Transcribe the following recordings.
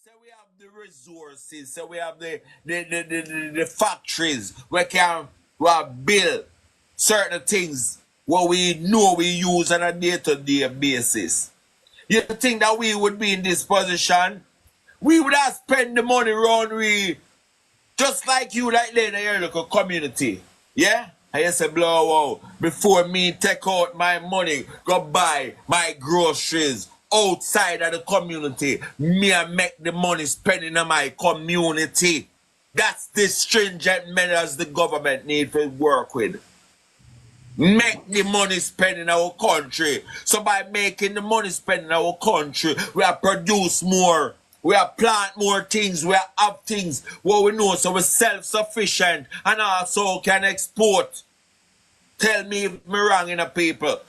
So we have the resources, so we have the factories where can we build certain things what we know we use on a day-to-day basis. You think that we would be in this position? We would have spent the money around we just like you like there in your local community. Yeah? I just say blow out before me take out my money, go buy my groceries outside of the community. Me and make the money spending on my community. That's the stringent measures the government need to work with. Make the money spent in our country. So by making the money spent in our country, we have produce more. We have plant more things. We have things what we know. So we're self-sufficient and also can export. Tell me if I'm wrong in the people.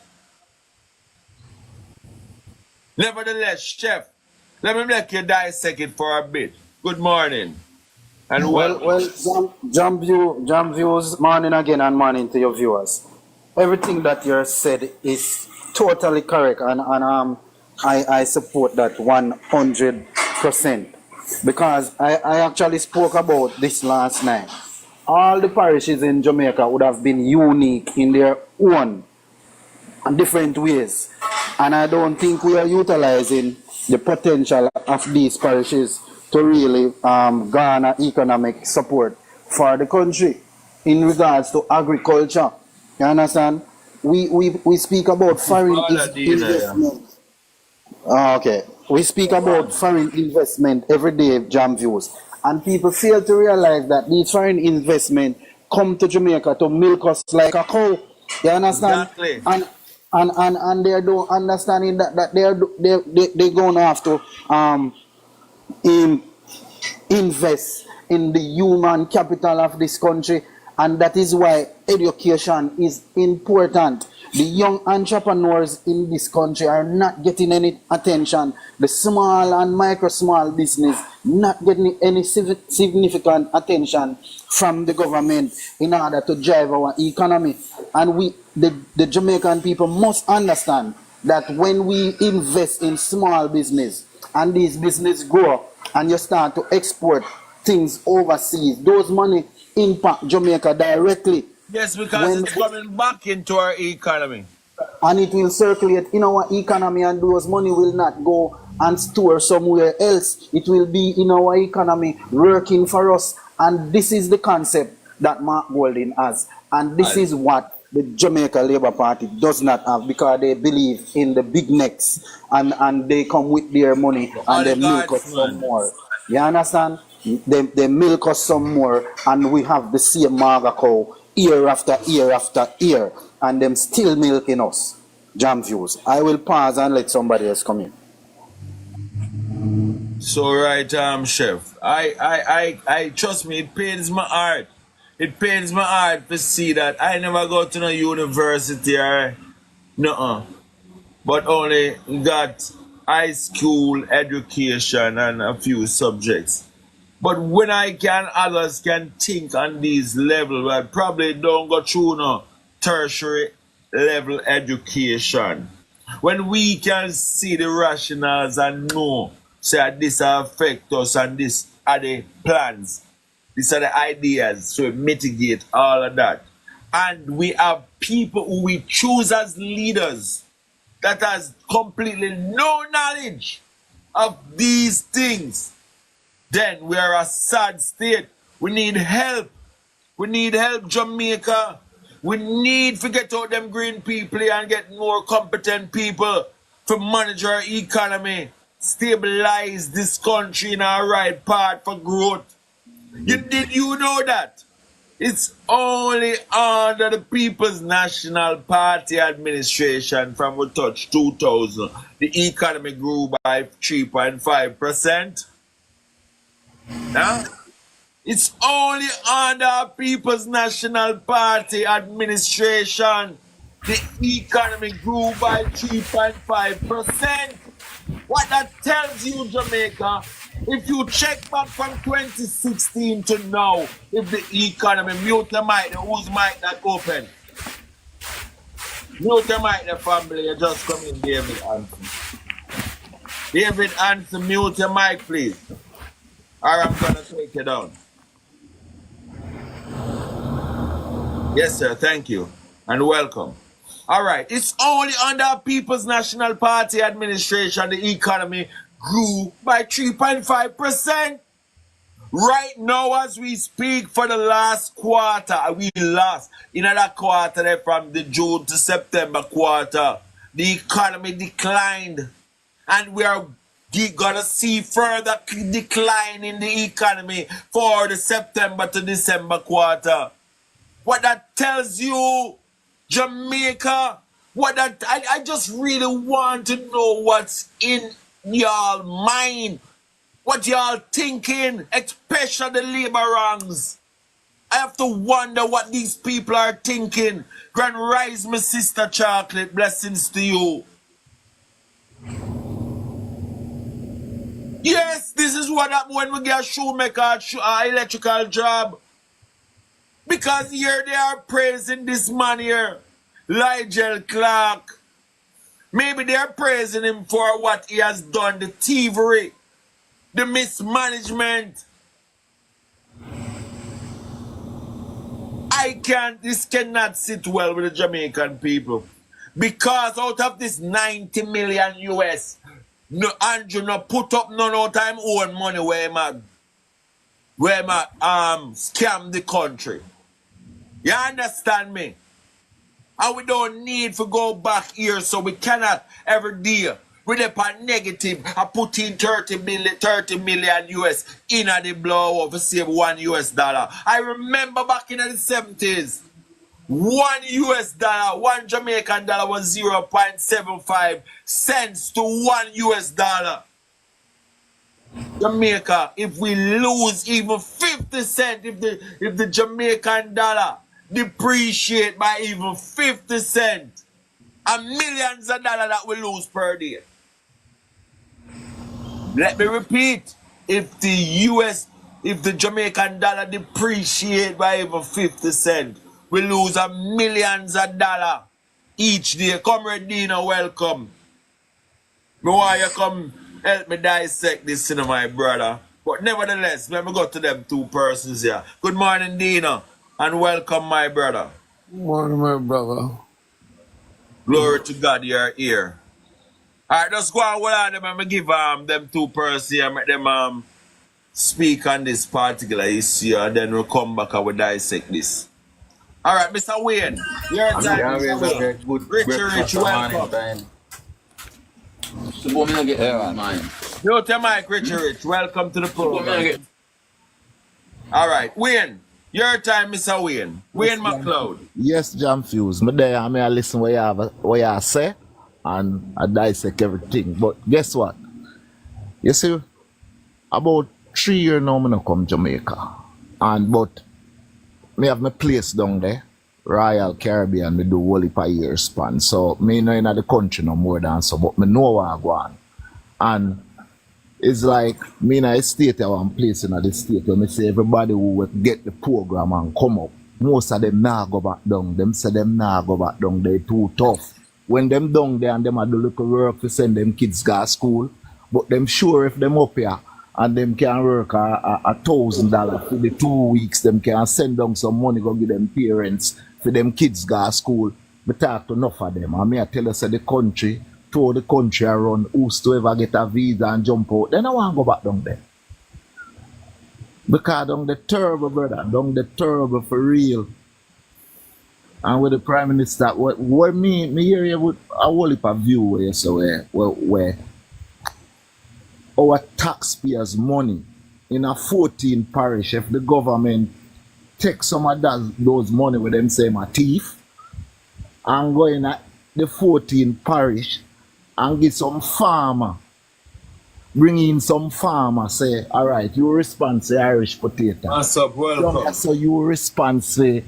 Nevertheless, Chef, let me make you dissect it for a bit. Good morning. And Jam views, morning again and morning to your viewers. Everything that you said is totally correct, and I support that 100% because I actually spoke about this last night. All the parishes in Jamaica would have been unique in their own and different ways, and I don't think we are utilizing the potential of these parishes to really garner economic support for the country in regards to agriculture. You understand? We speak about foreign investment. Okay. We speak about foreign investment every day, Jam Views. And people fail to realize that these foreign investment come to Jamaica to milk us like a cow. You understand? Exactly. And they don't understanding that they're going to have to invest in the human capital of this country, and that is why education is important. The young entrepreneurs in this country are not getting any attention. The small and micro small business not getting any significant attention from the government in order to drive our economy. And the Jamaican people must understand that when we invest in small business and these business grow and you start to export things overseas, those money impact Jamaica directly. Yes, because it's coming back into our economy. And it will circulate in our economy, and those money will not go and store somewhere else. It will be in our economy working for us. And this is the concept that Mark Golding has. And this is what the Jamaica Labour Party does not have, because they believe in the big necks and they come with their money and they milk us some more. You understand? They milk us some more, and we have the same maga cow year after year after year, and them still milking us. Jam Views. I will pause and let somebody else come in. So right, Chef. I trust me, it pains my heart. It pains my heart to see that I never go to no university or but only got high school education and a few subjects. But when others can think on these levels, I probably don't go through no tertiary level education. When we can see the rationales and know, say this affect us and this are the plans, these are the ideas to mitigate all of that. And we have people who we choose as leaders that has completely no knowledge of these things. Then we are a sad state. We need help. We need help, Jamaica. We need to get out them green people and get more competent people to manage our economy, stabilize this country in our right path for growth. Did you know that? It's only under the People's National Party administration from we touched 2000, the economy grew by 3.5%. Now, it's only under People's National Party administration the economy grew by 3.5%. What that tells you, Jamaica, if you check back from 2016 to now, if the economy, mute the mic, whose mic that open? Mute the mic, the family, you just come in, David Anson. David Anson, mute your mic, please. Or I'm gonna take it down. Yes, sir. Thank you. And welcome. All right. It's only under People's National Party administration the economy grew by 3.5%. Right now, as we speak, for the last quarter, we lost. In that quarter, there from the June to September quarter, the economy declined. And we are gonna see further decline in the economy for the September to December quarter. What that tells you, Jamaica, I just really want to know what's in y'all mind. What y'all thinking, especially the labor ranks. I have to wonder what these people are thinking. Grand Rise, my sister Chocolate, blessings to you. Yes, this is what happens when we get a shoemaker electrical job. Because here they are praising this man here, Nigel Clark. Maybe they are praising him for what he has done, the thievery, the mismanagement. This cannot sit well with the Jamaican people. Because out of this 90 million US, no Andrew no put up none of time own money where scam the country. You understand me? And we don't need to go back here, so we cannot ever deal with a negative. I put in 30 million US in the blow to save $1. I remember back in the 70s, $1, one Jamaican dollar was 0.75 cents to $1. Jamaica, if we lose even 50 cents, if the Jamaican dollar depreciate by even 50 cents, and millions of dollars that we lose per day. Let me repeat, if the Jamaican dollar depreciate by even 50 cents, we lose millions of dollars each day. Comrade Dino, welcome. Me want you come help me dissect this, my brother. But nevertheless, let me go to them two persons here. Good morning, Dino, and welcome, my brother. Morning, my brother. Glory to God, you're here. All right, let's go on with them and give them two persons here, make them speak on this particular issue, and then we'll come back and we'll dissect this. All right, Mr. Wayne, your time, Mr. Wayne. Rich, welcome. Mute your mic, Rich. Welcome to the program. All right, Wayne, your time, Mr. Wayne. Wayne McLeod. Yes, Jam Fuse. Me there, I mean, I listen what you say, and I dissect everything. But guess what? You see, about 3 years now, I come to Jamaica. But me have my place down there, Royal Caribbean, me do whole heap of years span. So, me know in the country no more than so, but me know where I go on. And it's like, me in a state, one place in the state where me say everybody who will get the program and come up, most of them nah go back down. Them say them nah go back down, they too tough. When them down there and them do little work to send them kids to school, but them sure if them up here and them can work $1,000 for the 2 weeks, them can send them some money, go give them parents for them kids go to school. But talk to enough of them. And me I tell you, say the country, to the country around, who's to ever get a visa and jump out, then I want to go back down there. Because down the terrible, brother, down the terrible for real. And with the Prime Minister, what me hear you with a whole heap of view where our taxpayers' money in a 14 parish, if the government take some of those money with them say my thief, and go in at the 14 parish and get some farmer, bring in some farmer, say, all right, you respond to Irish potato. What's up, welcome. So you respond say,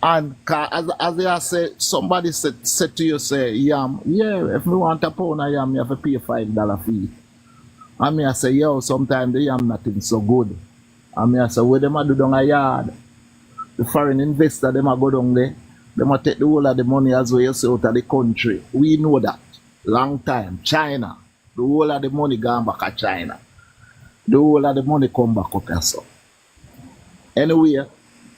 and as they say, somebody said to you, say, yam, yeah, if me want a pound of yam, you have to pay $5 fee. And me I say, yo, sometimes the yam nothing so good. And me I say, what them a do down a yard? The foreign investor, them a go down there, them a take the whole of the money as well you say out of the country. We know that. Long time. China. The whole of the money gone back to China. the whole of the money come back up here, so. Anyway,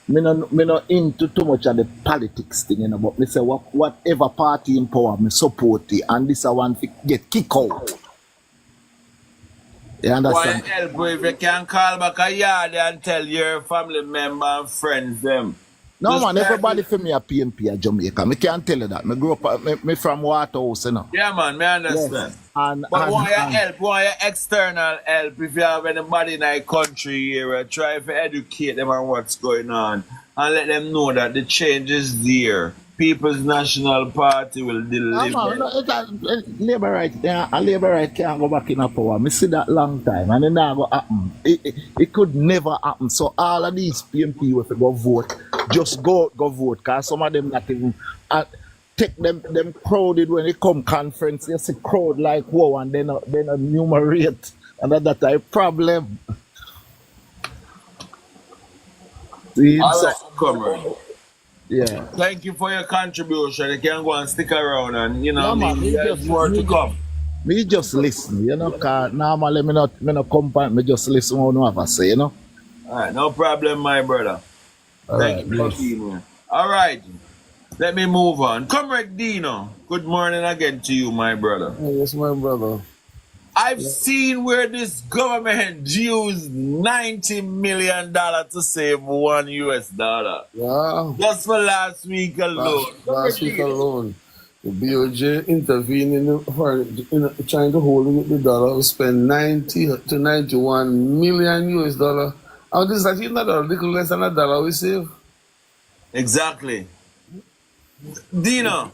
me no into too much of the politics thing, you know, but me say whatever party in power, me support it, and this I want to get kicked out. You Why understand? help you if you can call back a yard and tell your family member and friends them. No Just man, try everybody to, for me a PNP at Jamaica. Me can't tell you that. Me grew up, me from Waterhouse, you know. yeah man, me understand. And, But and, want your and help, want your external help if you have anybody in the country here, try to educate them on what's going on and let them know that the change is there. People's National Party will no man, deliver. labor right there, a labor right can't go back in a power. Me see that long time and it not go happen. It could never happen. So all of these PNP if they go vote, just go vote, cause some of them not even take them crowded when they come conference, you see crowd like whoa and then enumerate and that's a problem. See, All so right, comrade. yeah. Thank you for your contribution. You can go and stick around and you know Yeah man, maybe there's more to come. me just listen, you know, cause normally me not come back, me just listen what you have to say, you know. All right, no problem, my brother. All Thank right, you for bless. being here. All right, let me move on. Comrade Dino, good morning again to you, my brother. Yes, my brother. I've seen where this government used $90 million to save $1. Yeah. Just for last week alone. Last week alone, the BOJ intervened trying to hold the dollar, spend 90 to 91 million US dollar. And this is actually not a little less than $1 we save. Exactly. Dino,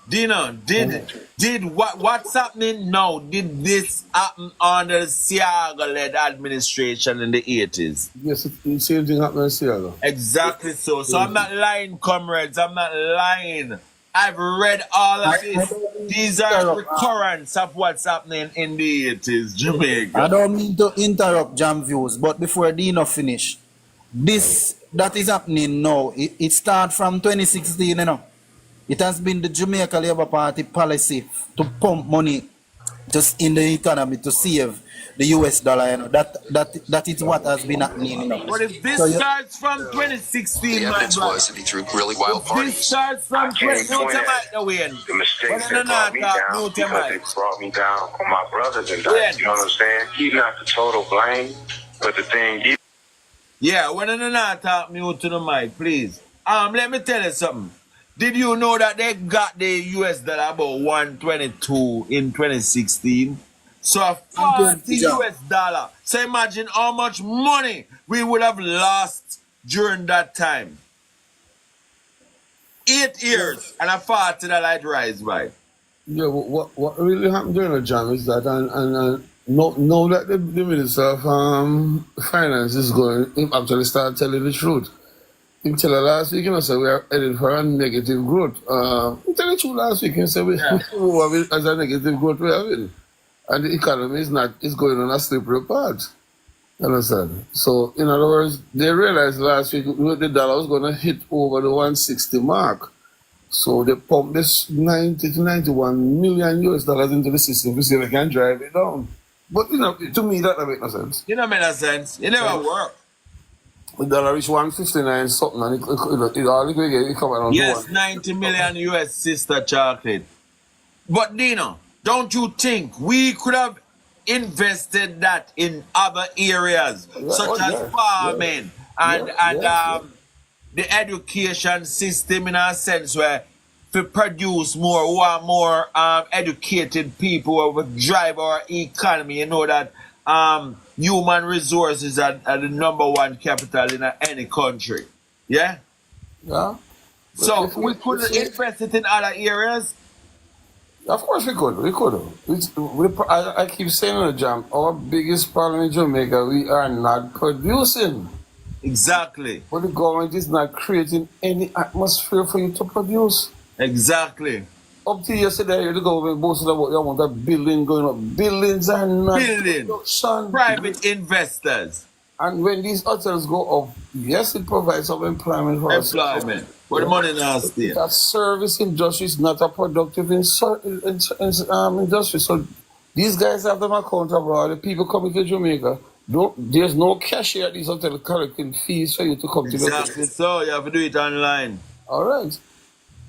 did what's happening now? Did this happen under the Siaga-led administration in the 80s? Yes, the same thing happened in Seattle. Exactly so. So I'm not lying, comrades. I'm not lying. I've read all of this. These are recurrence of what's happening in the 80s, I Jamaica. don't mean to interrupt Jam Views, but before Dino finish, this that is happening now, it starts from 2016, you know. It has been the Jamaica Labour Party policy to pump money just in the economy to save the US dollar, you know. That is what has been happening, you know. But if this So you, starts from 2016, The my evidence brother, was that he threw really wild if this parties. starts I from can't 20, mute point your at mic now, Wayne. the mistakes When that brought me down mute your because mic. they brought me down on my brothers and Wayne. that. You know what I'm saying? He's not the total blame, but the thing is, Yeah, when you not talk mute to the mic, please. Let me tell you something. Did you know that they got the US dollar about 122 in 2016? So thank you, 40 Jam. US dollar. So imagine how much money we would have lost during that time. 8 years and a $40 it rise by. Yeah, what really happened during the jam is that, and now that the Minister of Finance is going, he actually started telling the truth. He tell her last week, you know, so we are heading for a negative growth. He tell the truth last week, he said we have it as a negative growth we have it. And the economy is going on a slippery path. You understand? So, in other words, they realized last week the dollar was going to hit over the 160 mark. So they pumped this 90 to 91 million US dollars into the system to see if they can drive it down. But, you know, to me, that don't make no sense. You know, make no sense. It never work. The dollar reached 159 something, and it all it get, it come around Yes, to 90 million US sister chocolate. But Dino, don't you think we could have invested that in other areas, such as farming and the education system in a sense where to produce more, who are more educated people who will drive our economy? You know that human resources are the number one capital in any country. Yeah? Yeah. So we could invest it in other areas. Of course we could. I keep saying in the jam, our biggest problem in Jamaica, we are not producing. Exactly. But the government is not creating any atmosphere for you to produce. Exactly. Up to yesterday, the government boasted about the amount of building going up. Buildings are not Building. production. Private investors. And when these hotels go up, yes, it provides some employment for us. Employment. But the money not stay. That service industry is not a productive industry. So these guys have them accountable. The people coming to Jamaica, There's no cashier at these hotels collecting fees for you to come to the hotel. Exactly. So you have to do it online. All right.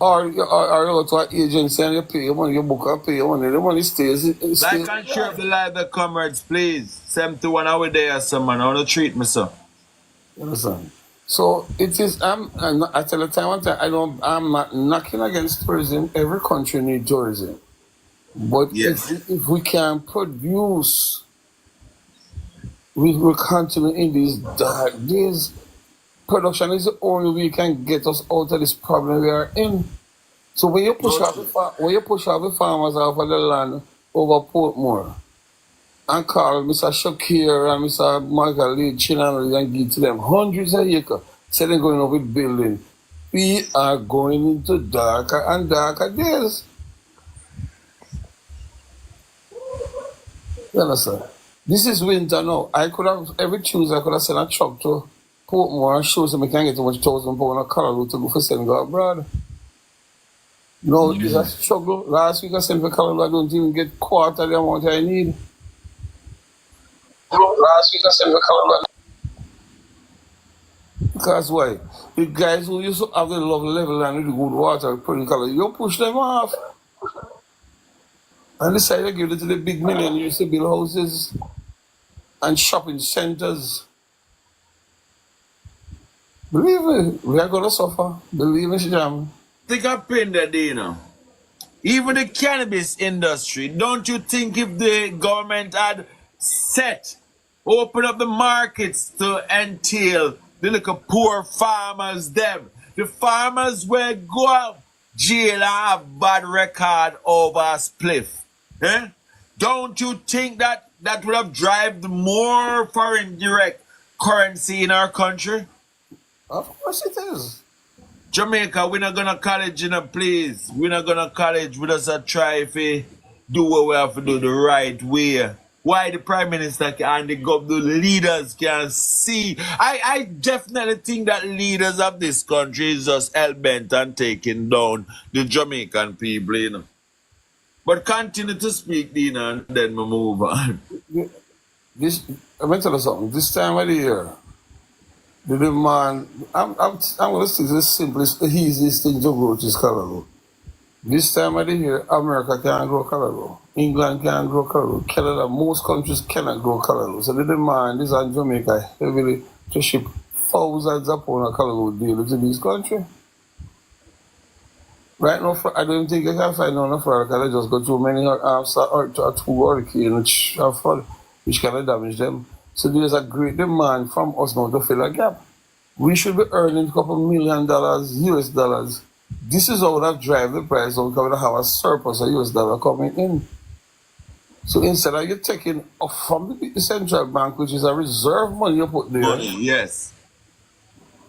Or you go to an agency and you pay your money, you book and pay your money. The money stays. Like and share of the live the comrades, please. 71 hour day or someone. I want to treat me, sir. You understand? So it is. I tell the time one time. I'm not knocking against tourism. Every country needs tourism, but Yes. if we can produce, we will continue in these dark days. Production is the only way you can get us out of this problem we are in. So when you push off the farmers off of the land over Portmore and call Mr. Shakir and Mr. Michael Lee Chinanelli and give to them hundreds of acres, say they're going over building, we are going into darker and darker days. You understand? This is winter now. I could have, every Tuesday, I could have sent a truck to Portmore and show them I can get too much £1,000 of Colorado to go for Senegal abroad. No, it's a struggle. Last week I sent for Colorado, I don't even get quarter of the amount I need. Last week I sent for Colorado. Because why? The guys who used to have the love level and the good water putting color, you push them off. And decide to give it to the big millionaires to build houses and shopping centers. Believe me, we are going to suffer. Believe me, Jam. Think of pain that, you know. Even the cannabis industry, don't you think if the government had open up the markets to entail the little poor farmers, them, the farmers will go out jail and have bad record over a spliff. Eh? Don't you think that would have driven more foreign direct currency in our country? Of course it is. Jamaica, we're not gonna college, you know, please. We're not gonna college. We just try to do what we have to do the right way. Why the Prime Minister and the leaders can see. I definitely think that leaders of this country is just hell-bent on taking down the Jamaican people, you know. But continue to speak, Dina, and then we move on. I'm going to tell you something. This time of the year, the demand, I'm going to say the simplest, the easiest thing to grow is Colorado. This time of the year, America can't grow Colorado. England can't grow Colorado. Canada, most countries cannot grow Colorado. So the demand is on Jamaica heavily to ship thousands of pounds of Colorado daily to this country. Right now, I don't think I can find none Florida because I just got too many two hurricanes which kind of damage them. So there's a great demand from us now to fill a gap. We should be earning a couple $1 million US dollars. This is how that drive the price down because we have a surplus of US dollar coming in. So instead of you taking off from the central bank, which is a reserve money you put there, Money, yes.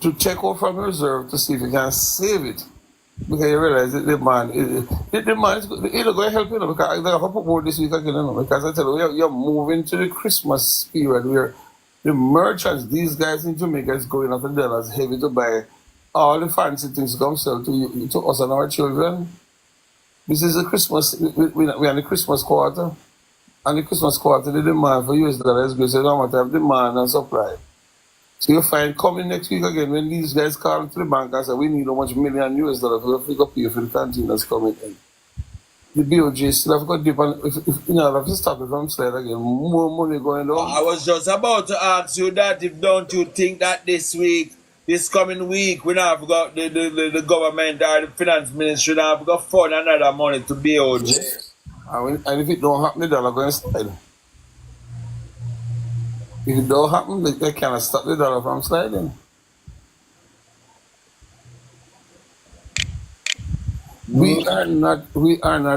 to take out from the reserve to see if you can save it. Because you realize that the demand is going to help you, know, because I have to put more this week again, you know, because I tell you, you're moving to the Christmas period where the merchants, these guys in Jamaica is going after dollars heavy to buy all the fancy things to come sell to us and our children. This is the Christmas, we're in the Christmas quarter. And the Christmas quarter, the demand for US dollars is good, so you don't have demand and supply. So you find coming next week again when these guys call to the bank and say we need how much million US dollars for the pay for the containers coming in. The BOJ still have got deep and if you know, have to stop it from slide again. More money going down. I was just about to ask you that if don't you think that this coming week, we not have got the government or the finance ministry not have got fund another money to BOJ. Yes. And if it don't happen, the dollar going to slide. If it don't happen, they cannot stop the dollar from sliding. We are not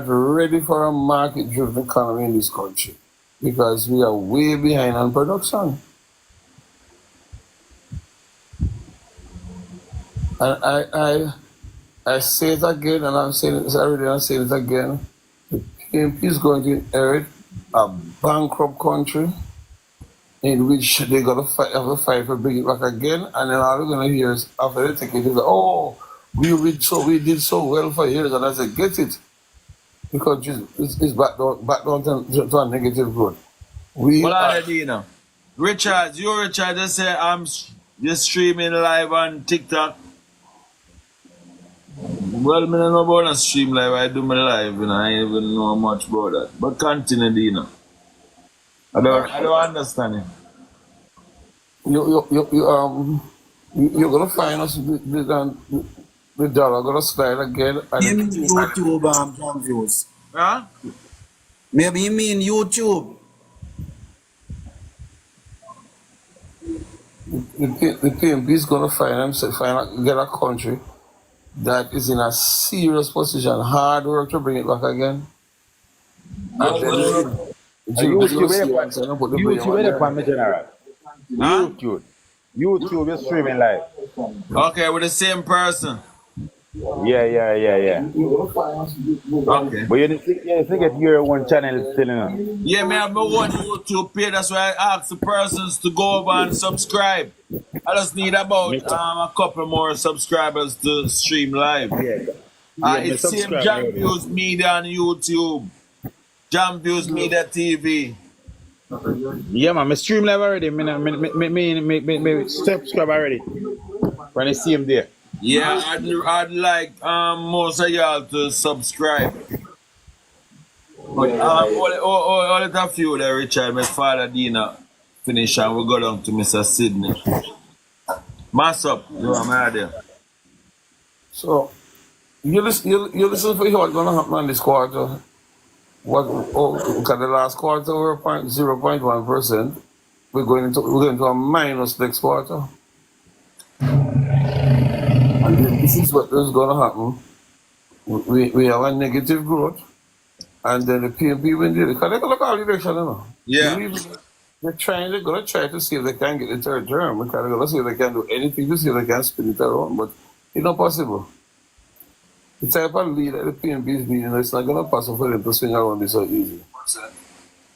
ready for a market-driven economy in this country because we are way behind on production. And I say it again, and I'm saying it already, I'm saying it again. The PNP is going to inherit a bankrupt country in which they're going to have to fight for bringing it back again, and then all we're going to hear is after they take it, is oh, we did so well for years, and I said, get it, because it's back down to a negative growth. Well, I you know. Richard, just say just streaming live on TikTok. Well, me don't know about a stream live. I do my live, and I ain't even know much about that. But continue, Dino. I don't understand it. You're gonna find us the dollar gonna slide again. Maybe YouTube John views. Huh? Maybe you mean YouTube. The PNP is gonna get a country that is in a serious position, hard work to bring it back again. And then YouTube where they me general. Huh? YouTube is streaming live. Okay, with the same person. Yeah. Okay. But you think if your one channel still in. Yeah, me have my one YouTube page. That's why I ask the persons to go over and subscribe. I just need about a couple more subscribers to stream live. It's same Jam Views Media on YouTube. Jam Views Media TV. Yeah, man, me stream live already. Me subscribe already. When I see him there. Yeah, I'd like most of y'all to subscribe. But only a few there, Richard. My father Dina finish and we go down to Mr. Sydney. Mass up, you are my idea. so you listen for what's gonna happen this quarter. Because the last quarter we were 0.1%. We're going into a minus next quarter. And then this is what is going to happen. We have a negative growth, and then the PNP will do it. Because they're going to call election, you know. Yeah. They're going to try to see if they can get the third term. Because they're going to see if they can do anything to see if they can spin it around. But it's not possible. The type of lead that the PNP is being, it's not going to possible for them to swing around this so easy.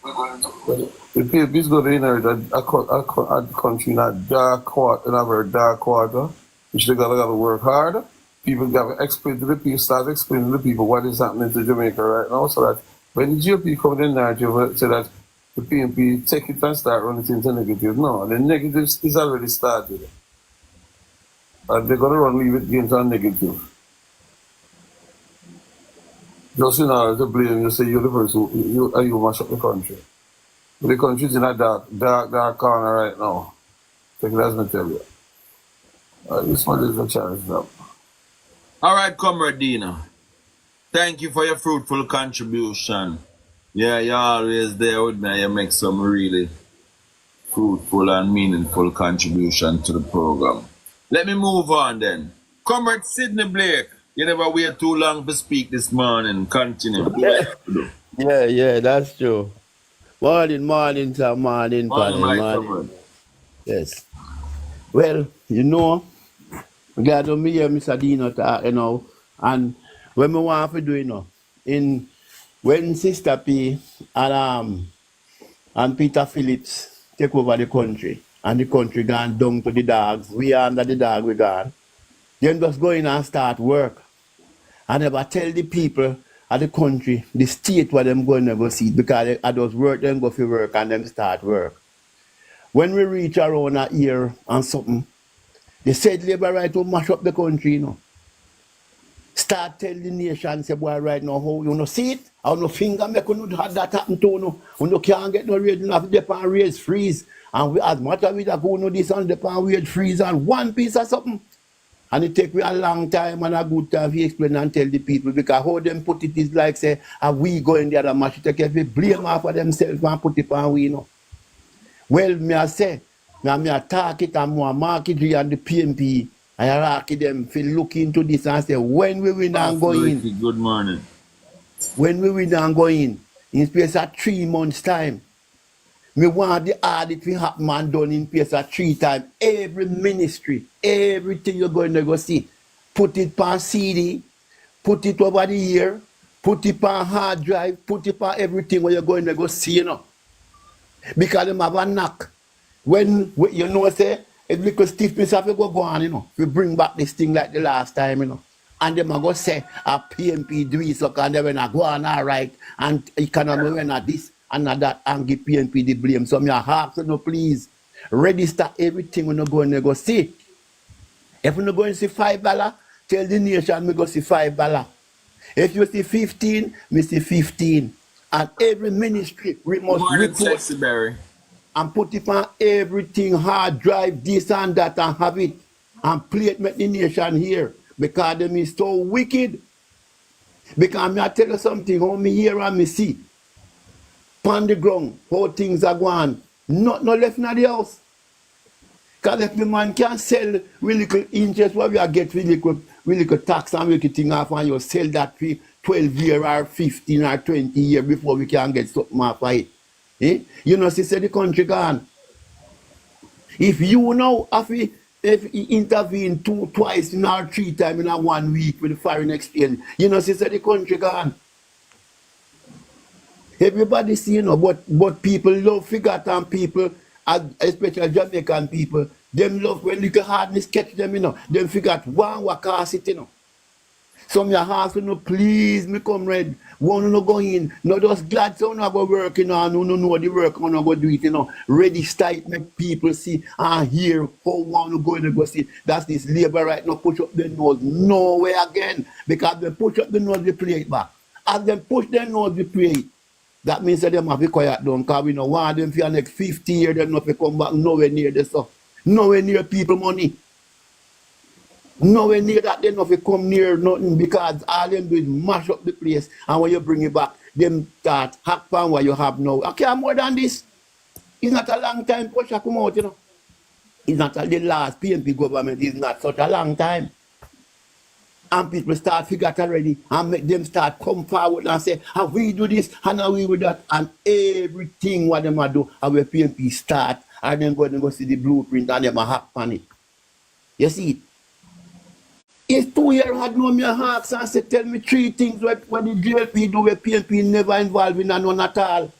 The PNP is going to inherit a country in a very dark quarter, which they got to work hard. People got to explain to the people, start explaining to the people what is happening to Jamaica right now, so that when the GOP come in the narrative, say that the PNP take it and start running it into negative. No, the negative is already started. And they're going to leave it into a negative. Just in order to blame you, say you're the person you mash up the country. But the country's in a dark corner right now. Take it as I tell you. This one is a challenge now. All right, Comrade Dina. Thank you for your fruitful contribution. Yeah, you're always there with me. You make some really fruitful and meaningful contribution to the program. Let me move on then. Comrade Sidney Blake. You never wait too long to speak this morning. Continue. Yeah, that's true. Morning, sir. Morning. Yes. Well, you know, we got to hear Mr. Dino talk, you know, and when we want to do, you know, when Sister P and Peter Phillips take over the country, and the country gone down to the dogs, we are under the dog, we gone. Then just go in and start work. I never tell the people of the country, the state where them going to go see, because I just work, them go for work and them start work. When we reach around a year and something, they said labor right to mash up the country, you know. Start tell the nation, say, boy, right now, how you know see it? How no finger make you know have that happen to you. You can't get no raise, you have to depend raise freeze. And we as much as we that go know this and depend wage freeze and one piece or something. And it take me a long time and a good time to explain and tell the people, because how them put it is like say, we go in the other match, take every blame off of themselves and put it on we, you know. Well, me I say, me attack it and more market and the PNP, I ask them to look into this and say, when we win and go in. Good morning. When we win and go in space of 3 months' time, me want the audit to happen and done in space of 3 times. Every ministry, everything you're going to go see, put it on CD, put it over the year, put it on hard drive, put it on everything where you're going to go see, you know. Because them have a knock. When you know, say, a little stiffness have to go on, you know, we bring back this thing like the last time, you know. And them are going to say, a PNP do it, so and they will not go on all right, and economy will not this and not that, and give PNP the blame. So me I have to know, please, Register everything we're not going to go see. If we're not going to see $5, tell the nation we go see $5. If you see 15, we see 15. And every ministry we must Morning, report Sexy Berry. and put it on everything, hard drive, this and that, and have it. And play it, make the nation here. Because them is so wicked. Because I tell you something, how me hear and me see. On the ground, how things are going. Not no left in the house. Because if the man can sell with little interest, what we are get with little tax and little thing off, and you sell that for 12 years or 15 or 20 years before we can get something off of it. Eh? You know, see, the country gone. If you know, if you intervene twice or 3 times in a 1 week with the foreign exchange, you know, see, the country gone. Everybody see, you know, but people love forgotten people, especially Jamaican people. Them love when little hardness catch them, you know. Them forgot one what cause it, you know. Some your ask you know, please me come red. One no go in. No just glad so no go work, you know, and no know the work, no go do it, you know. Ready start make people see and hear how one go in and go see. That's this labor right now push up the nose nowhere again. Because they push up the nose, they play it back. As them push their nose, they play it. That means that them have to quiet down because we know want them for the next 50 years, them not to come back nowhere near the stuff. Nowhere near people money. Nowhere near that they not to come near nothing because all them do is mash up the place and when you bring it back, them start hack pan what you have now. I can't more than this. It's not a long time push come out, you know. It's not the last PNP government, it's not such a long time. And people start figure it already and make them start come forward and say, how we do this and how we do that. And everything what them do, how we PNP start and then go see the blueprint and them a hack on it. You see? It's 2 years had no me hacks and say, tell me 3 things what the JLP do where PNP never involved in none at all.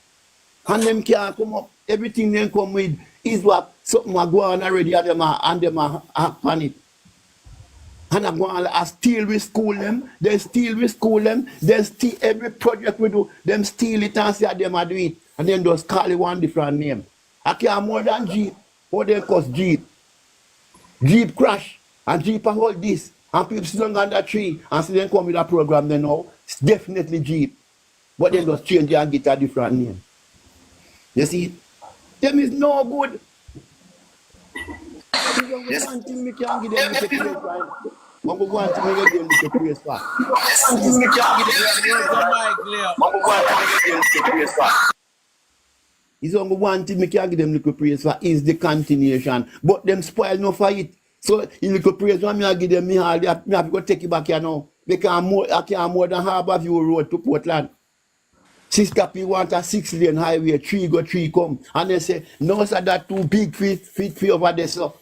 And them can't come up. Everything they come with is what something are going already and them a hack on it. And I'm going to steal with school them, they steal with school them, they steal every project we do, them steal it and say them do it. And then just call it one different name. I can't more than Jeep. What they cost Jeep? Jeep crash. And Jeep hold this. And people sit down under tree and see them come with a program they know. It's definitely Jeep. But they just change it and get a different name. You see? Them is no good. Yes. One thing we can give them the praise for. I'm going to give them the praise for. One thing we can give them the praise for. It's only one thing we can give them the praise for is the continuation. But them spoil no for it. So in the praise when I give them me all me have to go take it back here now. I can more than Harbourview Road to Portland. Sister P want a 6-lane highway, 3 go 3 come. And they say, no sir, that too big fit over there so.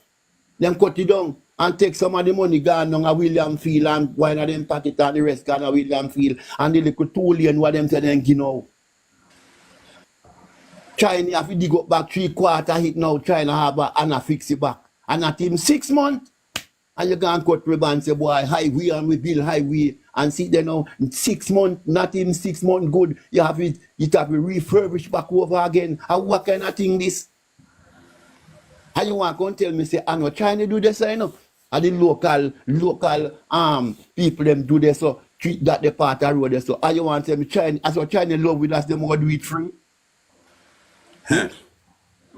Them cut it down and take some of the money gone down a William Field and one of them pack it and the rest gone a William Field and the little 2 lane what them say them give now. China have to dig up back 3/4 hit now, China Harbour and a fix it back. And at him 6 months and you can cut ribbon and say boy highway and we build highway and see there now 6 months, not even 6 months good, you have to refurbish back over again. And what kind of thing this? And you want to tell me, say, I know China do this, you know. And the local people them do this, so treat that the part of road, so. And you want to tell me China, as what China love with us, them going to do it free?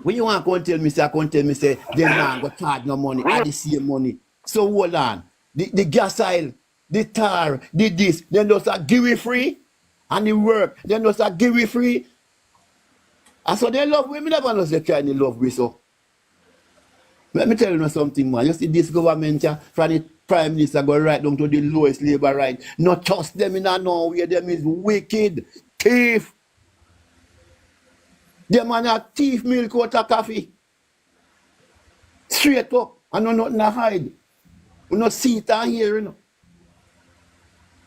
When you want to tell me, say, I can tell me, say, they're not going to charge no money, or the same money. So hold on. The gas oil, the tar, the this, then those are give it free, and the work, then those are give it free. And so they love, we never know say China love we so. Let me tell you something, man. You see this government from the Prime Minister go right down to the lowest labor right. Not trust them in a nowhere. Them is wicked. Thief. Them man a thief milk out of coffee. Straight up. And no nothing to hide. We not see it and hear, you know.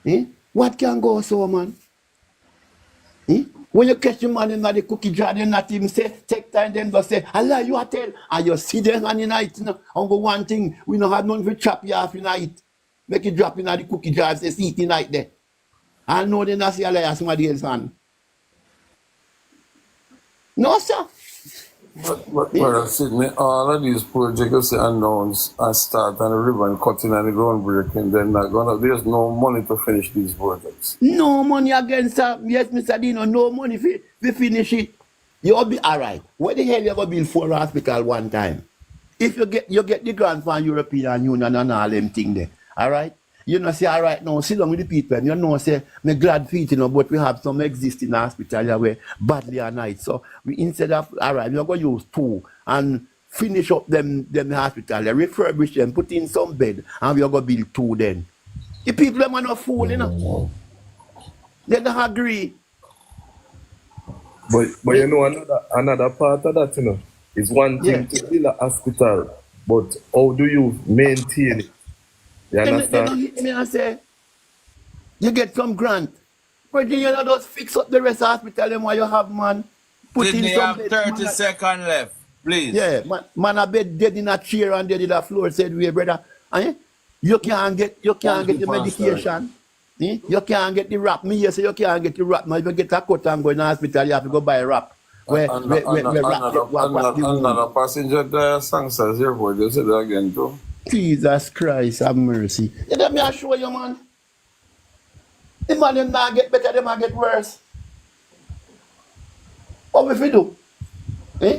Eh? What can go so, man? Eh? When you catch the man in the cookie jar, then not even say, take time, then go say, Allah, you are tell. And you see them hand in it, you know. And go one thing, we don't have none to chop you off in it. Make it drop in the cookie jar, say, see it in it there. And know then I see Allah, somebody else hand. No, sir. But Eh? brother Sydney, all of these projects you announce and start and the ribbon cutting and the groundbreaking, there's no money to finish these projects. No money against yes, Mr. Dino, no money fi finish it. You'll be alright. Where the hell you gonna build 4 hospital one time? If you get the grant from European Union and all them thing there, alright? You know say alright now, sit down with the people, you know say me glad feet, you know, but we have some existing hospital here where badly a night. So we instead of alright, we're gonna use 2 and finish up them hospital, refurbish them, put in some bed, and we're gonna build 2 then. The people them are not fool, you know. They don't agree. But you know another part of that, you know, is one Yeah. thing to build a hospital, but how do you maintain it? You They don't understand? hit me and say, you get some grant. But then you know just fix up the rest of the hospital them what you have, man. Put in Sydney, you some have bed. 30 seconds left, please. Yeah, man a bed dead in a chair and dead in the floor said we brother. Eh? You can't get Thank the you, Pastor. medication. Eh? You can't get the wrap. Me you say you can't get the wrap. Now if you get a cut and go in the hospital, you have to go buy a wrap. Where wrap get what the wound. Another passenger there, Sangsas Airport, they said that again too. Jesus Christ have mercy. You let me assure you, man. The man them not get better, them not get worse. What we fi do? Eh?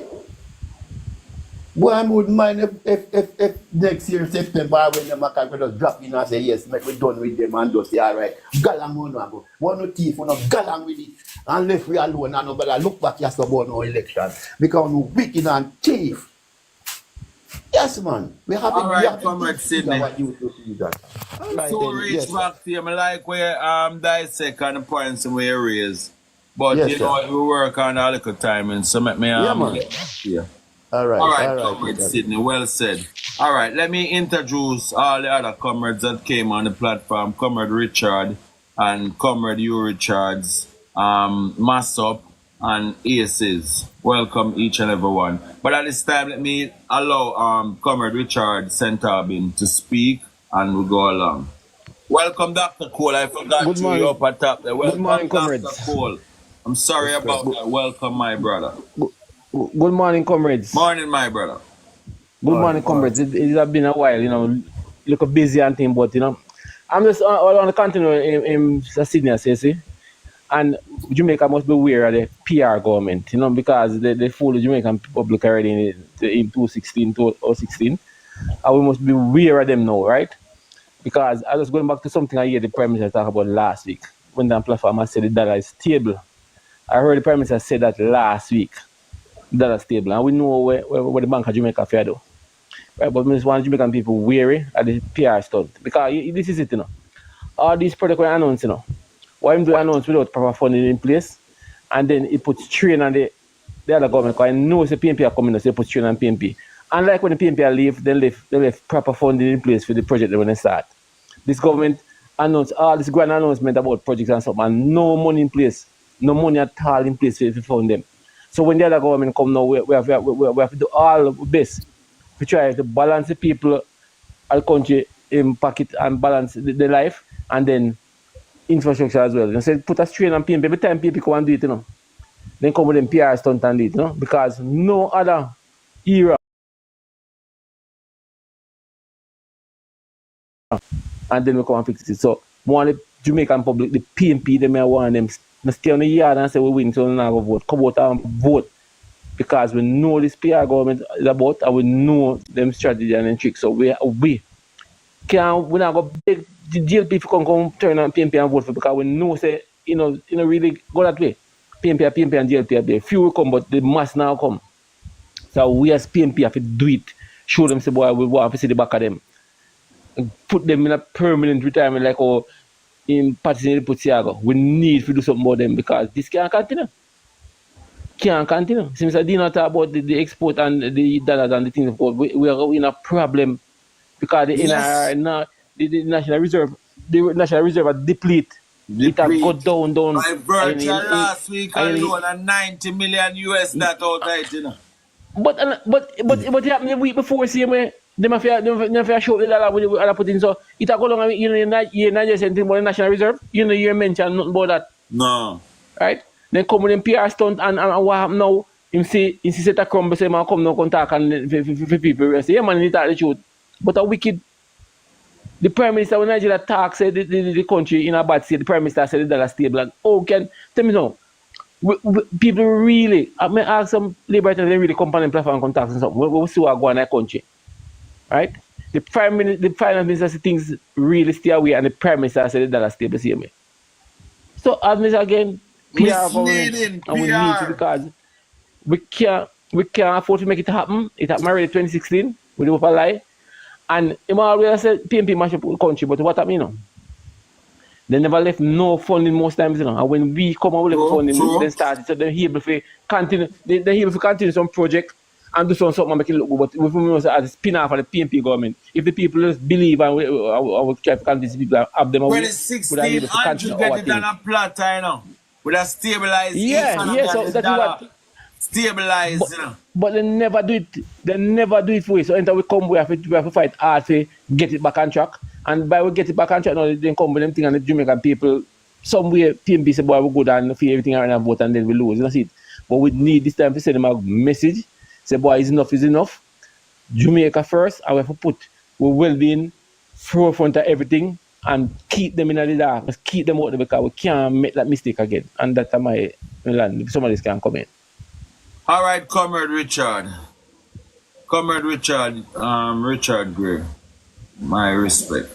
Boy, I wouldn't mind if next year September when them can just drop in and say yes, make we done with them and just say alright. Galang on go. One no thief, one no galang with it. And left we alone and nobody look back just about no election. Because we wicked and thief. Yes, man. We have All right, to Comrade Sydney. what you to see that. Alright So then, reach yes. back to you. I like where dissect and the points and where raise. But Yes, you know sir. we work on a little timing, so make me Yeah, man. get back to you. Alright, All right, alright, Comrade Mr. Sydney, well said. All right, let me introduce all the other comrades that came on the platform. Comrade Richard and Comrade Hugh Richards, Massop and Aces. Welcome each and every one. But at this time, let me allow Comrade Richard Centarbin to speak and we'll go along. Welcome, Dr. Cole. I forgot Good you morning. up at top there. Good Welcome, morning, Dr. comrades. Cole. I'm sorry about that. Welcome, my brother. Good morning, comrades. Morning, my brother. Good morning, comrades. It has been a while, you know, look busy and thing, but you know, I'm just on the continue in Sydney, see, and Jamaica must be aware of the PR government, you know, because they fooled the Jamaican public already in 2016, and we must be aware of them now, right? Because I was going back to something I heard the Prime Minister talk about last week when the platform said the dollar is stable. I heard the Prime Minister say that last week. That are stable, and we know where the Bank of Jamaica fair do. Right, but we just want Jamaican people wary of the PR stunt because this is it, you know. All these products were announced, you know. Why him do announce without proper funding in place, and then it puts strain on the other government because I know the PNP are coming, so it puts strain on PNP. And like when the PNP are leave, they left proper funding in place for the project when they start. This government announced all this grand announcement about projects and stuff, and no money in place, no money at all in place to fund them. So when the other government come now, we have to do all best to try to balance the people, our country in pocket and balance the life and then infrastructure as well. And so put a strain on PNP. Every time people come and do it, you know, then come with them PR stunt and do it, you know, because no other era and then we come and fix it. So one the Jamaican public, the PNP, they may want them stay on the yard and say we win, so we're not going to vote. Come out and vote. Because we know this PR government is about and we know them strategy and them tricks. So we not going to beg the GLP to come turn on PNP and vote for because we know say really go that way. PNP and GLP are there. Few will come, but the mass now come. So we as PNP have to do it. Show them say boy we want to see the back of them. And put them in a permanent retirement like how in Patsy Putiago. We need to do something about them because this can't continue. Can't continue. Since I did not talk about the export and the dollars and the things, we are in a problem because the NRR, the National Reserve are deplete. It has got down. My virtual last week alone, and 90 million US that out there, you know. But it happened the week before, see me. They have show the dollar when they put in. So it has go along. You're not just saying about the National Reserve. You mentioned nothing about that. No. Right? Then come with them PR stunt and what happened now? he set a crumble, say, man, come now, come talk and for people. I say, yeah, man, he talk the truth. But a wicked, the Prime Minister, when Nigeria talk, say the country in a bad state, the Prime Minister said the dollar stable. And, oh, tell me now, people really, I may ask some liberators, they really come on the platform and talk and something. We see what go on in the country. Right? The finance minister said things really stay away, and the Prime Minister said the dollar stable, see me. So, as Mr. again, PR government, Misleading and we need to, PR. because we can't afford to make it happen. It happened already in 2016 with the upper lie. And he always said PNP mash up the country, but what happened, you know? They never left no funding most times, you know. And when we come out with funding, we then start, so they're able to continue, they're able to continue some project and do something and make it look good. But we must as a spin-off of the PNP government. If the people just believe and we will try to convince people and have them away, we're able to 1600 continue get our it thing. on a platter, you know. With a stabilized Yeah, so the that is dollar what. stabilized, you know. But they never do it. They never do it for us. So until we come, we have to fight hard to get it back on track. And by we get it back on track, now they come with them thing and the Jamaican people, somewhere PNP say, boy, we go down and feel everything around and vote and then we lose. That's it. But we need this time to send them a message. Say, boy, is enough. Jamaica first, and we have to put we well-being forefront of everything and keep them in the dark. Just keep them out there because we can't make that mistake again. And that's my land. Somebody can come in. All right, Comrade Richard. Richard Gray. My respect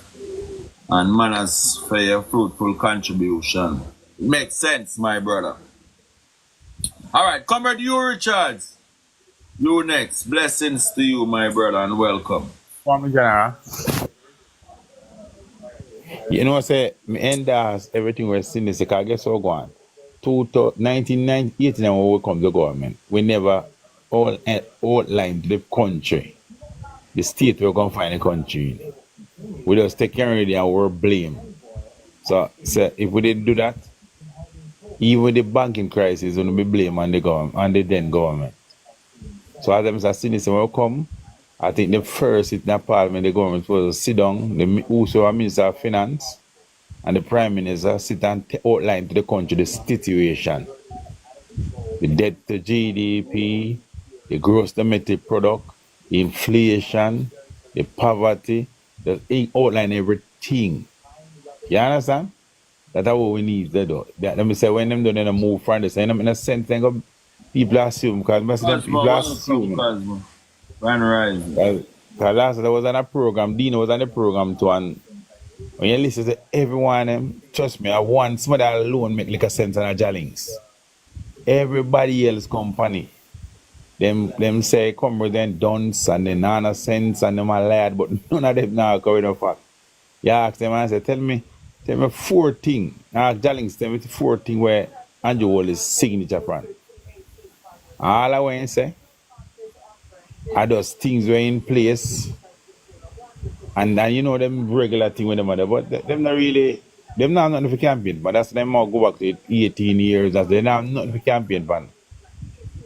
and manners for your fruitful contribution. Makes sense, my brother. All right, Comrade you, Richards. You next. Blessings to you, my brother, and welcome. Former General. You know, say, me endorse everything we're seeing this, because I guess we're going. 1989 when we come to government, we never outlined the country, the state we're going to find the country in. We just take care of it and we're blamed. So if we didn't do that, even the banking crisis will be blamed on the government, on the then government. So as I'm saying, this when we come, I think the first in the parliament, the government was sit down, also a minister of finance and the prime minister sit and outline to the country the situation, the debt to GDP, the gross domestic product, the inflation, the poverty, the outline everything. You understand? That's what we need to do. Let me say when them don't move from this, in a sense, people assume because people assume. Because last I was on a program, Dino was on the program too, and when you listen to everyone, trust me, I want somebody alone make like a sense on a Jallings. Everybody else company. Them say come with them dunce and then none sense and them a lad, but none of them now going off fact. You ask them and say, tell me 4 things. Ask Jallings, tell me 4 things where Andrew Wall signature from. All I want to say are those things were in place. And then you know them regular thing with them other, but them not really, them not nothing for campaign, but that's them all go back to 18 years, that's they not nothing for campaign ban.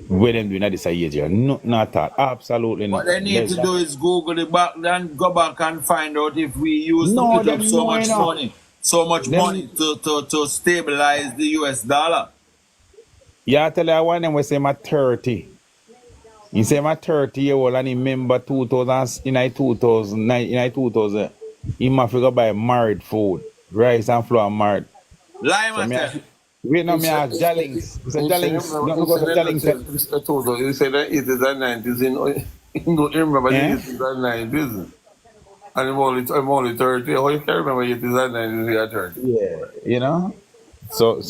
Where them doing at this age here? No, not at all. Absolutely not. What they need to do is Google it back, then go back and find out if we used to put up so much money to stabilize the US dollar. Yeah, I tell you, I want them we say my 30. He say my 30 year old and he remember 2000 in 2000 he must go buy married food, rice and flour married. Lie, wait now, me ask Jallings. He said Jallings, not go to Jallings. You say that 80s and 90s in remember the 80s and 90s. And I'm only 30. How you can remember 80s and 90s you are 30? Yeah, you know. So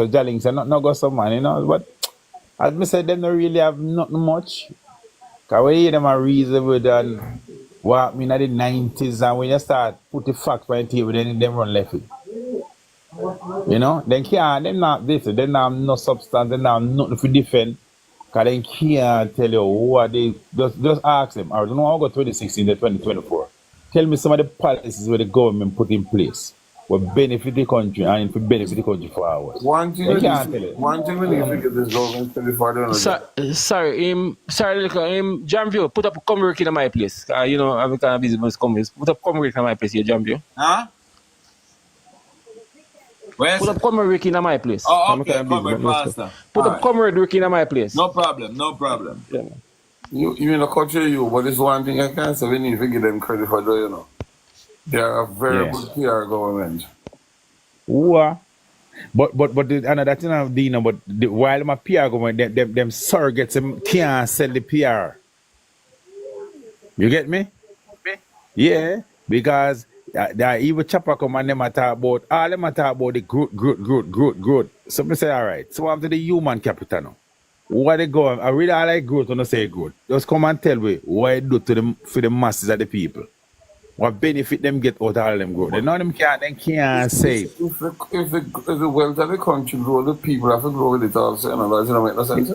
Jallings said not go some man, you know, but as I said, them don't really have nothing much. Because we hear them a reasonable and what I mean in the 90s, and when you start put the facts on the table, then them run left it. You know? Them not this, they not have no substance, they not have nothing to defend. Because they can't tell you what they, just ask them, I don't know how go 2016 to 2024. Tell me some of the policies where the government put in place will benefit the country and if it benefit the country for hours. One thing we need to get this government before they don't Sorry, Jamvio, put up come work in my place. You know, I'm kind of busy with companies. Put up come work in my place here, Jamvio. Huh? Where's Put up Comrade Ricky in my place. Oh, I'm okay, kind of busy, Comrade but let's go. Master. Put All up right. Comrade Ricky in my place. No problem, no problem. Yeah, man. You in the country, but it's one thing I can't say. We need to give them credit for doing, They are a very Yeah. good PR government. Whoa. But another thing of Dino, but while my PR government, them surrogates them can't sell the PR. You get me? Yeah, because the evil chopper come and them a talk about all them a talk about the growth. So me say, all right. So after the human capital now, what they go? I really like growth when I say growth. Just come and tell me what it do to them for the masses of the people. What benefit them get out of all them growth? They know them can't save. If the wealth of the country grow, the people have to grow with it also. Otherwise, it don't make no sense.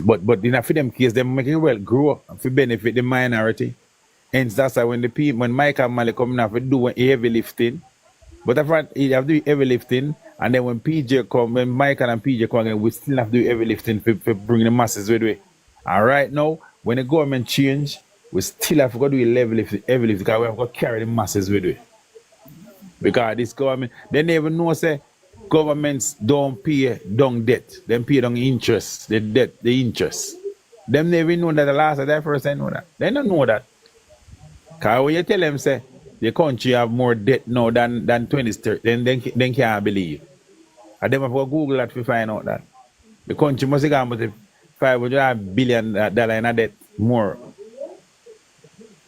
But in a for them case, them making well grow for benefit the minority. Hence that's why when the people when Mike and Malik come now for do heavy lifting, but after he have to do heavy lifting, and then when PJ come, when Michael and PJ come again, we still have to do heavy lifting for bring the masses with we. And right now, when the government change, we still have to go do a heavy lifting because we have to carry the masses with we. Because this government, they never know say governments don't pay down debt, them pay down interest, the debt, the interest. Them never know that the last of that first I know that. They don't know that. Because when you tell them say the country have more debt now than 2030, then can't believe. And them have to Google that to find out that. The country must have gone with $500 billion in a debt more.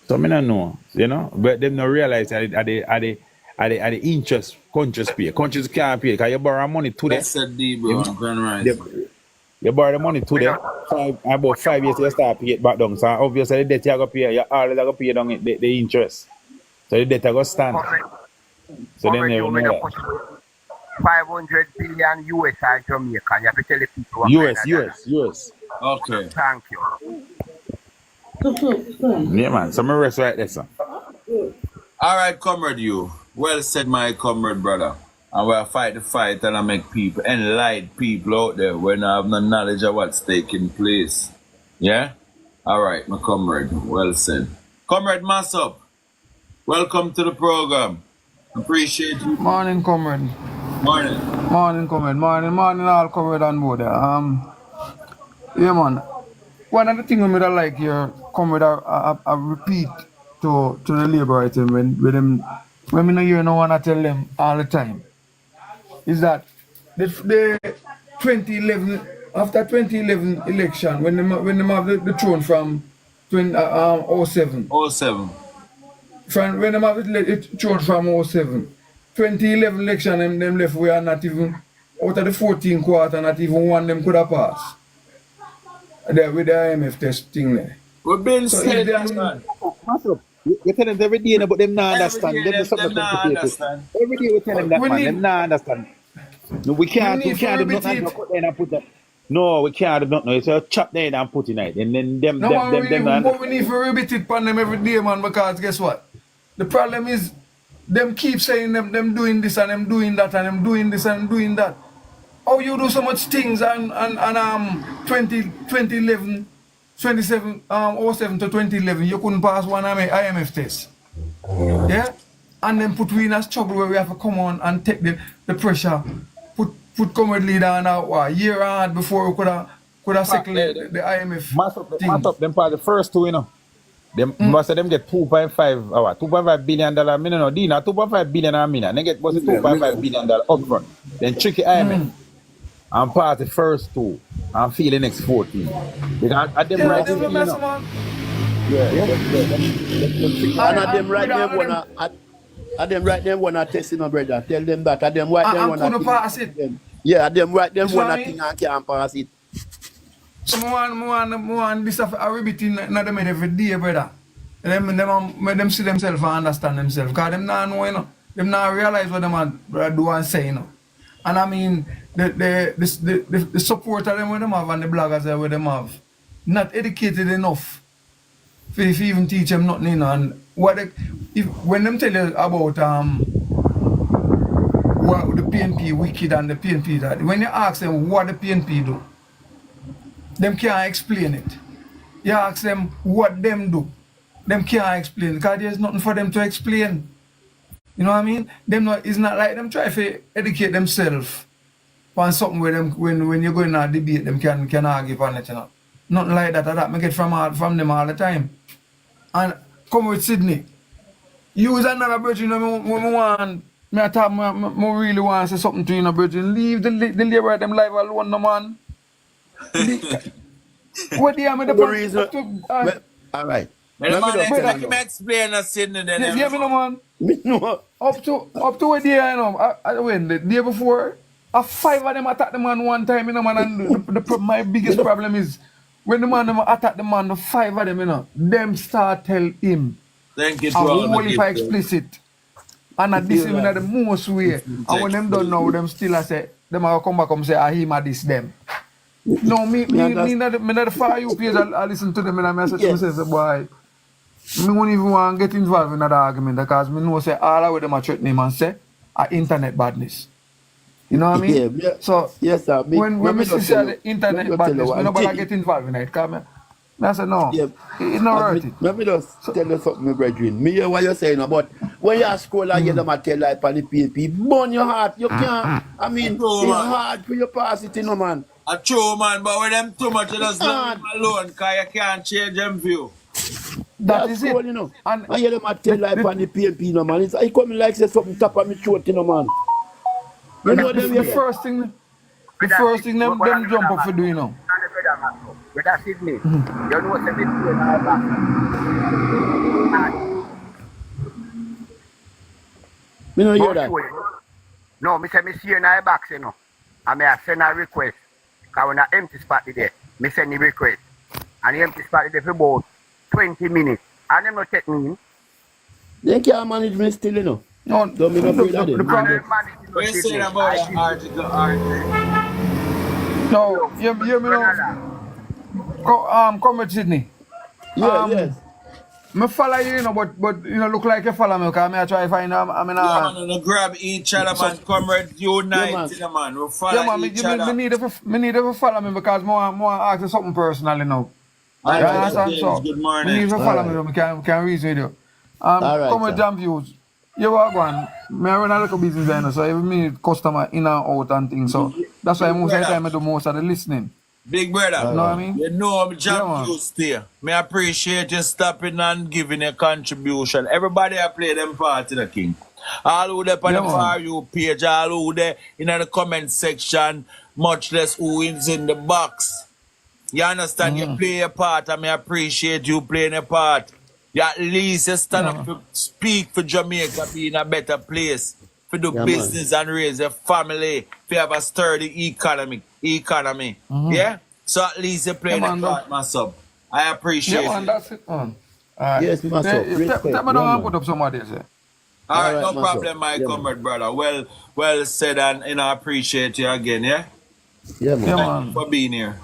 So I don't know, but them not realize that the interest countries pay. Countries can't pay because you borrow money today. That's a D, bro. Grand Rising. You borrow the money today, about 5 years you start pay it back down. So obviously the debt you have to pay, you always have to pay down the interest. So the debt will stand. So they never know that. 500 billion US and Jamaica. You have to tell the people what US. Okay. Thank you. Yeah, man. So I rest right there, sir. All right, comrade, you. Well said, my comrade, brother. And we'll fight the fight and I make people, enlighten people out there when I have no knowledge of what's taking place. Yeah? All right, my comrade. Well said. Comrade Massop, welcome to the program. Appreciate you. Morning, comrade. Morning. Morning, comrade. Morning, all comrade on board. Yeah, man. One of the things I like here, comrade, I repeat to the labor item when I hear no one I tell them all the time, is that the 2011 after 2011 election when they have the throne from 07. 07. From when they have the throne from 07. 2011 election them left we are not even out of the 14 quarter, not even one them could have passed. There with the IMF test thing there. We've been So saying if that, them- man. You tell them every day, but them not Every understand. day them not understand. Every day we tell them that, We man. need- Them not understand. No, we can't need do to nothing repeat and put there and put that. No, we can't do nothing. It's a chop there and put in it. And then them. But we need to rebate it upon them every day, man, because guess what? The problem is them keep saying them doing this and them doing that and them doing this and doing that. Oh, you do so much things and 2011, 07 to 2011, you couldn't pass one IMF test. Yeah? And then put we in a struggle where we have to come on and take the pressure, put comrade leader on a year hard before we could have settled the IMF thing. Mass up them part the first two, Them most of them get 2.5 billion dollar. Me no Dina 2.5 billion a minute. They get 2.5 billion dollar upfront. Then tricky IMF. And pass the first two and feel the next 14. Because at them right Them mess, man. And at them right there wanna test my brother. Tell them that at them right there wanna couldn't pass it. Yeah, at them right them That's what wanna I mean. thing and can't pass it. So I this of everything not them every day, brother. Them see themselves and understand themselves. Because them not know, them not realize what them are do and say, And I mean the support of them with them have and the bloggers that with them have not educated enough for even teach them nothing, And when them tell you about what the PNP wicked and the PNP that, when you ask them what the PNP do, them can't explain it. You ask them what them do, them can't explain it because there's nothing for them to explain. You know what I mean? Them not, it's not like them try to educate themselves on something where them when you're going to debate them can argue on it, you know. Nothing like that. That I get from them all the time. And come with Sydney. Use another virgin when want me I thought me really want to say something to you, virgin. Leave the labor them life alone, no man. What do you have me The reason, up to all right. Let the Let me man just tell let you. him explain us Sydney then. yeah, me no man. Me know. Up to a day, you know. When the day before, 5 of them attack the man one time, you know, man. And my biggest problem is when the man them attack the man, the 5 of them, you know, them start tell him. Thank you A to all whole the if I explicit. And I diss him in the most way. And when them don't know, them still I say, them will come back and say, I him I diss them. No, me not far you page, I listen to them and I say to myself, boy, me won't even want to get involved in that argument because me know say all of them are threatening him and say are internet badness. You know what I mean? Yeah. So Yes, sir. when me see say the internet badness, me nobody get involved in it. Because I say no, Yeah. it's not worth it. Let me just tell you something, my brethren. Me hear what you're saying, but when you scroll and you them a tell like on the PNP, burn your heart. You can't. I mean, it's hard for you pass it, you know, man. A true man, but when them too much, you just leave them alone because you can't change them view. That is scroll, it. you know. And And you them a tell like on the PNP, you know, man. It's I coming like say something top of me throat, you know, man. You know them the first thing them jump up for doing, you know. Brother Sydney, you know say me see in our back. Me no hear that. No, me say me see in our box, you know. And me I send a request. Because when I empty spot there, me send the request. And the empty spot there for about 20 minutes. And them not take me in. They can't manage me still, you know. No, Don't me no afraid of them. the problem. What you saying about the article? No, you me know. Come with Sydney. Yeah, yes. Me follow you, you know, but you know, look like you follow me, because I try to find I mean, Yeah, man, we grab each other, man. Comrade, unite, man. you know, man. We follow yeah, man, each other. me need to follow me because more ask you something personal, you know. All You right, understand? James, So, good me morning. need to follow All me, can reason with you. All right, Come with sir. Jam Views. You are going. Me run a little business there, so every minute customer in and out and things. So that's why most of the time I do most of the listening. Big brother, You know what I mean? you know I'm Yeah, jump man. you stay. Me appreciate you stopping and giving a contribution. Everybody I play them part in the king. All who there on Yeah, the man. For You page, all who there in the comment section, much less who is in the box. You understand? You play a part and me appreciate you playing a part. You at least you stand up to speak for Jamaica being a better place. For do Yeah, business and raise a family. For have a sturdy economy. Yeah? So at least you playing Yeah, a man, part, my sub. I appreciate Yeah, man, it. that's it, man. Alright. Yes, myself. Respect. Tell me Yeah, don't man. put up somebody, say. All right, All no right, problem, my yeah, man. comrade brother. Well said, and I appreciate you again, yeah? Yeah, man. Yeah, Thank you man. for being here.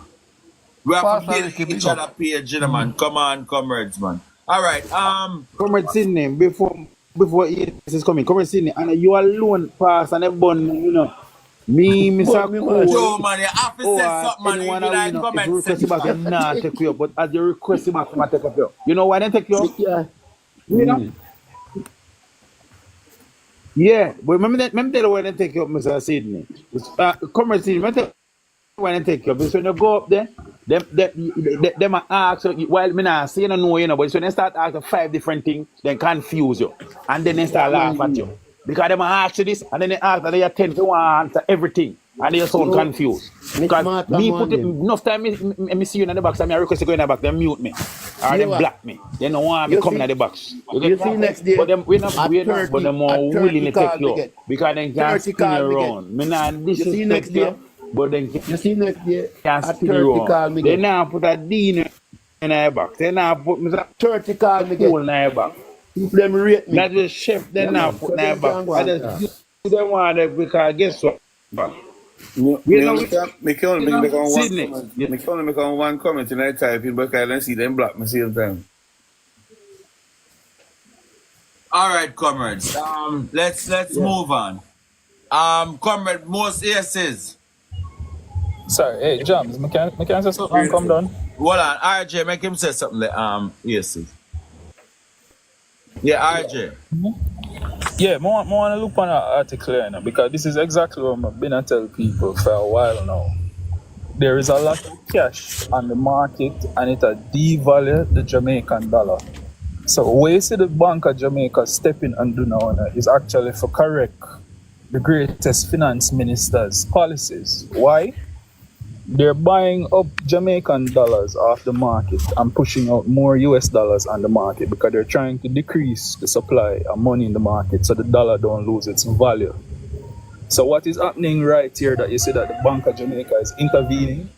We have to Pastor build Ricky, each big up. other page, you know, man. Come on, comrades, man. All right, Comrade Sydney, before ES is coming, Comrade Sydney, and you alone pass and everyone, you know. Me, Mr. But me, man. Cole, Joe, man, you have to say or something, man. anyone You who, you like know, if you comment request you back, section. them not take you up. But as you request you back, them take up you. You know why they take you up? Yeah. You know? Yeah, but remember tell you why they take you up, Mr. Sydney. Comrade Sydney, remember tell you why they take you up. Because when you go up there, them ask you, while me not say you don't know, you know, but when they start asking 5 different things, they confuse you. And then they start laugh at you. Because they ask you this, and then they ask, and they attend to answer everything. And they sound confused. Because me put it, enough time me see you in the box, and I request you go in the box, they mute me. Or they block me. They don't want me coming in the box. You see next day, but them, we're not, but they're more willing to take you get. because they can spin you around. Me not disrespect you, but they You see next day, can at spin 30 you call around. me They get. now put a dean in their box. They now put me 30 call me cool get. in their box. People them rate me. That just chef they Yeah, now man. put So in their they box. can go I and just do them one that because guess what? Me only make on one Sydney. comment. Me can only make on one comment and I type in because I don't see them block me same time. All right, comrades. Let's move on. Comrade, most aces. Sorry, hey, James, I can say something and come down. Hold on, RJ, make him say something. Aces. Yeah, RJ. Yeah, more want to look on that article here now, because this is exactly what I've been tell people for a while now. There is a lot of cash on the market and it a devalue the Jamaican dollar. So what you see the Bank of Jamaica stepping and do now is actually for correct the greatest finance minister's policies. Why? They're buying up Jamaican dollars off the market and pushing out more US dollars on the market because they're trying to decrease the supply of money in the market so the dollar don't lose its value. So what is happening right here that you see that the Bank of Jamaica is intervening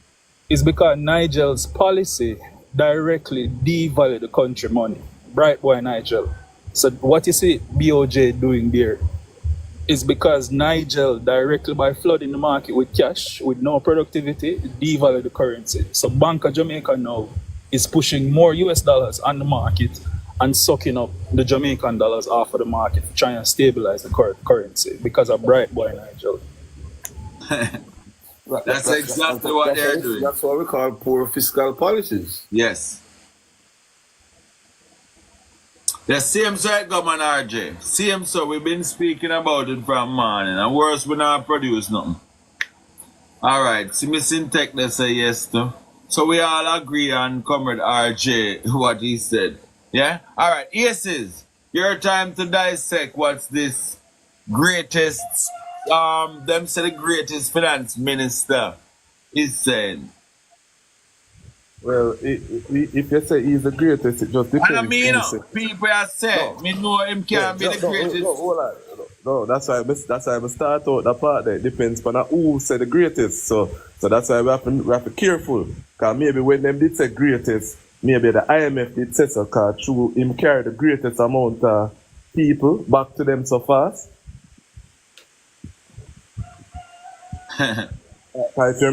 is because Nigel's policy directly devalue the country money. Bright boy Nigel. So what you see BOJ doing there is because Nigel directly by flooding the market with cash, with no productivity, devalue the currency. So Bank of Jamaica now is pushing more US dollars on the market and sucking up the Jamaican dollars off of the market, trying to stabilize the currency because of bright boy Nigel. That's exactly what they're doing. That's what we call poor fiscal policies. Yes. The same side government RJ. Same so we've been speaking about it from morning. And worse we not produce nothing. Alright, see me Syntech they say yes to. So we all agree on Comrade RJ what he said. Yeah? Alright, Aces. Your time to dissect what's this greatest them say the greatest finance minister is saying. Well, if you say he's the greatest, it just depends. And I mean, people are saying, me know him can't be the greatest. Hold on. No, that's why I start out that part there. It depends on who said the greatest. So that's why we have to be careful. Because maybe when them did say greatest, maybe the IMF did say so, because through him carry the greatest amount of people back to them so fast. If you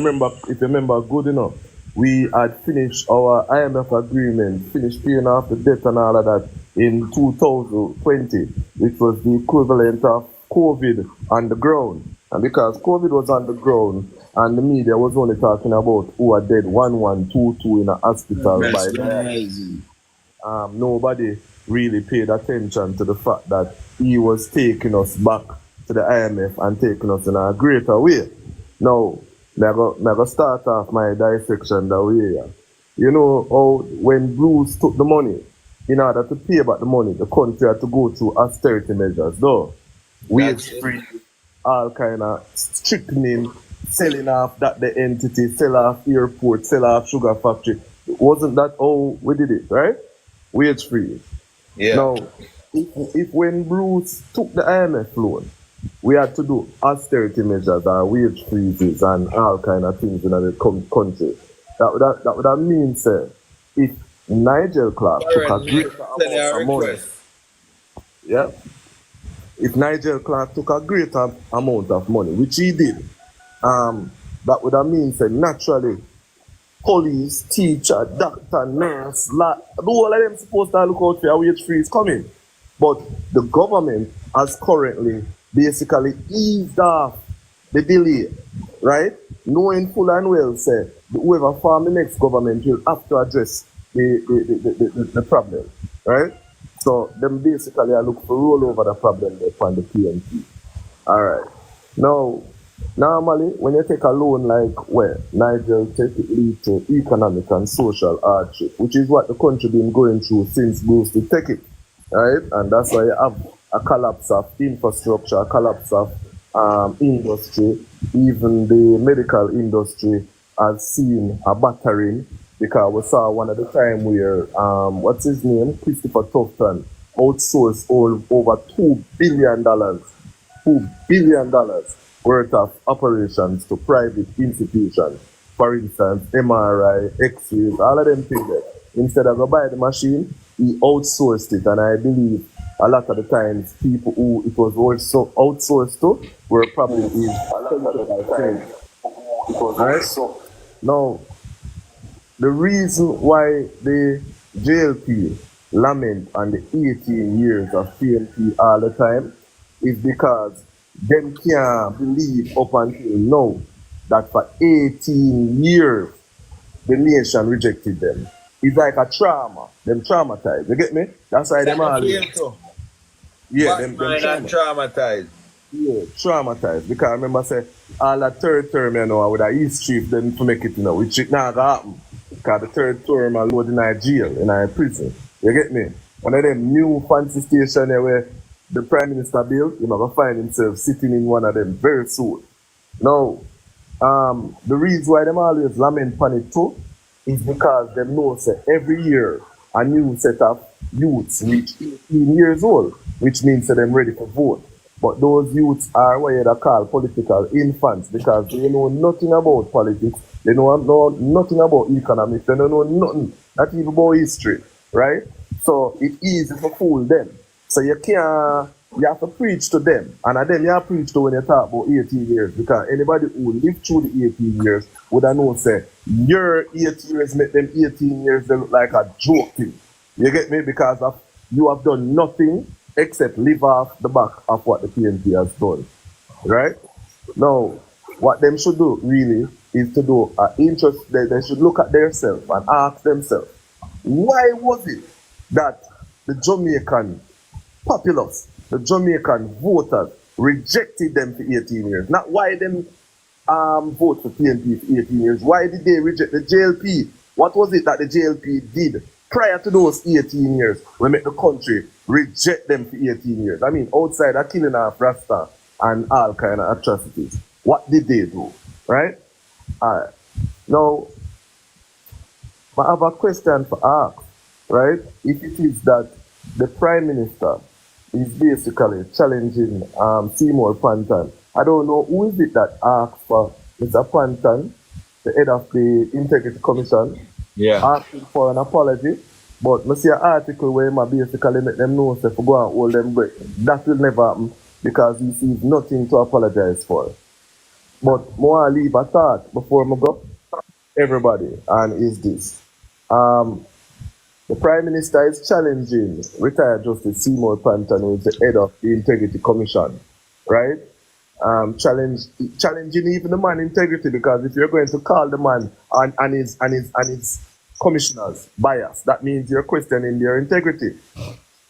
remember good enough, we had finished our IMF agreement, finished paying off the debt and all of that in 2020, which was the equivalent of COVID on the ground. And because COVID was on the ground and the media was only talking about who are dead 1122 in a hospital by then, nobody really paid attention to the fact that he was taking us back to the IMF and taking us in a greater way. Now, I'm going to start off my dissection that way. You know how when Bruce took the money, in order to pay back the money, the country had to go through austerity measures, though. Wage free, all kind of strictening, selling off the entity, sell off airport, sell off sugar factory. Wasn't that how we did it, right? Wage free. Yeah. Now, if when Bruce took the IMF loan, we had to do austerity measures and wage freezes and all kind of things in the country. That would have mean, sir, if Nigel Clark took a greater amount of money, yeah, if Nigel Clark took a greater amount of money, which he did, that would have mean, sir, naturally, police, teacher, doctor, nurse, all of them supposed to look out for a wage freeze coming. But the government has currently basically eased off the delay, right? Knowing full and well, say, whoever form the next government will have to address the problem, right? So them basically are looking for roll over the problem there from the PNP. Alright. Now, normally when you take a loan like where Nigel take it lead to economic and social hardship, which is what the country been going through since Bruce to take it, right? And that's why you have a collapse of infrastructure, a collapse of industry. Even the medical industry has seen a battering, because we saw one at the time where, what's his name? Christopher Tufton outsourced over $2 billion worth of operations to private institutions. For instance, MRI, X-rays, all of them things there. Instead of go buy the machine, he outsourced it, and I believe a lot of the times people who it was also outsourced to were probably right? Now, the reason why the JLP lament on the 18 years of PNP all the time is because them can't believe up until now that for 18 years the nation rejected them. It's like a trauma. Them traumatized. You get me? That's why them all. Yeah, Bad them mind and trauma. traumatized. Yeah, traumatized. Because I remember say all the third term, with a history for them to make it, which it now gonna happen. Because the third term are loaded in a jail, in a prison. You get me? One of them new fancy station there where the Prime Minister built, gonna find himself sitting in one of them very soon. Now, the reason why them always lament on it too is because them know say every year a new set of youths reach 18 years old, which means that them ready for vote. But those youths are what you call political infants because they know nothing about politics, they know nothing about economics, they don't know nothing, not even about history, right? So it's easy to fool them. So you have to preach to them. And at them you have to preach to when you talk about 18 years. Because anybody who lived through the 18 years would have known say your 8 years make them 18 years they look like a joke thing. You get me? Because you have done nothing except live off the back of what the PNP has done. Right? Now, what them should do really is to do they should look at themselves and ask themselves, why was it that the Jamaican populace, the Jamaican voters, rejected them for 18 years? Not why them vote for PNP for 18 years. Why did they reject the JLP? What was it that the JLP did prior to those 18 years when make the country reject them for 18 years? I mean, outside of killing of Rasta and all kind of atrocities. What did they do? Right? Alright. Now, I have a question to ask, right? If it is that the Prime Minister is basically challenging Seymour Panton, I don't know who is it that asked for Mr. Panton, the head of the Integrity Commission, asking for an apology. But I see an article where I basically make them know say for go and hold them break. That will never happen because he sees nothing to apologize for. But I want to leave a thought before I go. Everybody, and is this. The Prime Minister is challenging retired Justice Seymour Panton, who is the head of the Integrity Commission, right? Challenging even the man integrity, because if you're going to call the man and his commissioners biased, that means you're questioning their integrity.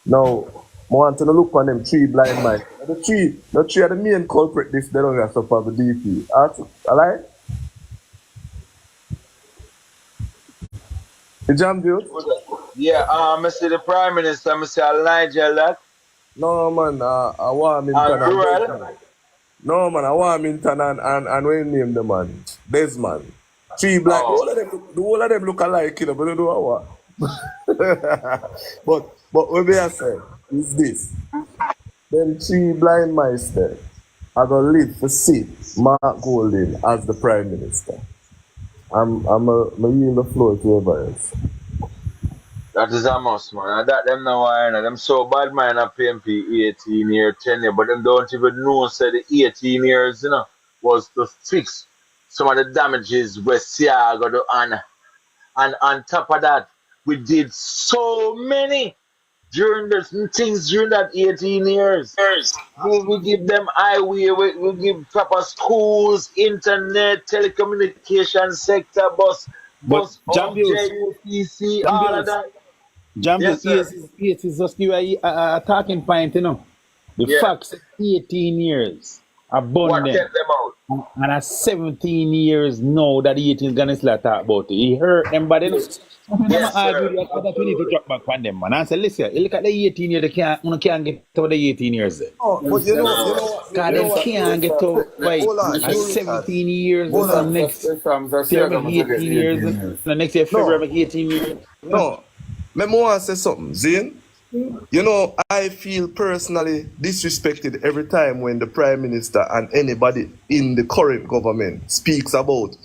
Now, I want to look on them three blind mice. The three are the main culprit. This they don't have to support the DP. Alright? The jam dude? Yeah, I see the Prime Minister, I see Elijah Lott. No man, I want him to No man, I want him and we name the man. Desmond. Three black. The whole of them look alike, but they don't know what. but what we are saying is this. Them three blind mice there are gonna live to see Mark Golding as the Prime Minister. I'm yield the floor to everybody else. That is a must, man. And that them now are, them so bad mind at PNP 18 year, 10 year, but them don't even know say the 18 years, was to fix some of the damages West Siaga do and on top of that, we did so many during that 18 years. We give them highway, we give proper schools, internet, telecommunication sector, bus hub, JUPC, all of that. Yes, sir. Yes, is just give a talking point, The facts 18 years What abundant. kept them out? And at 17 years now that the 18 gonna still talk about it. He hurt them, but then Yes, sir. that we need to drop back on them, man. And say, listen, you look at the 18 years, they can't get to the 18 years there. Oh, but you know what? Because they can't get to at 17 years and next year 18 years. The next year February 18 years. No. Let me want to say something, Zane. I feel personally disrespected every time when the Prime Minister and anybody in the current government speaks about,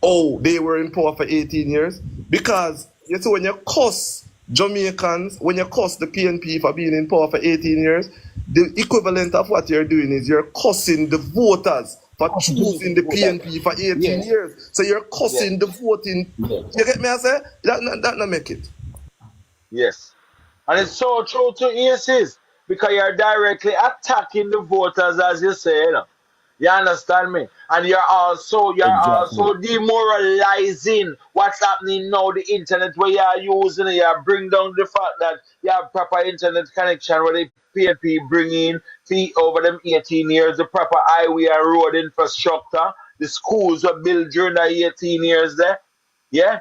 oh, they were in power for 18 years. Because, you see, when you cuss Jamaicans, when you cuss the PNP for being in power for 18 years, the equivalent of what you're doing is you're cussing the voters for choosing the PNP for 18 years. So you're cussing the voting. You get me, I say? That not make it. Yes. And it's so true to ACs because you're directly attacking the voters, as you say. You understand me? And Exactly. you're also demoralizing what's happening now, the internet where you are using it, you bring down the fact that you have proper internet connection where the PNP bring in fee over them 18 years, the proper highway and road infrastructure, the schools were built during the 18 years there. Yeah?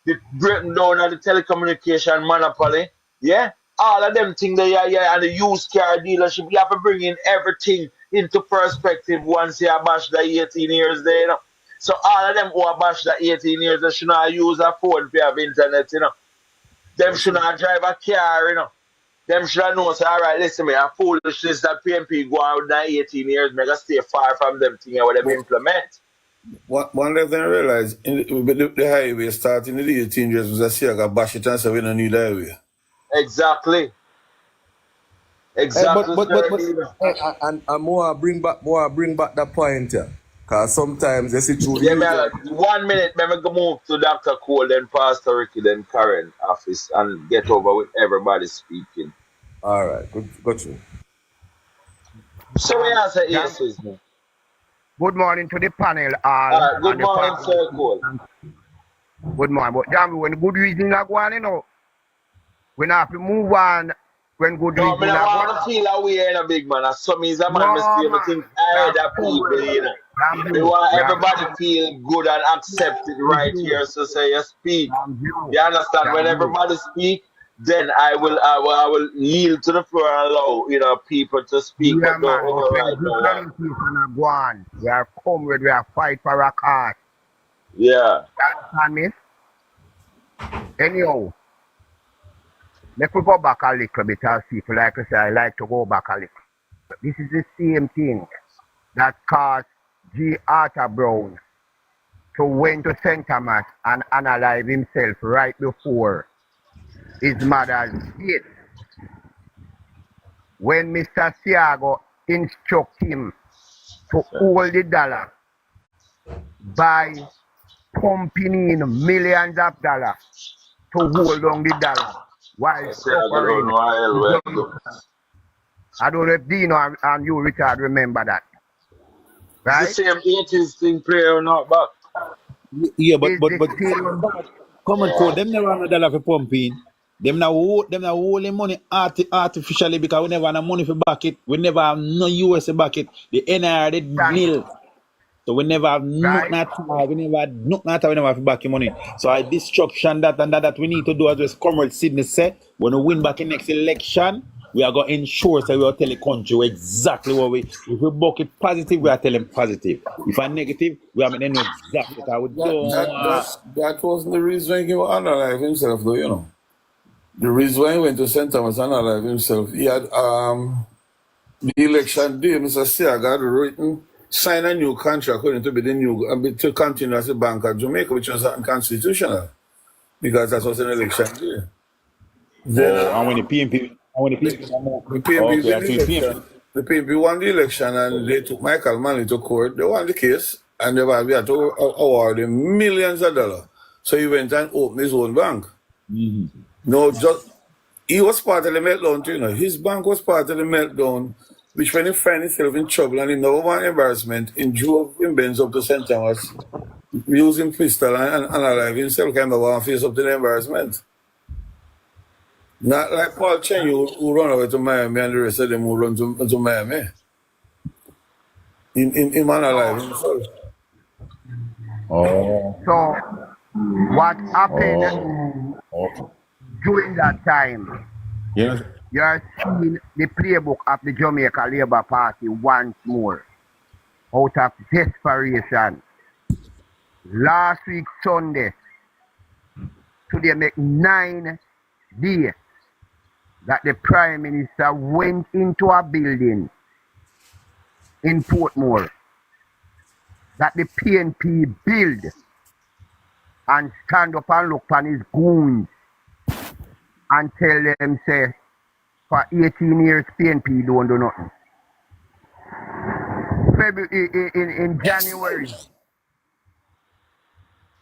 The breaking down of the telecommunication monopoly. Yeah? All of them things there, yeah, and the used car dealership, you have to bring in everything into perspective once you bash the 18 years there, you know. So all of them who are bash the 18 years, they should not use a phone to have internet, you know. Them should not drive a car, you know. Them should have known, say, all right, listen, me, a foolishness that PNP go on with that 18 years, make us stay far from them things what them implement. One left then realize the highway starting in the 18 years was a see I got bash it and say we don't need highway. Exactly. Exactly, sir. And more bring back that point here. Cause sometimes they see through the Yeah, user. man, 1 minute, let me go move to Dr. Cole, then Pastor Ricky, then Karen office and get over with everybody speaking. Alright, got you. So we answer Jam- yes, man. Good morning to the panel Alright, good and the morning, panel. Sir Cole. Good morning. But damn, when good reason are going, you know, we have to move on when good No, reason I are want going. to feel aware in a big man. As some is a man, No, must be able man. to think ahead of people, you know. We want everybody feel good and accepted right here. So say you speak. You understand? When everybody speak, then I will yield to the floor and allow, you know, people to speak. Yeah, But don't man. But when override good no one. communication are going, we are come with, we are fight for a cause. Yeah. You understand me? Anyhow, let me go back a little bit as people like to say, I like to go back a little. This is the same thing that caused G. Arthur Brown to went to St. Thomas and analyze himself right before his mother's death. When Mr. Siago instruct him to hold the dollar by pumping in millions of dollars to hold on the dollar while suffering. I don't know if Dino and you, Richard, remember that. Right? It's the same 80s thing player or not, but Yeah, but come on, code. Them never have $1 for pumping. Them now holding money artificially because we never have no money for back it. We never have no US back it. The NR did nil. So we never have nothing at all. We never had nothing at all. We never have to back your money. So I destruction that we need to do, as well as Comrade Sydney said, when we win back in next election, we are going to ensure that we will tell the country exactly what we, if we book it positive, we are telling positive. If I'm negative, we are making exactly what we That wasn't the reason he was unalive himself though, you know. The reason why he went to St. Thomas unalive himself, he had the election day, Mr. Siaga had written sign a new contract according to be the new to continue as a Bank of Jamaica, which was unconstitutional because that was an election day. and when the PNP the PNP won the election and they took Michael Manley to court. They won the case and we had to award him millions of dollars. So he went and opened his own bank. Mm-hmm. No, just he was part of the meltdown too, you know. His bank was part of the meltdown, which when he found himself in trouble and he never want embarrassment, he drove him Benz up to St. Thomas, using pistol and alive himself kind of want to face up to the embarrassment. Not like Paul Chen, who run away to Miami and the rest of them who run to Miami. In man alive himself. So what happened during that time? Yes. You are seeing the playbook of the Jamaica Labour Party once more out of desperation. Last week Sunday, today make 9 days that the Prime Minister went into a building in Portmore that the PNP build and stand up and look on his goons and tell them, say, for 18 years, PNP don't do nothing. In January,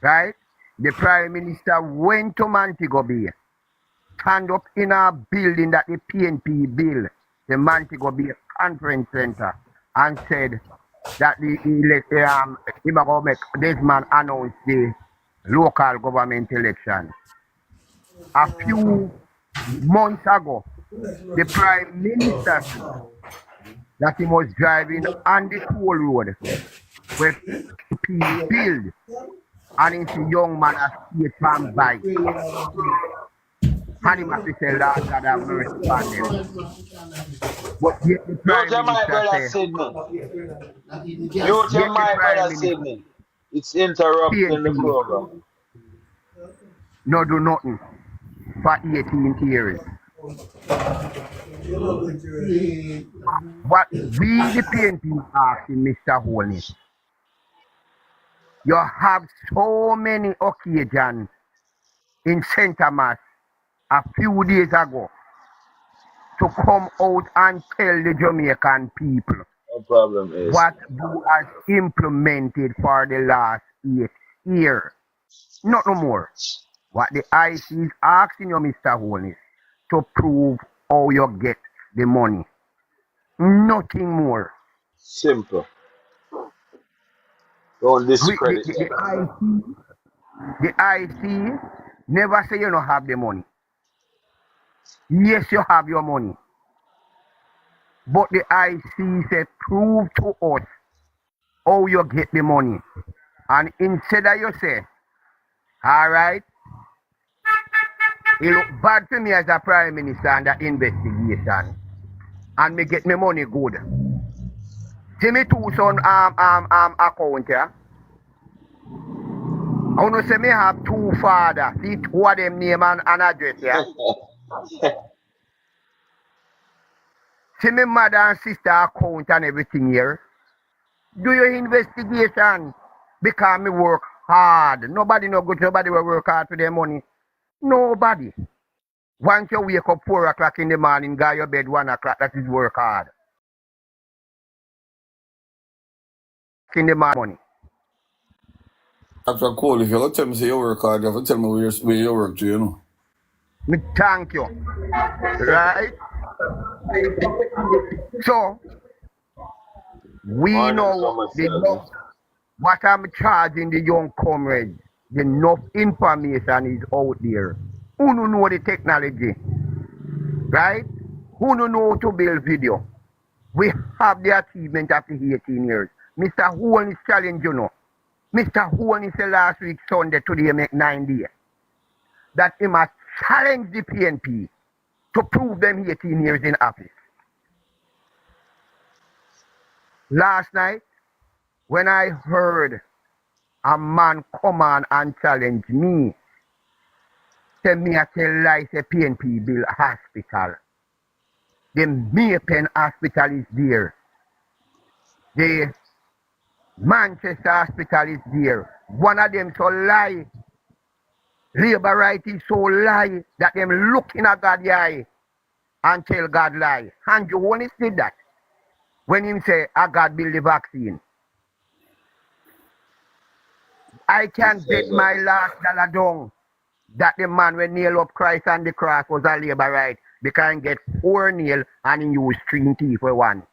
right, the Prime Minister went to Montego Bay, stand up in a building that the PNP built, the Montego Bay Conference Center, and said, that him a go make this man announce the local government election. A few months ago, the Prime Minister said that he was driving on the toll road where PNP build and he see young man a skate from bike. And he must say, Lord God have mercy upon them. But yet the Mute Prime your mic, Minister brother say, Sidney. Mute your yet the mic, Prime brother Minister, Sidney. It's interrupting the PNP, program. no do nothing for 18 years. What we the PNP asking Mr. Holness, you have so many occasions in St. Thomas a few days ago to come out and tell the Jamaican people No problem is. what you has implemented for the last 8 years. Not no more. What the IC is asking you, Mr. Holness, to prove how you get the money. Nothing more. Simple. Don't We, discredit the them. IC never say you don't have the money. Yes, you have your money. But the IC say prove to us how you get the money. And instead of you say, all right, it look bad to me as a prime minister under investigation. And me get me money good. See me two son account here. I want to say me have two fathers. See two of them name and address here. See me mother and sister account and everything here. Do your investigation. Because me work hard. Nobody no good, nobody will work hard for their money. Nobody. Once you wake up 4 o'clock in the morning, go your bed 1 o'clock, that is work hard. In the morning. Dr. Cole, if you're going to tell me say you work hard, you have to tell me where you work to, you know. Me thank you. Right? So, we Morning, know summer the service. what I'm charging the young comrades. The enough information is out there. Who don't know the technology? Right? Who don't know to build video? We have the achievement after 18 years. Mr. Huon is challenging, you know. Mr. Huon is last week Sunday, today make 9 days. That he must challenge the PNP to prove them 18 years in office. Last night, when I heard a man come on and challenge me, tell me I tell lie say PNP build hospital. The Maypen hospital is there. The Manchester hospital is there. One of them so lie. Labor right is so lie that them look in a God's eye and tell God lie. Andrew Holness did that when him say, I God build the vaccine. I can bet my last dollar down that the man when nail up Christ on the cross was a labor right because he get 4 nail and he use 3 teeth for one.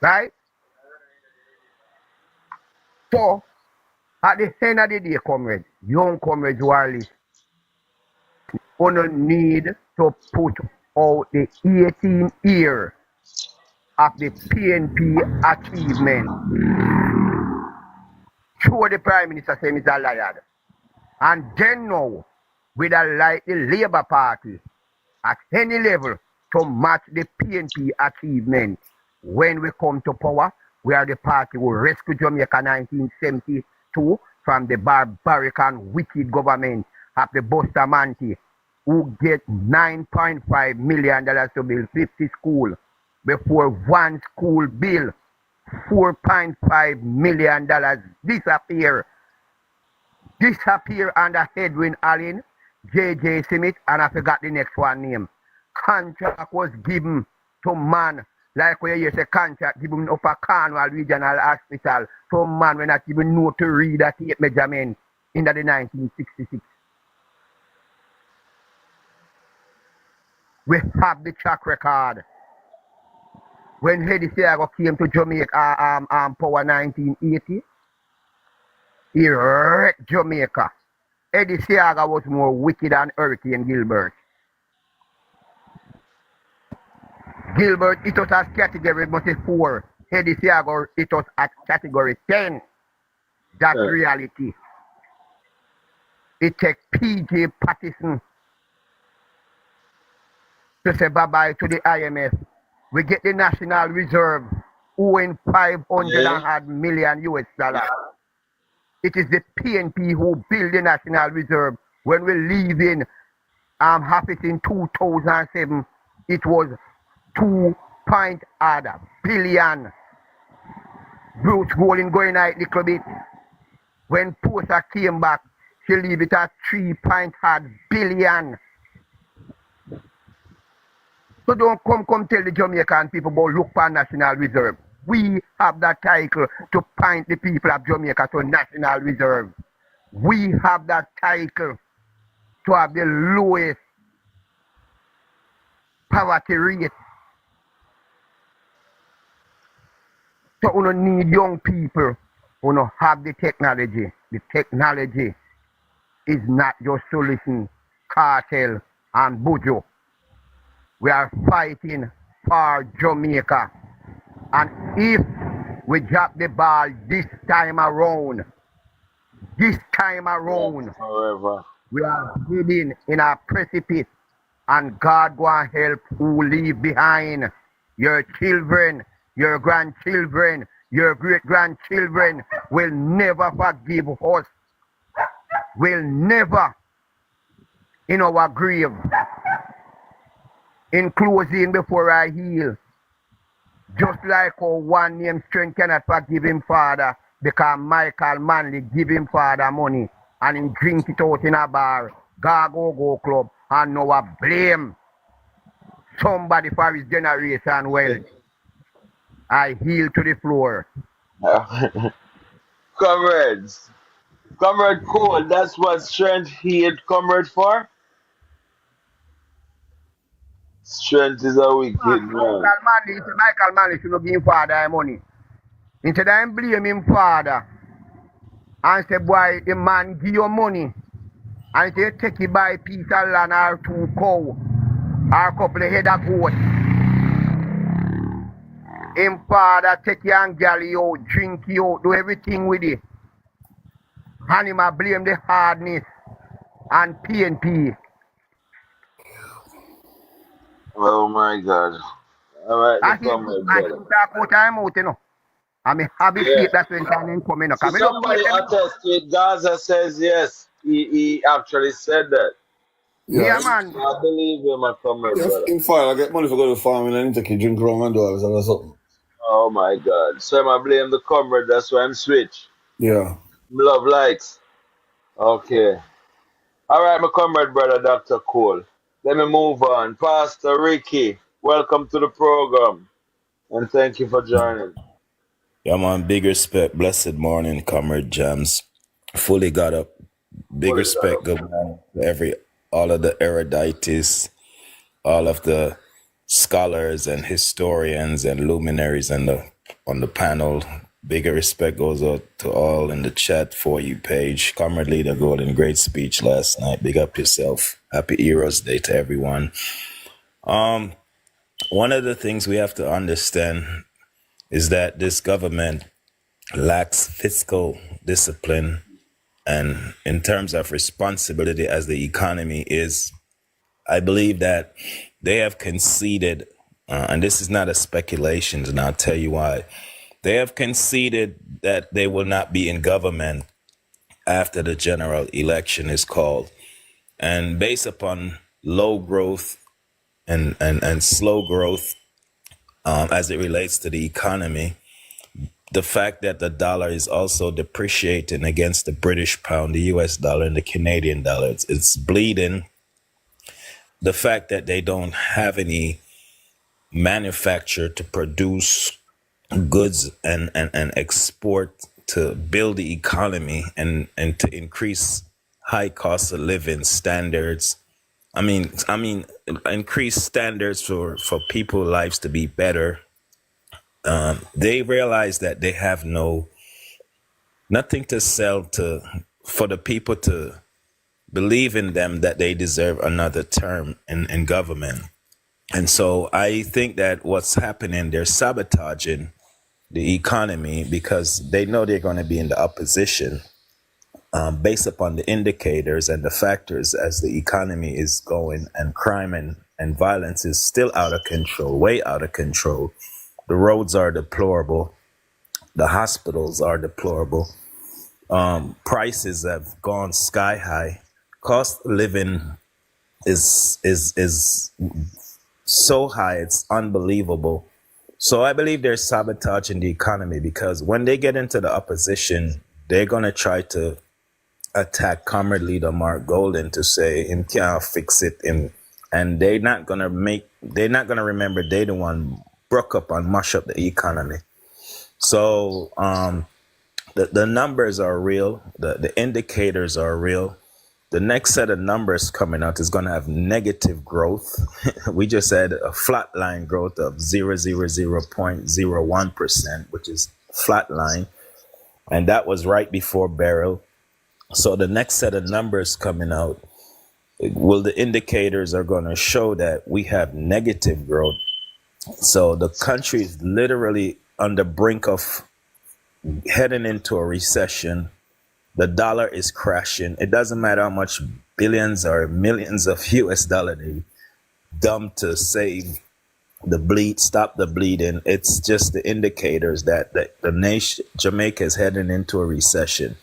Right? So, at the end of the day, comrades, young comrades who are listening, gonna need to put out the 18 year of the PNP achievement. Show the Prime Minister say he's a liar. And then now, with the Labour Party at any level to match the PNP achievement. When we come to power, we are the party who rescued Jamaica 1972 from the barbaric and wicked government of the Bustamante, who get $9.5 million to build 50 schools before one school bill, $4.5 million disappear under Edwin Allen, J.J. Smith, and I forgot the next one name. Contract was given to man, like where you say contract given up a Cornwall Regional Hospital, to man when not even know to read a tape measurement in the 1966. We have the track record. When Eddie Seago came to Jamaica, Power 1980, he wrecked Jamaica. Eddie Seaga was more wicked than Hurricane Gilbert. Gilbert, it was as category must say 4. Eddie Seaga, it was at category 10. That's reality. It takes PJ Patterson to say bye-bye to the IMF. We get the National Reserve owing 500 million US dollars. It is the PNP who build the National Reserve. When we leave in office in 2007, it was 2 billion. Bruce Golding going out a little bit. When Posa came back, she leave it at 3 billion. So don't come tell the Jamaican people about look for National Reserve. We have that title to point the people of Jamaica to National Reserve. We have that title to have the lowest poverty rate. So we don't need young people who don't have the technology. The technology is not just solution, cartel and bujo. We are fighting for Jamaica. And if we drop the ball this time around, Forever. we are heading in a precipice, and God go and help who leave behind. Your children, your grandchildren, your great-grandchildren will never forgive us. Will never in our grave. In closing, before I heal, just like how one named Strength cannot forgive him father because Michael Manley give him father money and he drink it out in a bar, go club, and now I blame somebody for his generation wealth. I heal to the floor. Comrades. Comrade Cole, that's what strength healed comrade for? Strength is a wicked man. Michael Manley should not give him father money. Instead of him blame him father and say, boy, the man give you money and say, take it by piece of land or 2 cow or a couple of head of goat. Him father take you and galley out, drink you out, do everything with it. And him a blame the hardness and PNP. Oh my God. Alright, I the hear comrade, I brother. think talk about time out, you know. I mean, have it Yeah. that's when time coming up. So somebody attest to it. Gaza says yes. He actually said that. Yeah, man. I believe him, my comrade, Yes, brother. in fire, I get money for go to the farm and then take a drink rum and dollars and something. Oh my God. So I blame the comrade, that's why I'm switch. Yeah. Love likes. Okay. Alright, my comrade, brother, Dr. Cole. Let me move on. Pastor Ricky, welcome to the program. And thank you for joining. Yeah, man, big respect. Blessed morning, comrade Jams. Fully got up. Big respect. Good morning to all of the erudites, all of the scholars and historians and luminaries on the panel. Bigger respect goes out to all in the chat for you page. Comrade Leader Golden, great speech last night. Big up yourself. Happy Heroes Day to everyone. One of the things we have to understand is that this government lacks fiscal discipline, and in terms of responsibility as the economy is, I believe that they have conceded, and this is not a speculation, and I'll tell you why. They have conceded that they will not be in government after the general election is called. And based upon low growth and slow growth as it relates to the economy, the fact that the dollar is also depreciating against the British pound, the US dollar, and the Canadian dollar, it's bleeding. The fact that they don't have any manufacture to produce goods and export to build the economy and to increase high cost of living standards. I mean, increase standards for people's lives to be better. they realize that they have nothing to sell for the people to believe in them, that they deserve another term in government. And so I think that what's happening, they're sabotaging the economy because they know they're going to be in the opposition, based upon the indicators and the factors as the economy is going, and crime and violence is still out of control, way out of control. The roads are deplorable. The hospitals are deplorable. Prices have gone sky high. Cost of living is so high, it's unbelievable. So I believe they're sabotaging the economy because when they get into the opposition, they're gonna try to attack Comrade Leader Mark Golden to say him can't fix it, and they're not gonna remember they the one broke up and mash up the economy. So the numbers are real, the indicators are real. The next set of numbers coming out is going to have negative growth. We just had a flat line growth of 0.01%, which is flat line. And that was right before Beryl. So the next set of numbers coming out, the indicators are going to show that we have negative growth. So the country is literally on the brink of heading into a recession. The dollar is crashing. It doesn't matter how much billions or millions of US dollars they dump to save stop the bleeding. It's just the indicators that the nation, Jamaica, is heading into a recession.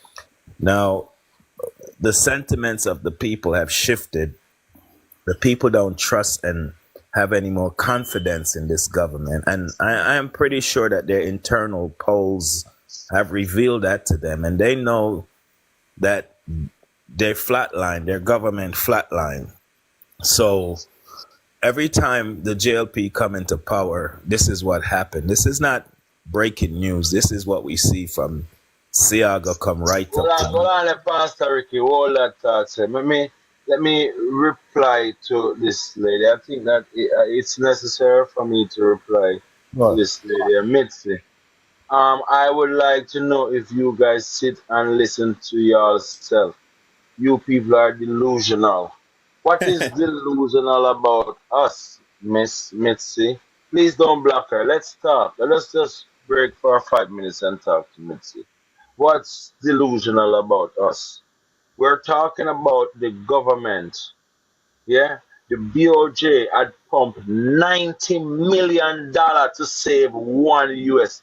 Now, the sentiments of the people have shifted. The people don't trust and have any more confidence in this government. And I am pretty sure that their internal polls have revealed that to them. And they know that their government flatline. So every time the JLP come into power, this is what happened. This is not breaking news. This is what we see from Siaga come right up. Hold on, Pastor Ricky, hold that thought. Let me reply to this lady. I think that it's necessary for me to reply to this lady, Mitzi. I would like to know if you guys sit and listen to yourself. You people are delusional. What is delusional about us, Miss Mitzi? Please don't block her. Let's talk. Let's just break for 5 minutes and talk to Mitzi. What's delusional about us? We're talking about the government. Yeah? The BOJ had pumped $90 million to save $1 US.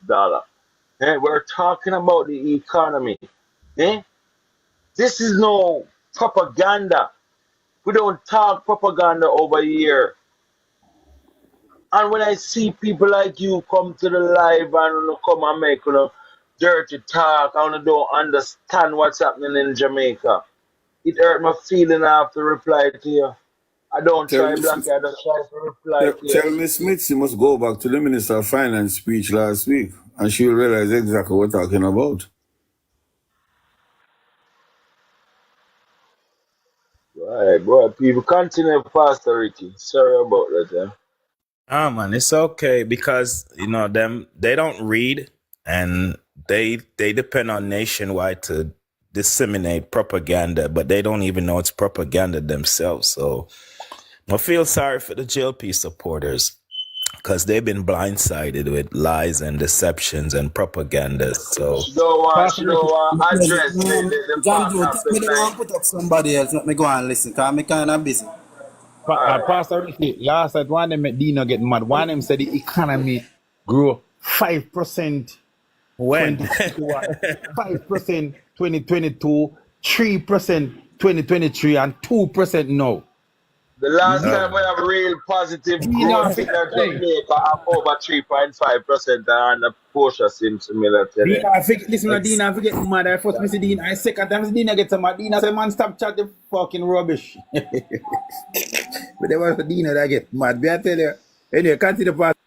We're talking about the economy. This is no propaganda. We don't talk propaganda over here. And when I see people like you come to the live and come and make dirty talk, and don't understand what's happening in Jamaica, it hurt my feeling I have to reply to you. I don't try black, I just try to reply to you. Tell Miss Mitzi must go back to the Minister of Finance speech last week, and she'll realize exactly what we're talking about. Right, boy, people continue, Pastor Ricky. Sorry about that. Man, it's okay because they don't read, and they depend on Nationwide to disseminate propaganda, but they don't even know it's propaganda themselves. So I feel sorry for the JLP supporters because they've been blindsided with lies and deceptions and propaganda. So She don't want address the John Joe, fact of me the don't night. want to put up somebody else. Let me go and listen, because I'm kind of busy. Pastor Ricky, last night one of them Dino get mad. One of them said the economy grew 5% when 5% 2022, 3% 2023, and 2% now. The last time we have real positive growth in Jamaica of over 3.5%, and the Porsche seems similar to Dina, that. listen, Dina, I forget mad. I first Mr. Dean. I second time Dina get some mad. Dina say, man, stop chatting fucking rubbish. But there was Dina that get mad. But I tell you, anyway, continue the part.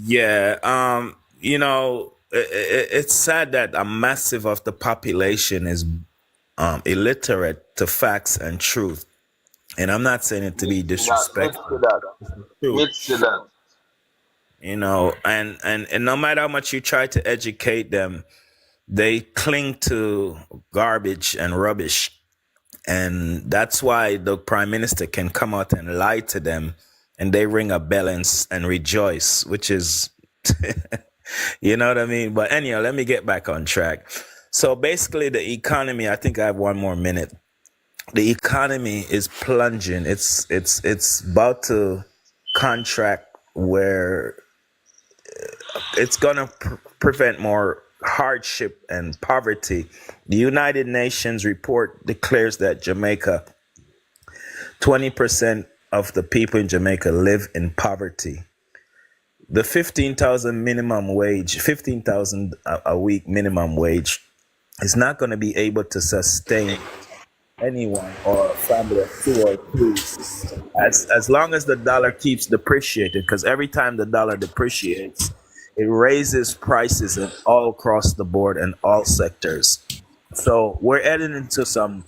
Yeah, it's sad that a massive of the population is illiterate to facts and truth. And I'm not saying it to be disrespectful. It's to that. and no matter how much you try to educate them, they cling to garbage and rubbish. And that's why the prime minister can come out and lie to them, and they ring a bell and rejoice, which is, you know what I mean? But anyhow, let me get back on track. So basically, the economy, I think I have one more minute. The economy is plunging. It's about to contract where it's gonna prevent more hardship and poverty. The United Nations report declares that 20% of the people in Jamaica live in poverty. The 15,000 minimum wage, 15,000 a week minimum wage, is not going to be able to sustain anyone or a family of two or three as long as the dollar keeps depreciating, because every time the dollar depreciates, it raises prices in all across the board and all sectors. So we're heading into some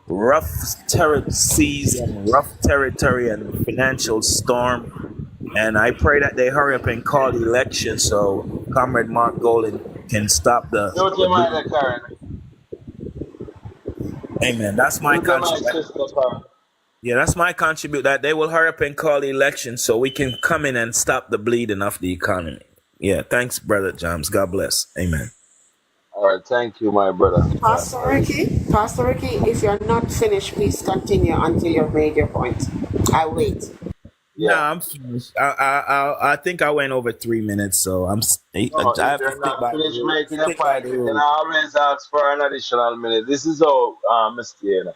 rough seas and rough territory and financial storm. And I pray that they hurry up and call the election so Comrade Mark Golden can stop the Amen. That's my contribution. Yeah, that's my contribute. That they will hurry up and call the election so we can come in and stop the bleeding of the economy. Yeah, thanks, Brother James. God bless. Amen. All right, thank you, my brother. Pastor Ricky, if you're not finished, please continue until you've made your point. I wait. Yeah, no, I'm finished. I think I went over 3 minutes, so No, I have if to you're not finished making a stick by point, the you can rule. always ask for an additional minute. This is how, Mr. Yana,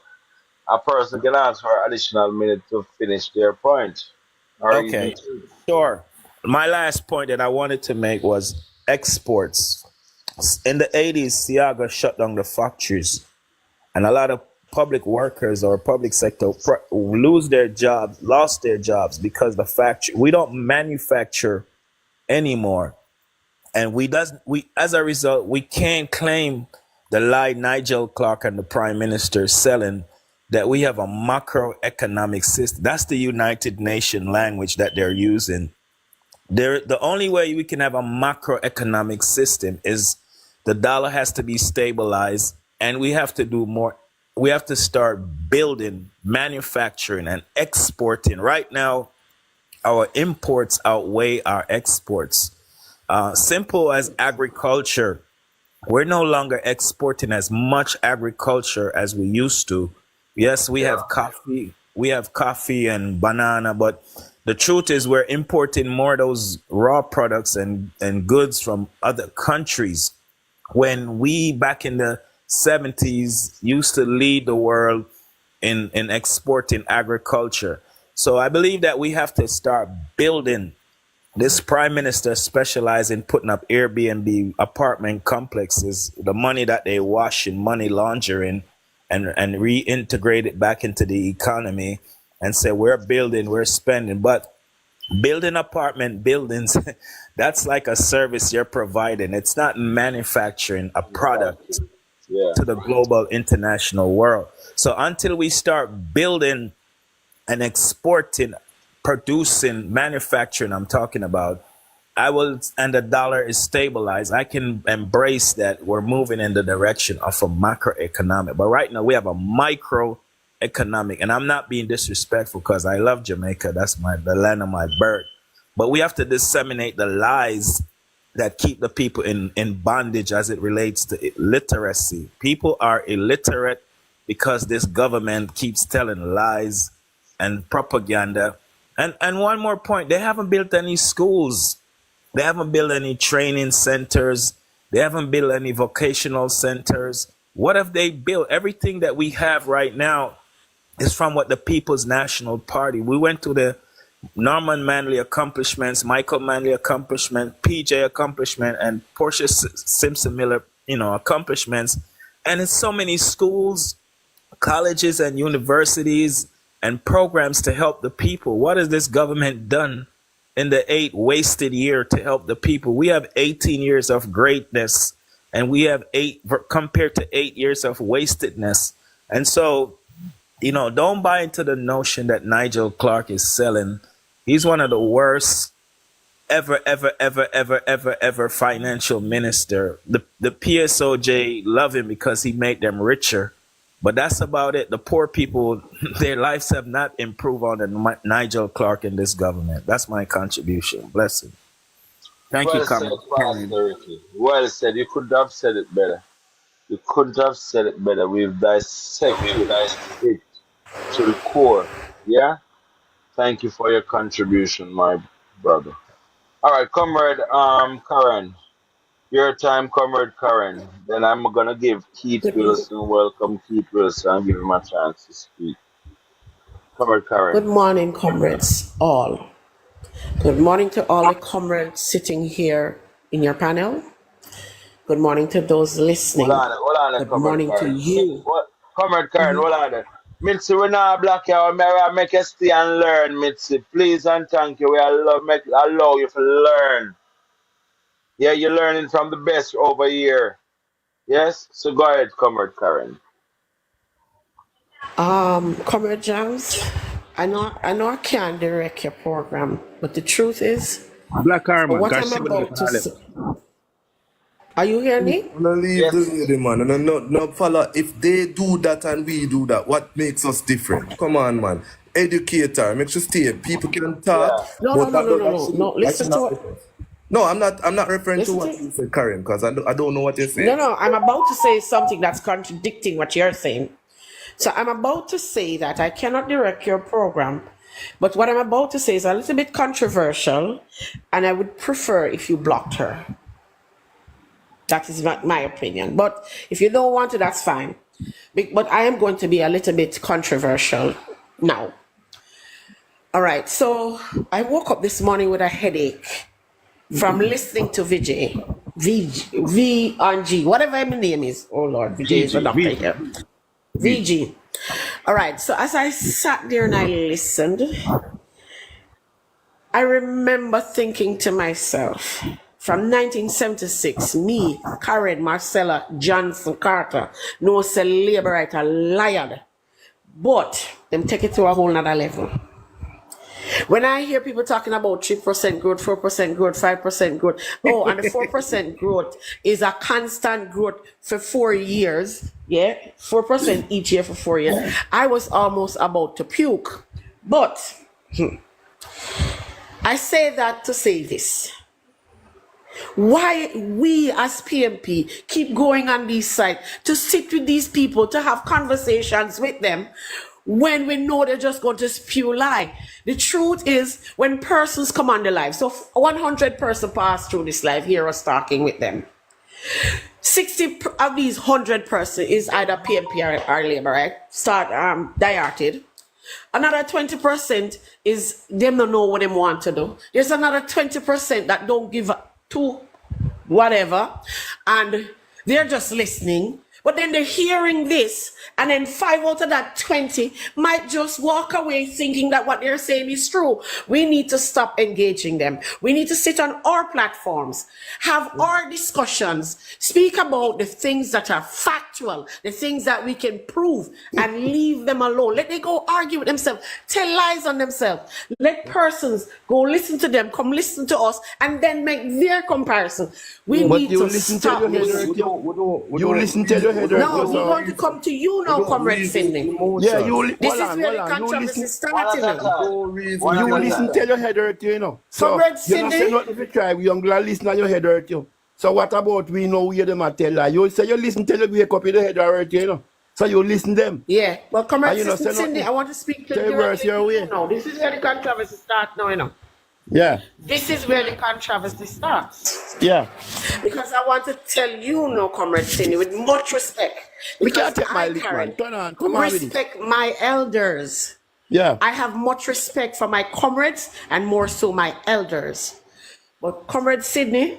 a person can ask for an additional minute to finish their point. Or even Okay, two. sure. My last point that I wanted to make was exports. In the 80s, Siaga shut down the factories, and a lot of public workers or public sector lost their jobs because the factory, we don't manufacture anymore. And we as a result, we can't claim the lie Nigel Clark and the prime minister selling that we have a macroeconomic system. That's the United Nations language that they're using. The only way we can have a macroeconomic system is the dollar has to be stabilized, and we have to do more. We have to start building, manufacturing, and exporting. Right now, our imports outweigh our exports. Simple as agriculture, we're no longer exporting as much agriculture as we used to. Yes, we have coffee and banana, but the truth is we're importing more of those raw products and goods from other countries. When we back in the 70s used to lead the world in exporting agriculture. So I believe that we have to start building. This prime minister specializes in putting up Airbnb apartment complexes, the money that they wash in money laundering, and reintegrate it back into the economy and say, we're building, we're spending. But building apartment buildings, that's like a service you're providing. It's not manufacturing a product to the global international world. So until we start building and exporting, producing, manufacturing, I'm talking about, and the dollar is stabilized, I can embrace that we're moving in the direction of a macroeconomic. But right now we have a microeconomic, and I'm not being disrespectful because I love Jamaica. That's the land of my birth. But we have to disseminate the lies that keep the people in bondage as it relates to literacy. People are illiterate because this government keeps telling lies and propaganda. And one more point, they haven't built any schools. They haven't built any training centers. They haven't built any vocational centers. What have they built? Everything that we have right now is from what the People's National Party. We went to the Norman Manley accomplishments, Michael Manley accomplishment, PJ accomplishment, and Portia Simpson Miller, accomplishments. And it's so many schools, colleges, and universities and programs to help the people. What has this government done in the 8 wasted year to help the people? We have 18 years of greatness, and we have 8 compared to 8 years of wastedness. And so, don't buy into the notion that Nigel Clark is selling. He's one of the worst ever financial minister. The PSOJ love him because he made them richer. But that's about it. The poor people, their lives have not improved under Nigel Clark in this government. That's my contribution. Blessing. Thank you, Well said, Karen. Pastor Ricky. Well said. You could have said it better. You couldn't have said it better. We've dissected it to the core. Yeah? Thank you for your contribution, my brother. All right, comrade Karen. Your time, comrade Karen. Then I'm gonna give Keith Good, Wilson, welcome Keith Wilson, and give him a chance to speak. Comrade good Karen. morning, comrades, all. Good morning to all the comrades sitting here in your panel. Good morning to those listening. Hold on, Good comrade morning to Karen. you. What? Comrade Karen, hold on there. Mitzi, we're not black here. I make you stay and learn, Mitzi. Please and thank you. We allow you to learn. Yeah, you're learning from the best over here. Yes? So go ahead, comrade Karen. Comrade James, I know I can't direct your program, but the truth is, Black Arm, man. what Cause I'm she would about to call him. say, are you hearing me? Wanna leave the Yes. lady, man. And no follow. If they do that and we do that, what makes us different? Come on, man. Educator, make sure stay. People can talk, Yeah. No, but that does no. that Listen should to not. what. No, I'm not referring to Listen what to. you said, Karen, because I don't know what you're saying. No. I'm about to say something that's contradicting what you're saying. So I'm about to say that I cannot direct your program, but what I'm about to say is a little bit controversial, and I would prefer if you blocked her. That is not my opinion. But if you don't want to, that's fine. But I am going to be a little bit controversial now. All right. So I woke up this morning with a headache from listening to Vijay. V and G, whatever my name is. Oh Lord, Vijay is the doctor here. VG. All right. So as I sat there and I listened, I remember thinking to myself, from 1976, me, Karen, Marcella, Johnson, Carter, no say labor right a liar. But them take it to a whole nother level. When I hear people talking about 3% growth, 4% growth, 5% growth, oh, and the 4% growth is a constant growth for 4 years, yeah, 4% each year for 4 years, I was almost about to puke. But I say that to say this. Why we as PNP keep going on these sites to sit with these people, to have conversations with them, when we know they're just going to spew lie. The truth is, when persons come on the live, so 100 persons pass through this live, hear us talking with them. 60 of these 100 persons is either PNP or Labour, right? Start diarted. Another 20% is them don't know what they want to do. There's another 20% that don't give a to whatever, and they're just listening. But then they're hearing this, and then 5 out of that 20 might just walk away thinking that what they're saying is true. We need to stop engaging them. We need to sit on our platforms, have our discussions, speak about the things that are factual, the things that we can prove, and leave them alone. Let them go argue with themselves, tell lies on themselves. Let persons go listen to them, come listen to us, and then make their comparison. We But need you to listen to stop your this. header. You listen to your header. No, we're going to come to you now, Comrade Finley. Yeah, This is where the controversy starts, you know. You listen to your header, you know. So Comrade you don't say Cindy. nothing if you try. We young girl listen to your header, you. So what about we know where them are tell lie? You say you listen till you wake up in the header, you know. So you listen them. Yeah, well, Comrade And you know, say Cindy, nothing. I want to speak to Say you verse your way. now. This is where the controversy starts now, you know. Yeah, This is where the controversy starts. yeah. Because I want to tell you now, Comrade Cindy, with much respect. We Because can't take my I, lick, Karen, man. Turn on, come on with it. respect my elders. Yeah. I have much respect for my comrades and more so my elders. But Comrade Sydney,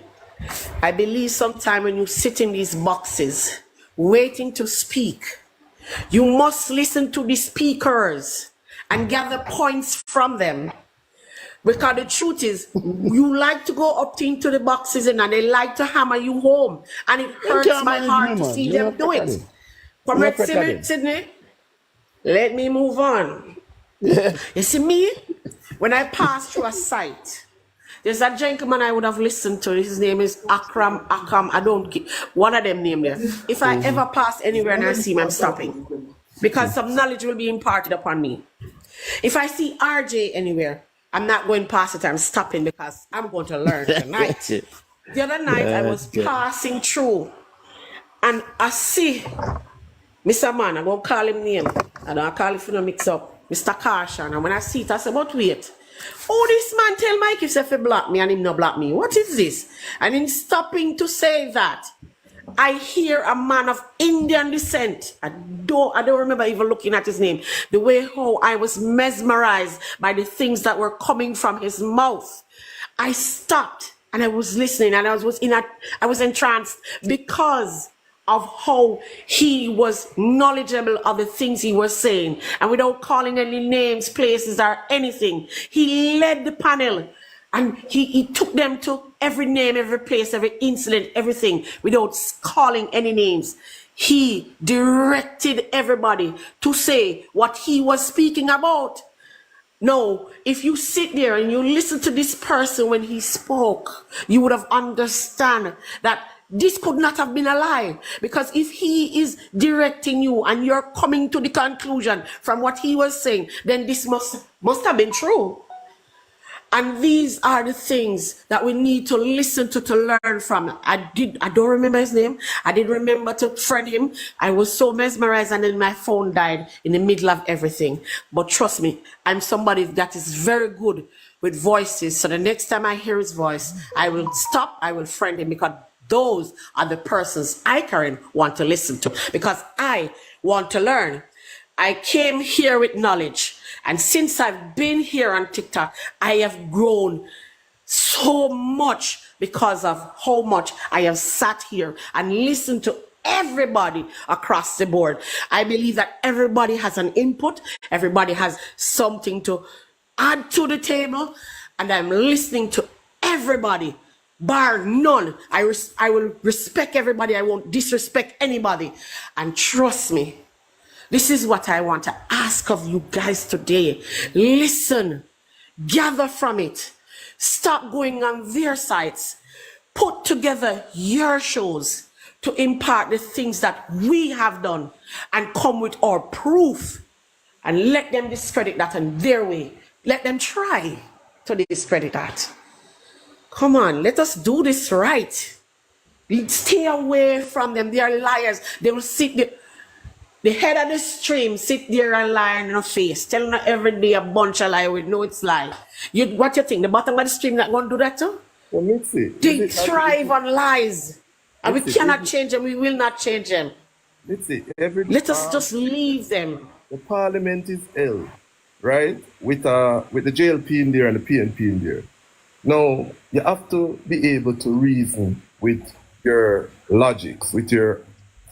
I believe sometime when you sit in these boxes waiting to speak, you must listen to the speakers and gather points from them. Because the truth is, you like to go up into the boxes and they like to hammer you home. And it hurts my heart to see them do it. Comrade Sydney, let me move on. Yeah. You see me, when I pass through a site, There's a gentleman I would have listened to. His name is Akram. I don't get one of them name there. If I ever pass anywhere and I see him, I'm stopping. Because some knowledge will be imparted upon me. If I see RJ anywhere, I'm not going past it. I'm stopping because I'm going to learn tonight. The other night I was passing through and I see Mr. Man, I'm going to call him name. I don't call it for no mix up. Mr. Caution. And when I see it, I say, but wait. Oh, this man tell Mike if he block me and him no block me. What is this? And in stopping to say that, I hear a man of Indian descent. I don't remember even looking at his name. The way how I was mesmerized by the things that were coming from his mouth. I stopped and I was listening and I was entranced because of how he was knowledgeable of the things he was saying. And without calling any names, places, or anything, he led the panel and he took them to every name, every place, every incident, everything, without calling any names. He directed everybody to say what he was speaking about. No, if you sit there and you listen to this person when he spoke, you would have understand that this could not have been a lie. Because if he is directing you and you're coming to the conclusion from what he was saying, then this must have been true. And these are the things that we need to listen to learn from. I don't remember his name. I did remember to friend him. I was so mesmerized and then my phone died in the middle of everything. But trust me, I'm somebody that is very good with voices. So the next time I hear his voice, I will stop, I will friend him because those are the persons I, Karen, want to listen to because I want to learn. I came here with knowledge. And since I've been here on TikTok, I have grown so much because of how much I have sat here and listened to everybody across the board. I believe that everybody has an input. Everybody has something to add to the table. And I'm listening to everybody, bar none. I will respect everybody. I won't disrespect anybody. And trust me, this is what I want to ask of you guys today. Listen, gather from it. Stop going on their sites. Put together your shows to impart the things that we have done and come with our proof and let them discredit that in their way. Let them try to discredit that. Come on, let us do this right. Stay away from them. They are liars. They will sit there. The head of the stream sit there and lie in your face, telling her every day a bunch of lie with no it's lie. What you think? The bottom of the stream not going to do that too? Well, let's see. They thrive on lies. And we cannot change them. We will not change them. Let's see. Let us just leave them. The parliament is held, right? With the JLP in there and the PNP in there. Now, you have to be able to reason with your logics, with your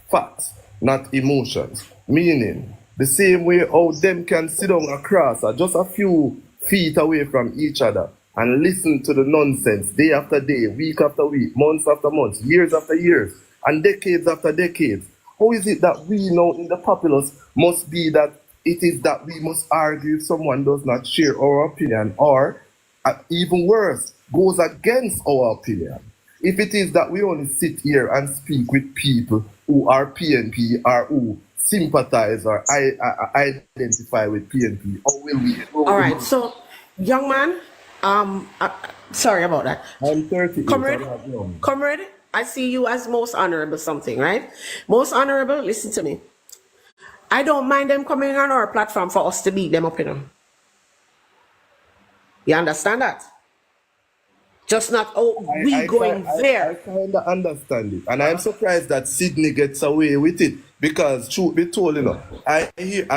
facts, not emotions. Meaning, the same way how them can sit down across or just a few feet away from each other and listen to the nonsense day after day, week after week, months after months, years after years, and decades after decades. How is it that we know in the populace must be that it is that we must argue if someone does not share our opinion or, even worse, goes against our opinion? If it is that we only sit here and speak with people who are PNP or who sympathize or identify with PNP, how will we? All right, so young man, sorry about that. I'm 30. Comrade, I see you as most honorable something, right? Most honorable, listen to me. I don't mind them coming on our platform for us to beat them up, you know. You understand that? Just not going there. I kind of understand it. And I'm surprised that Sydney gets away with it. Because, truth be told, you know, I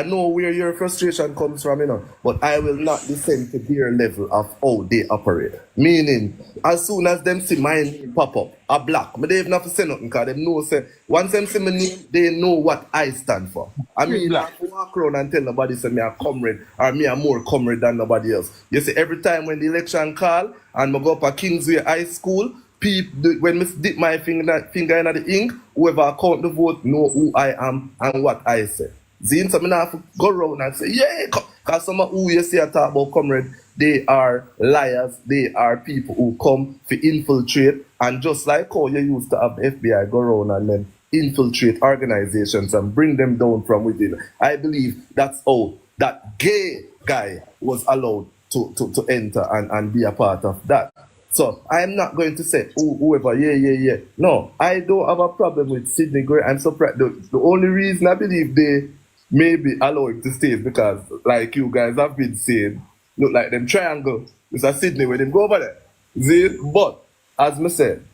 know where your frustration comes from, you know, but I will not descend to their level of how they operate. Meaning, as soon as them see my name pop up, a black, but they even have to say nothing because they know, say, once them see my name, they know what I stand for. I mean, I have to walk around and tell nobody, say, me a comrade, or me a more comrade than nobody else. You see, every time when the election call, and I go up at Kingsway High School, people, when I dip my finger in the ink, whoever count the vote know who I am and what I say. Then so I have to go around and say, yeah, because some of who you say I talk about comrade, they are liars, they are people who come to infiltrate, and just like how you used to have the FBI go around and then infiltrate organizations and bring them down from within. I believe that's how that gay guy was allowed to enter and be a part of that. So I'm not going to say whoever, yeah. No, I don't have a problem with Sydney Gray. I'm surprised. The only reason I believe they maybe allow him to stay is because, like you guys have been saying, look like them triangle. It's a Sydney where them go over there. See? But as I said,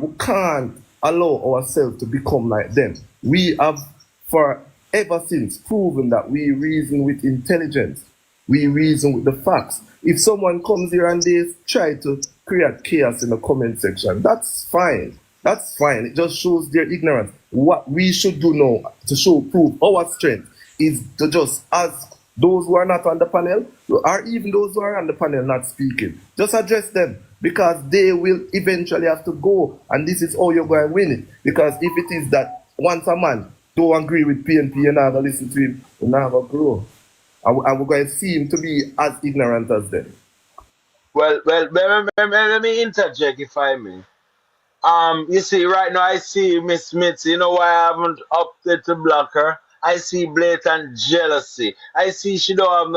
we can't allow ourselves to become like them. We have for ever since proven that we reason with intelligence. We reason with the facts. If someone comes here and they try to create chaos in the comment section, that's fine. That's fine. It just shows their ignorance. What we should do now to prove our strength is to just ask those who are not on the panel, or even those who are on the panel not speaking, just address them, because they will eventually have to go, and this is how you're going to win it. Because if it is that once a man don't agree with PNP, you're not going to listen to him, you're not going to grow. And we're going to see him to be as ignorant as them. Well, let me interject if I may. You see, right now I see Miss Mitzi. You know why I haven't opted to block her? I see blatant jealousy. I see she don't have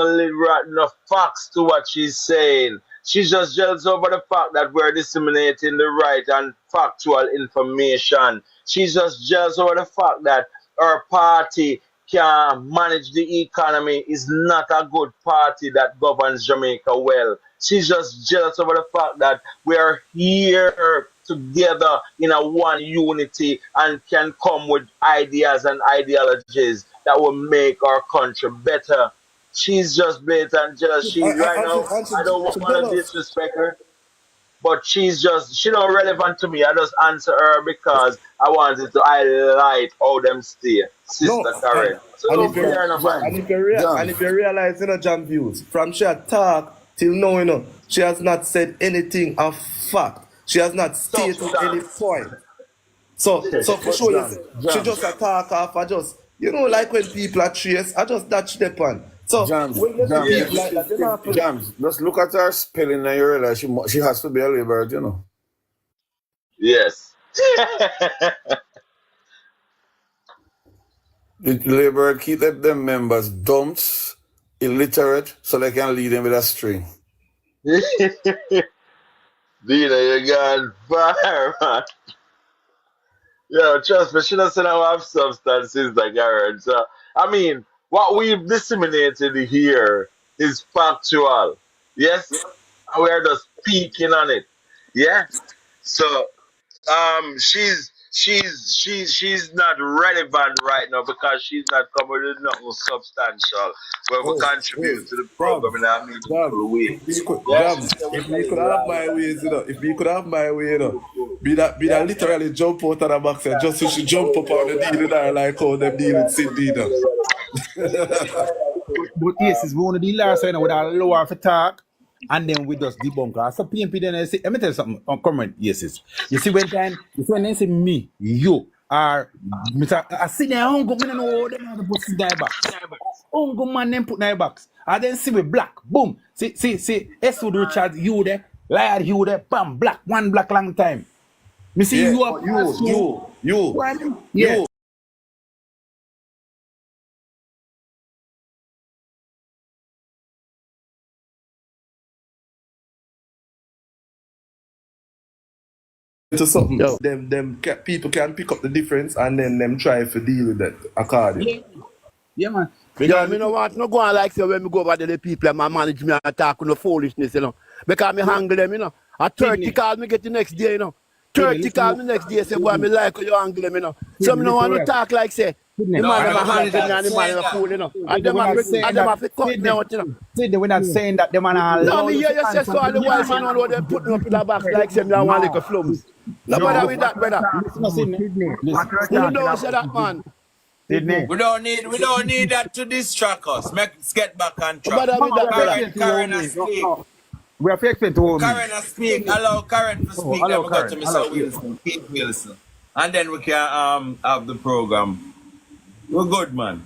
enough facts to what she's saying. She's just jealous over the fact that we're disseminating the right and factual information. She's just jealous over the fact that her party can manage the economy, is not a good party that governs Jamaica well. She's just jealous over the fact that we're here together in a one unity and can come with ideas and ideologies that will make our country better. She's just blatant jealous. She right now, I don't want to disrespect her, but she don't relevant to me. I just answer her because I wanted to highlight how them stay, Sister Karen. So don't fear no man. And if you realize, Jam Views, from she talk till now, she has not said anything of fact. She has not stated any point. So for sure, she just a talk off. I just, like when people are trace, I just touch them on. So when you see people like that, Jams, just look at her spelling and you realize she has to be a Labour, Yes. The Labour keep them members dumps, illiterate, so they can lead them with a string. Dina, you gone far, man. Yeah, trust me, she doesn't have substances like Karen. So, I mean, what we've disseminated here is factual. Yes? And we're just speaking on it. Yeah? So, she's not relevant right now because she's not coming with nothing substantial where we contribute to the program in a meaningful way. If me could have my ways, if me could have my way, be that literally jump out of the box and just so she jump up on the deal there like how them deal with Sydney. But yes, it's one of the last with a lower for talk. And then we just debunk her. So PNP then I say, let me tell you something on comment, yes. You see when they say me, you are I see the uncle man know them have to put in their box. Uncle man them put in their box. And then see we black. Boom. See, Eswood Richard, you there, liar you there, bam, black, one black long time. Me see you up you. To something, them people can pick up the difference and then them try to deal with that according. Yeah, man. Because me no want no go on like say when me go over there, the people and my manage me and talk no foolishness, Because me handle them, A 30 call me get the next day, 30 call me next day, say boy me like how you handle them, So me no want to talk like say the man them a handle me and the man them a fool, And them have to cut me out, Sidney, we're not saying that the man are no, me hear you say so otherwise you know them put me up in the box like say me I want like a flums. No bother with that, brother. You don't say that, man. We don't need that to distract us. Let's get back on track. Karen speak. We are fixing to Karen speak. Allow Karen to speak. Then we go to Mr. Wilson. And then we can have the program. We're good, man.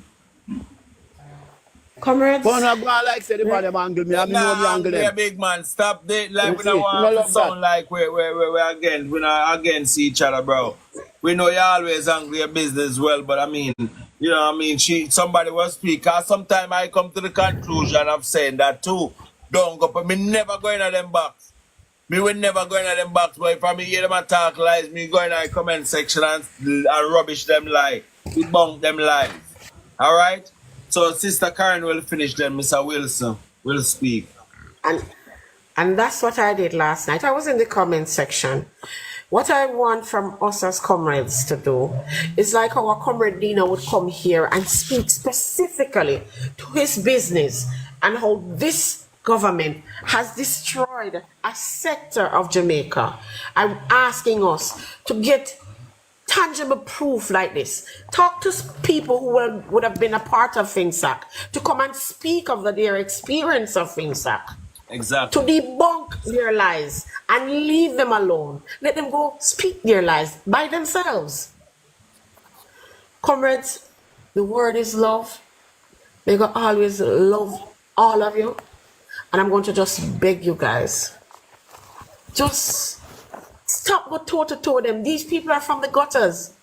But Comrades, not go on like say the man them angle me, and me know me Nah, angle angry a them. big man. Stop it. Like You we don't see, me no want to love that. sound like we're not against each other, bro. We know you always angry a business well, but I mean, you know what I mean? Somebody will speak. Cause sometimes I come to the conclusion of saying that too. Don't go, but me never go into them box. Me will never go into them box, but if I hear them attack lies, me go in the comment section and rubbish them lie. Debunk them lies. Alright? So Sister Karen will finish then, Mr. Wilson will speak. and and that's what I did last night. I was in the comment section. What I want from us as comrades to do is like our comrade Dina would come here and speak specifically to his business and how this government has destroyed a sector of Jamaica. I'm asking us to get tangible proof like this. Talk to people who would have been a part of FinSac to come and speak of their experience of FinSac, to Exactly. debunk their lies and leave them alone. Let them go speak their lies by themselves. Comrades, the word is love. May God always love all of you. And I'm going to just beg you guys, just stop go toe to toe with them. These people are from the gutters.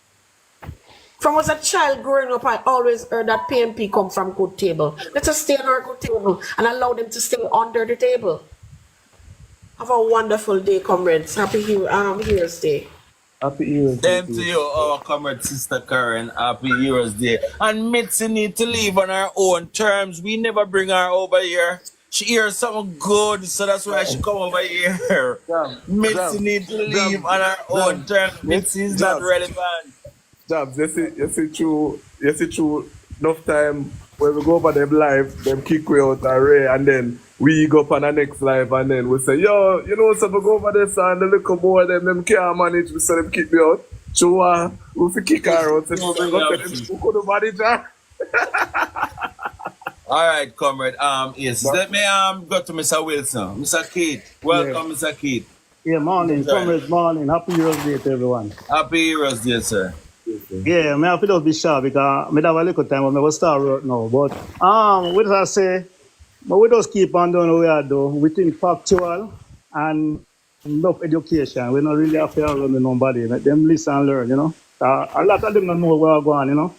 From as a child growing up, I always heard that PNP come from good table. Let us stay on our good table and allow them to stay under the table. Have a wonderful day, comrades. Happy Heroes Day. Happy Heroes Day Them to to you. you, our comrade Sister Karen. Happy Heroes Day. And Mitzi need to leave on her own terms. We never bring her over here. She hears something good, so that's why she come over here. Jam, Mitzi jam, need to leave jam, on her own jam. terms. Yes, Mitzi is not jam. relevant. Jobs, you see true, enough time when we go over them live, them kick we out array, and then we go up on the next live, and then we say, yo, you know, so we go over this and the little more them can't manage, we say them kick me out. So, we fi kick her out, so No she bring go her say up, them sis. who could manage her. All right, comrade. Yes. Let me go to Mr. Wilson. Mr. Keith. Yeah, Welcome, Mr. Keith. yeah, You can morning, join us. comrades, morning. Happy Heroes Day to everyone. Happy Heroes Day, sir. Yeah, I have to just be sure because I have a little time, but I will start work now. But what I say, but we just keep on doing what we are doing. We think factual and enough education. We don't really have to run with nobody. Let them listen and learn, you know. A lot of them don't know where we're going, you know.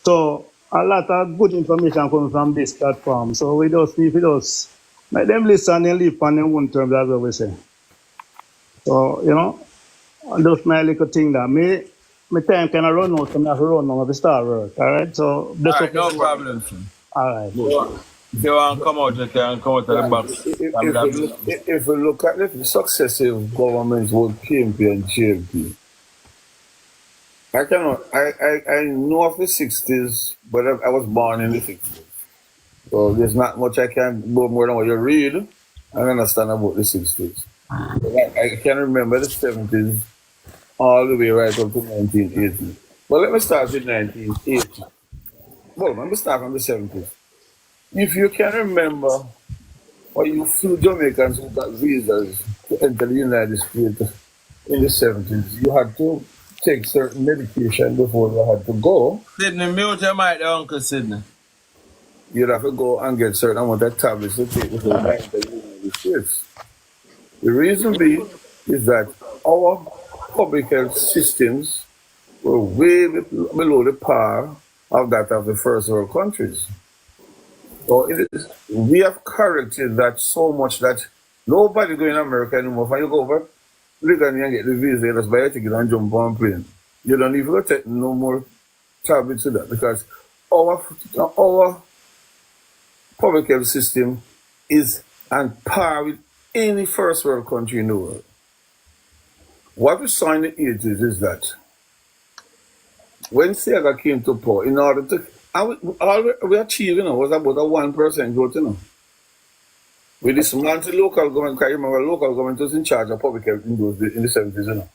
So a lot of good information comes from this platform. So we just need to just let them listen and live on their own terms, that's what we say. So, you know, that's my little thing that my time can run out, so I have to run now to start work. All right. So All bless right, up no everyone. problem, sir. All right. If you want to come out, you can come out of the Right. box. If we look at the successive governments with PNP and GMP, I know of the 60s, but I was born in the 60s. So there's not much I can go more than what you read and understand about the 60s. I can remember the 70s all the way right up to 1980. But let me start with 1980. Well, let me start from the 70s. If you can remember, or you few Jamaicans who got visas to enter the United States in the 70s, you had to take certain medication before you had to go. Sydney, mute your mic, there, Uncle Sydney. You'd have to go and get certain amount of tablets to take before you enter the United States. The reason being is that our public health systems were way below the par of that of the first world countries. So we have corrected that so much that nobody go in America anymore. When you go over, look at me and get the visa, you just buy a ticket and jump on a plane. You don't even go take no more tablets to that because our public health system is on par with any first world country in the world. What we saw in the 80s is that when Sega came to power, in order to, all we achieved, was about a 1% growth, We dismantled local government, because you remember local government was in charge of public health in the 70s,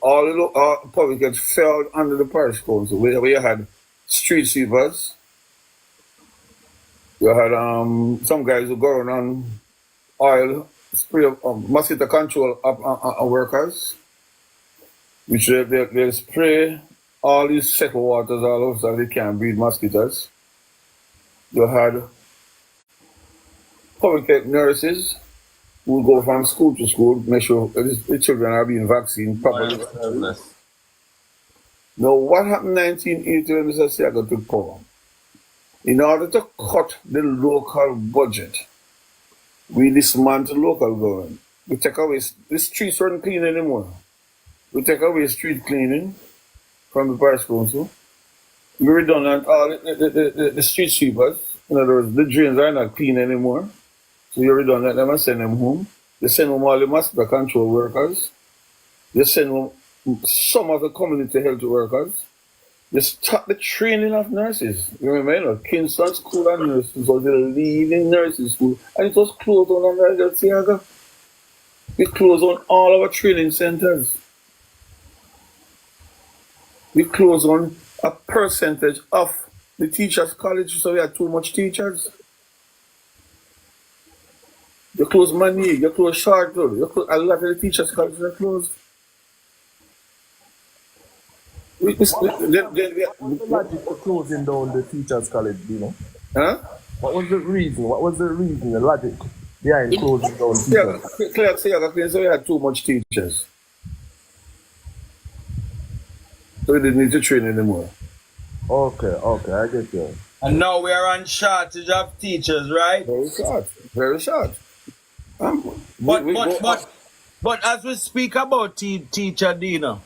All public health fell under the parish council, where you had street sweepers, you had some guys who go around oil, spray mosquito control workers, which they spray all these settled waters all over so they can't breed mosquitoes. You had public health nurses who go from school to school, make sure the children are being vaccinated properly. Now, what happened in 1980 when Mr. Siaga took power? In order to cut the local budget, we dismantled local government. We take away, the streets weren't clean anymore. We take away street cleaning from the parish council. We redundant all the street sweepers. In other words, the drains are not clean anymore. So you redundant them and send them home. You send home all the mosquito control workers. You send home some of the community health workers. You stop the training of nurses. You remember, Kingston School of Nurses was the leading nursing school, and it was closed on under Siaga. We closed on all our training centers. We closed on a percentage of the teachers' college, so we had too much teachers. You close Money, you close Charlotte, you close, a lot of the teachers' colleges are closed. What was the logic for closing down the teachers' college, you know? Huh? What was the reason? What was the reason, the logic behind closing down teachers? Clear, so we had too much teachers. So we didn't need to train anymore. Okay, I get you. And now we are on shortage of teachers, right? Very short. But as we speak about teacher Dina,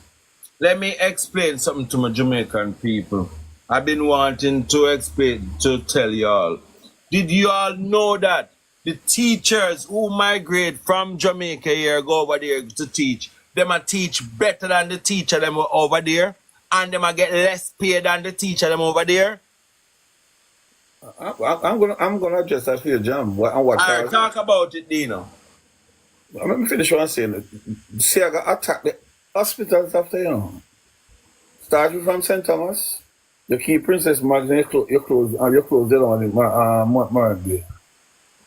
let me explain something to my Jamaican people. I've been wanting to tell y'all. Did you all know that the teachers who migrate from Jamaica here go over there to teach, them a teach better than the teacher them over there, and them a get less paid than the teacher them over there? I'm gonna address that here, Jam. Alright, talk about it, Dino. Let me finish what I'm saying. Siaga attack the hospitals after you. Starting from St. Thomas, you keep Princess Margaret, you close the one in Margaret.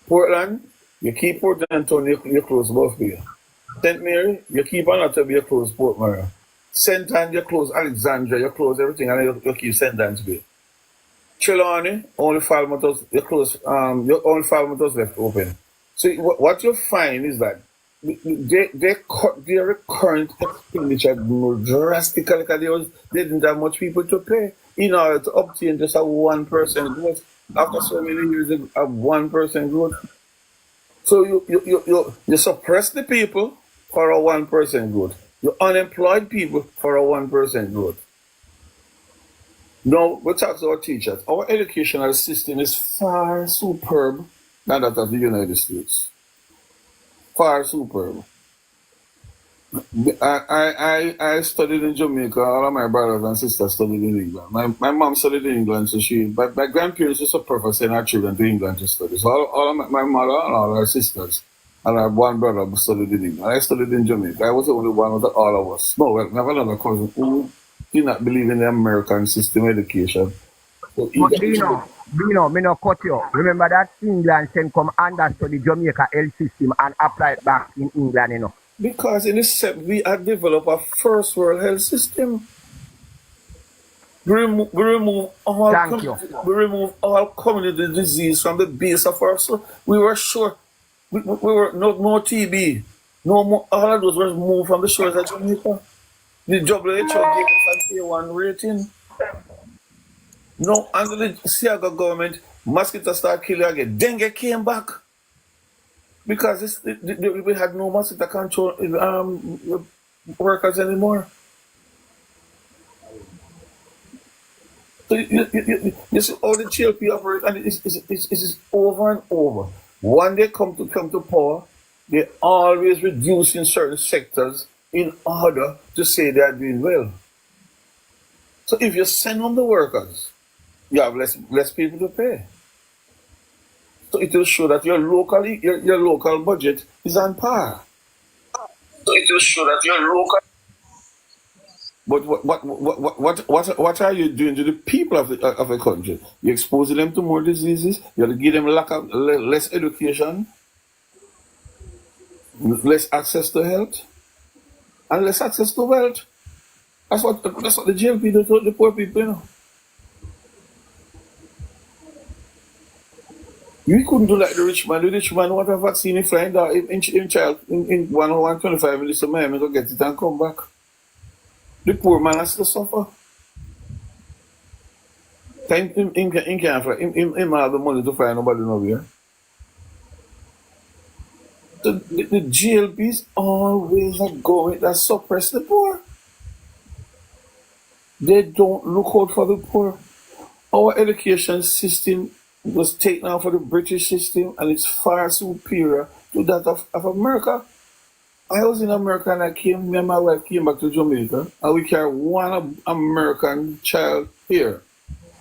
Portland, you keep Portland Town, you close both Bay. St. Mary, you keep Anatomy, you close Port Mary. St. Anne, you close Alexandria, you close everything, and you keep St. Anne's Bay. Trelawney, only 5 months, you close, only 5 months left open. So what you find is that they cut their current expenditure drastically because they didn't have much people to pay in order to obtain just a 1% growth. After so many years of 1% growth. So you suppress the people for a 1% growth. You unemployed people for a 1% growth. Now, we talk to our teachers. Our educational system is far superb than that of the United States. Far superb. I studied in Jamaica. All of my brothers and sisters studied in England. My mom studied in England, so my grandparents used to prefer sending our children to England to study. So all of my mother and all our sisters and our one brother studied in England. I studied in Jamaica. I was the only one of all of us. No, well, never another cousin who did not believe in the American system education. So Bino, me no cut you. Remember that England sent come understudy Jamaica health system and apply it back in England, you know. Because in this we have developed a first world health system. We remove all community disease from the base of our soul. We were sure we were no TB, no more. All of those were moved from the shores of Jamaica. The WHO gave us an A1 rating. No, under the Siaga government, mosquitoes started killing again. Dengue came back. Because we had no mosquito control workers anymore. So you see all the GLP operate, and it's over and over. When they come to power, they always reduce in certain sectors in order to say they are doing well. So if you send on the workers, you have less people to pay. So it will show that your local budget is on par. So it will show that your local. But what are you doing to the people of the country? You're exposing them to more diseases. You're give them less education, less access to health, and less access to wealth. That's what the GLP does to the poor people, you know. We couldn't do like the rich man. The rich man want a vaccine in flying down in child in 125 minutes to Miami go get it and come back. The poor man has to suffer. Time him can't fly. Him have the money to fly nobody nowhere. The GLPs always are going that suppress the poor. They don't look out for the poor. Our education system was taken out for the British system and it's far superior to that of America. I was in America and me and my wife came back to Jamaica and we carry one American child here.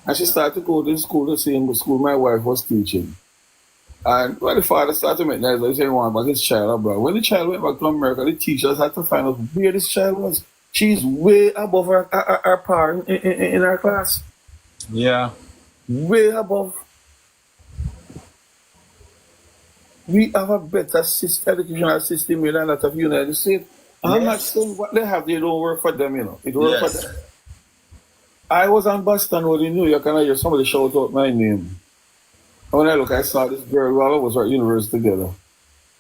And she started to go to school, the same school my wife was teaching. And when the father started to make noise, like saying one about his child abroad. When the child went back to America, the teachers had to find out where this child was. She's way above her par in her class. Yeah. Way above. We have a better educational system here than that of the United States. I'm not saying what they have, they don't work for them, you know. It works for them. I was on Boston Road in New York and I hear somebody shout out my name. And when I look, I saw this girl while I was at university together.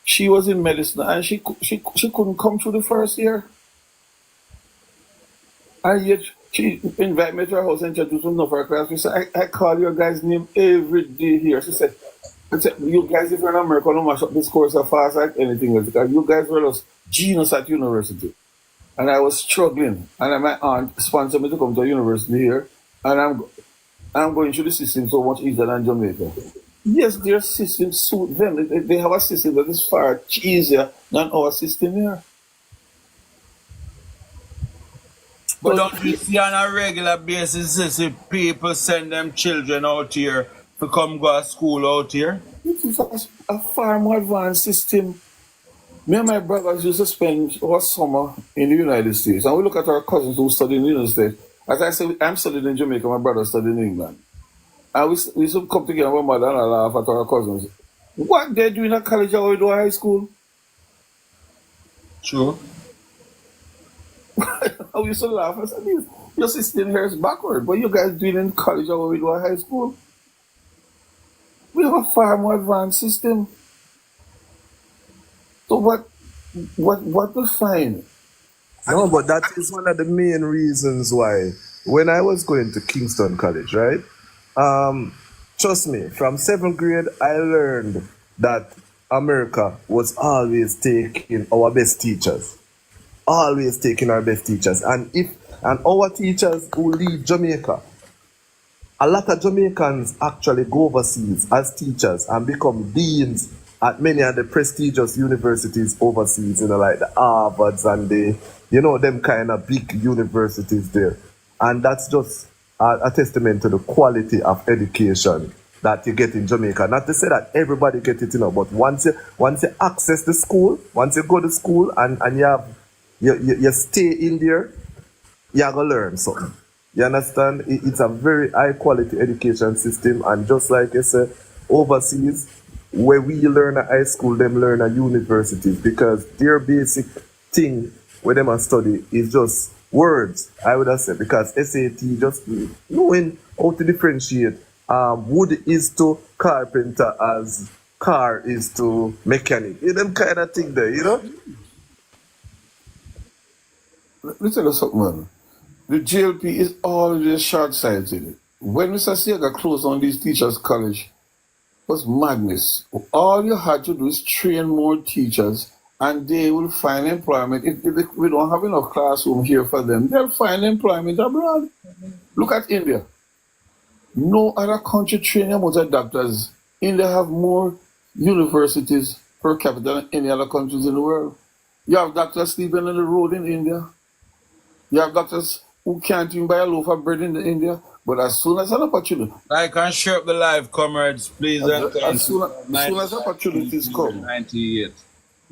She was in medicine and she couldn't come through the first year. And yet she invited me to her house and introduced me to her class. She said, I call your guy's name every day here. She said, you guys, if you're in America, don't mash up this course as fast like anything else. Because you guys were just genius at university. And I was struggling. And my aunt sponsored me to come to university here. And I'm going through the system so much easier than Jamaica. Yes, their system suit them. They have a system that is far easier than our system here. But don't you see on a regular basis if people send them children out here to come go to school out here? It is a far more advanced system. Me and my brothers used to spend our summer in the United States. And we look at our cousins who study in the United States. As I said, I'm studying in Jamaica, my brother studied in England. And we used to come together with my mother and I laugh at our cousins. What they do in a college or we do high school? True. We used to laugh. I said, your system here is backward, but you guys doing in college or we do a high school? We have a far more advanced system. So what we find? No, but that is one of the main reasons why when I was going to Kingston College, right? Trust me, from 7th grade, I learned that America was always taking our best teachers. Always taking our best teachers. And our teachers who leave Jamaica, a lot of Jamaicans actually go overseas as teachers and become deans at many of the prestigious universities overseas, like the Harvards and them kind of big universities there. And that's just a testament to the quality of education that you get in Jamaica. Not to say that everybody get it, but once you access the school, once you go to school and you stay in there, you're going to learn something. You understand? It's a very high quality education system, and just like you said, overseas, where we learn at high school, them learn at universities, because their basic thing where them study is just words, I would have said, because SAT just knowing how to differentiate wood is to carpenter as car is to mechanic. Them kind of thing there, Let me tell you something, man. The JLP is always short-sighted. When Mr. Siega closed on these teachers' college, it was madness. All you had to do is train more teachers and they will find employment. If we don't have enough classroom here for them, they'll find employment abroad. Look at India. No other country training amount of doctors. India have more universities per capita than any other countries in the world. You have doctors sleeping on the road in India. You have doctors who can't even buy a loaf of bread in India. But as soon as an opportunity... Like and share up the live, comrades, please. As soon as opportunities come, 98.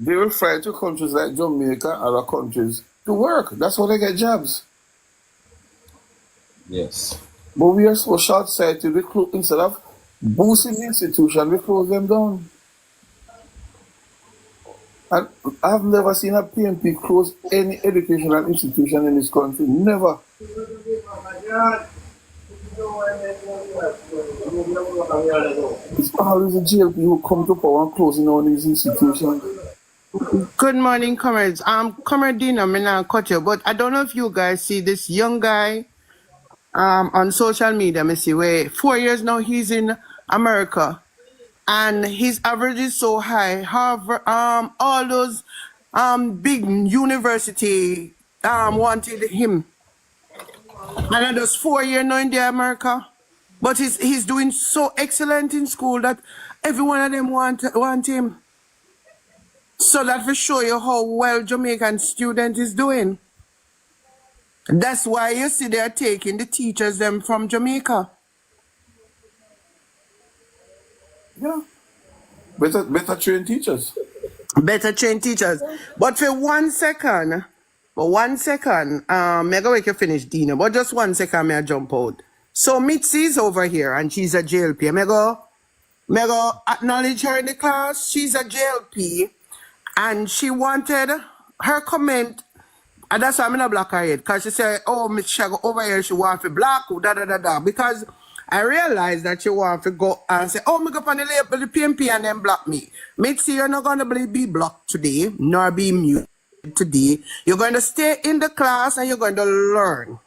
they will fly to countries like Jamaica and other countries to work. That's why they get jobs. Yes. But we are so short-sighted, instead of boosting the institution, we close them down. And I've never seen a PNP close any educational institution in this country. Never. It's always a jail people who come to power and closing all these institutions. Good morning, comrades. Comrade Dino, I'm not cut you, but I don't know if you guys see this young guy on social media. Me see where 4 years now he's in America, and his average is so high. Harvard, all those big university wanted him, and I just 4 years now in the America, but he's doing so excellent in school that every one of them want him. So that will show you how well Jamaican student is doing. That's why you see they're taking the teachers them from Jamaica. Yeah. Better trained teachers. Better trained teachers. But for 1 second, me go make you finish, Dino, but just 1 second, me I jump out. So Mitzi's over here and she's a JLP. Me go acknowledge her in the class. She's a JLP. And she wanted her comment, and that's why I'm not block her head, because she said, oh, Miss Shago over here, she want to block, because I realized that she want to go and say, oh, me go on the label, the PNP, and then block me. Mitzi, you're not going to be blocked today, nor be muted today. You're going to stay in the class and you're going to learn.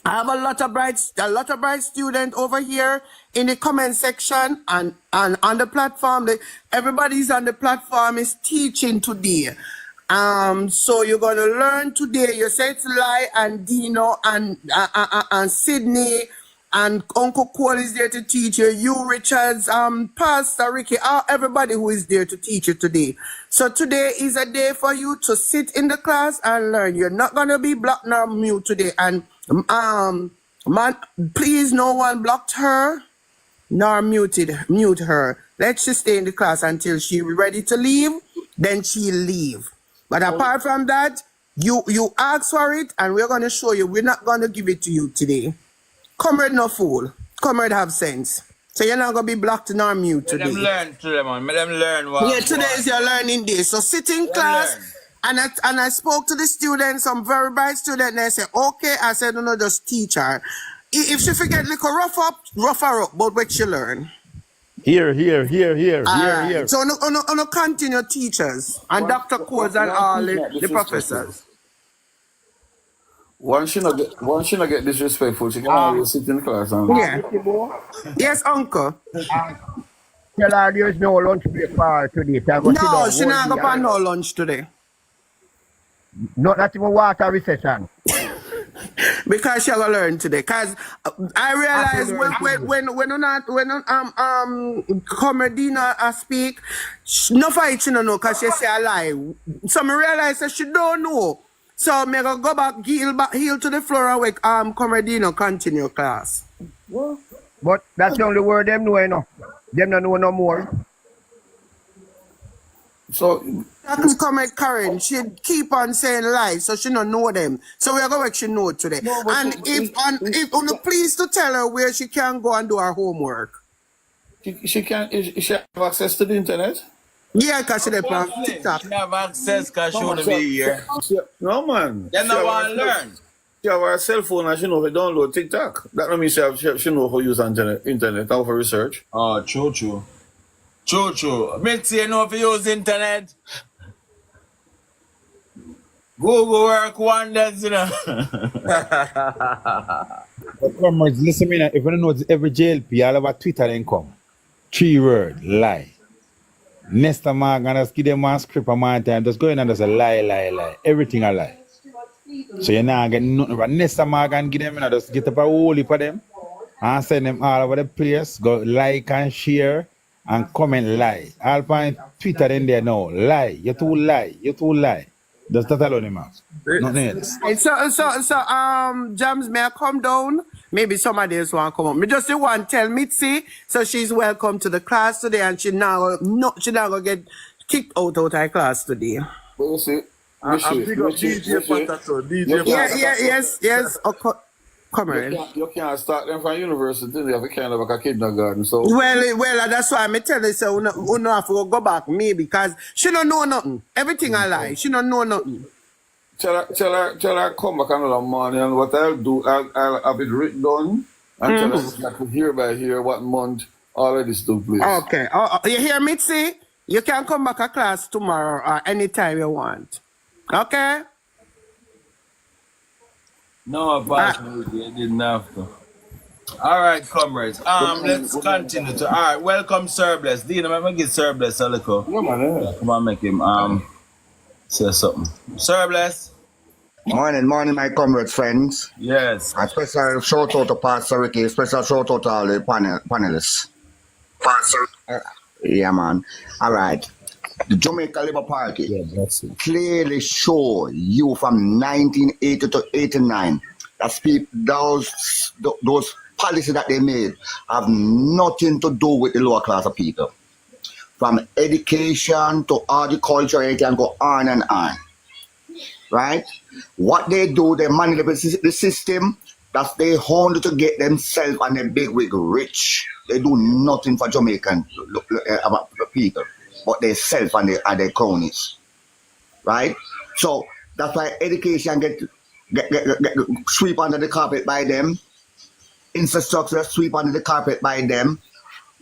I have a lot of bright students over here in the comment section and on the platform. Everybody's on the platform is teaching today. So you're gonna learn today. You say it's Lai and Dino and Sydney and Uncle Cole is there to teach you. You, Richards, Pastor Ricky, everybody who is there to teach you today. So today is a day for you to sit in the class and learn. You're not gonna be blocked nor mute today. And man, please, no one blocked her nor mute her. Let she stay in the class until she's ready to leave, then she'll leave. But apart from that, you ask for it and we're gonna show you. We're not gonna give it to you today. Comrade no fool. Comrade have sense. So you're not gonna be blocked nor mute today. Let them learn today, man. Let them learn what. Yeah, today is your learning day. So sit in class. And I spoke to the students, some very bright student, they said, okay, I said, no, just teach her. If she forget, rough her up, but what she learn. Here. So no continue teachers and Dr. Coles and all the professors. One should not get disrespectful. She can always sit in class and Yes, uncle. Tell her there's no lunch break for her today. No, she not go for no lunch today. Not even water recession. Because she gonna learn today. Cause I realize when Comedina speak, no fight she don't know cause she say a lie. So me realize that she don't know. So me go back heel to the floor and wake Comedina continue class. But that's the only word them know, you know. Them don't know no more. So That's comment Karen. She keep on saying lies, so she don't know them. So we're going to she know today. No, and if on the please to tell her where she can go and do her homework. She have access to the internet? Yeah, because she on TikTok. She have access because she want to be here. No, man. They don't want to learn. She have her cell phone and she know how to download TikTok. That don't mean she know how to use internet, how to research. Oh, true. Mitzi, you know if you use internet. Google work wonders, you know. But comrades, listen me now. If you don't know, every JLP, all over Twitter then come. 3 word, lie. Nesta Morgan, just give them one script a man time. Just go in and just a lie. Everything a lie. So you're not getting nothing. But Nesta Morgan, give them, just get up a whole heap of them and send them all over the place. Go like and share and comment lie. I'll find Twitter in there now. Lie. You too lie. Just that alone, man. Nothing else. So, Jams, may I come down? Maybe somebody else want to come up. Me just want to tell Mitzi, so she's welcome to the class today, and she not gonna get kicked out of her class today. But you see, Yes. Come on. You can't start them from university. They have a kind of like a kindergarten. So well, that's why I tell you. So we no have to go back me because she don't know nothing. Everything I lie. She don't know nothing. Tell her come back another morning, and what I'll do, I'll have it written down Actually, I could hereby hear what month all of this took place. Okay. You hear me, see? You can come back to class tomorrow or anytime you want. Okay? No, Pastor, you didn't have to. All right, comrades. Let's continue to. All right, welcome, Sir Bless. Dean, I'm gonna give Sir Bless a little. Yeah, man. Come on, make him say something. Sir Bless. Morning, my comrades, friends. Yes. A special shout out to Pastor Ricky, special shout out to all the panelists. Pastor. Yeah, man. All right. The Jamaica Labour Party clearly show you from 1980 to 89 that those policies that they made have nothing to do with the lower class of people. From education to agriculture, it can go on and on. Right? What they do, they manipulate the system that they want to get themselves and their big wig rich. They do nothing for Jamaican people, but they self and their cronies. Right? So that's why education get sweep under the carpet by them. Infrastructure sweep under the carpet by them.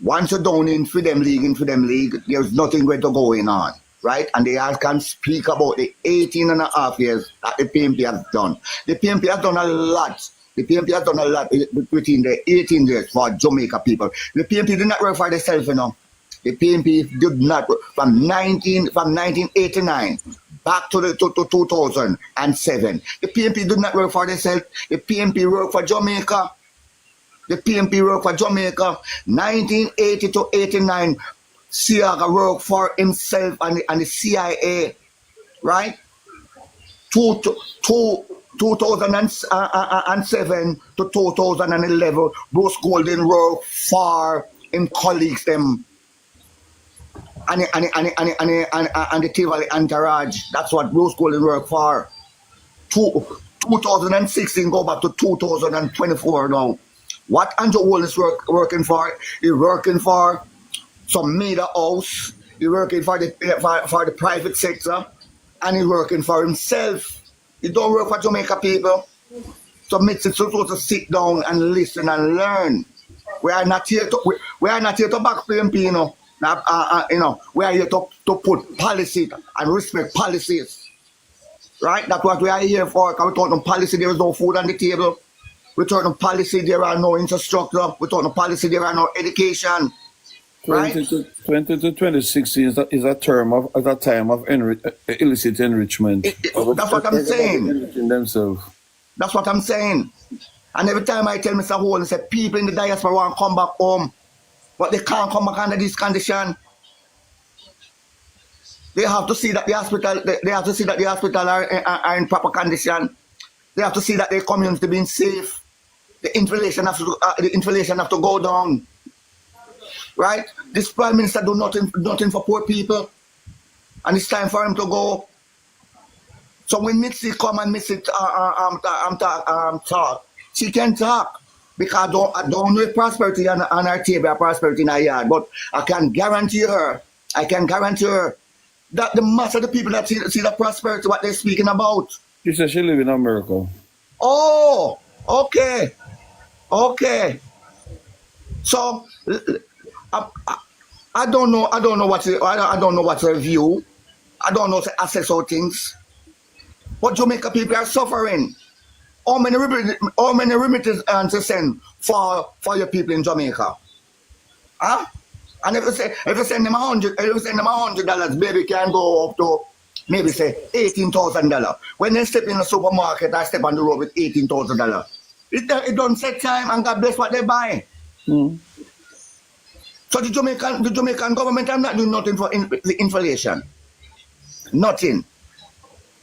Once you're down in Freedom League, there's nothing going to go on. Right? And they all can speak about the 18 and a half years that the PNP has done. The PNP has done a lot. The PNP has done a lot within the 18 years for Jamaica people. The PNP did not work for themselves, you know. The PNP did not work from 1989 back to 2007. The PNP did not work for themselves. The PNP worked for Jamaica. The PNP worked for Jamaica. 1980 to 89. Siaga worked for himself and the CIA, right? 2007 to 2011, Bruce Golden worked for him colleagues them and the Tivoli entourage. That's what Bruce Golden worked for. 2016 go back to 2024 now. What Andrew Wall is working for? He's working for some media house, he's working for the private sector, and he's working for himself. He don't work for Jamaica people. So it's supposed to sit down and listen and learn. We are not here to back PNP, you know. We are here to put policy and respect policies. Right? That's what we are here for. Because without no policy, there is no food on the table. Without no policy, there are no infrastructure. Without no policy, there are no education. 20 to 2016 is a time of illicit enrichment. That's what I'm saying. Enriching themselves. That's what I'm saying. And every time I tell Mr. Hall, I say people in the diaspora want to come back home, but they can't come back under this condition. They have to see that the hospital. They have to see that the hospital are in proper condition. They have to see that their community being safe. The inflation have to go down. Right? This Prime Minister do nothing for poor people. And it's time for him to go. So when Mitzi come and Mitzi talk, she can talk. Because I don't know prosperity on her table or prosperity in her yard. But I can guarantee her that the mass of the people that see the prosperity, what they're speaking about. She said she live in America. Oh, okay. So I don't know what's her view. I don't know to assess all things. But Jamaica people are suffering. How many remittances to send for your people in Jamaica? Huh? And if you send them $100, baby can go up to maybe say $18,000. When they step in the supermarket, I step on the road with $18,000. It don't take time, and God bless what they buy. So the Jamaican government are not doing nothing for the inflation. Nothing.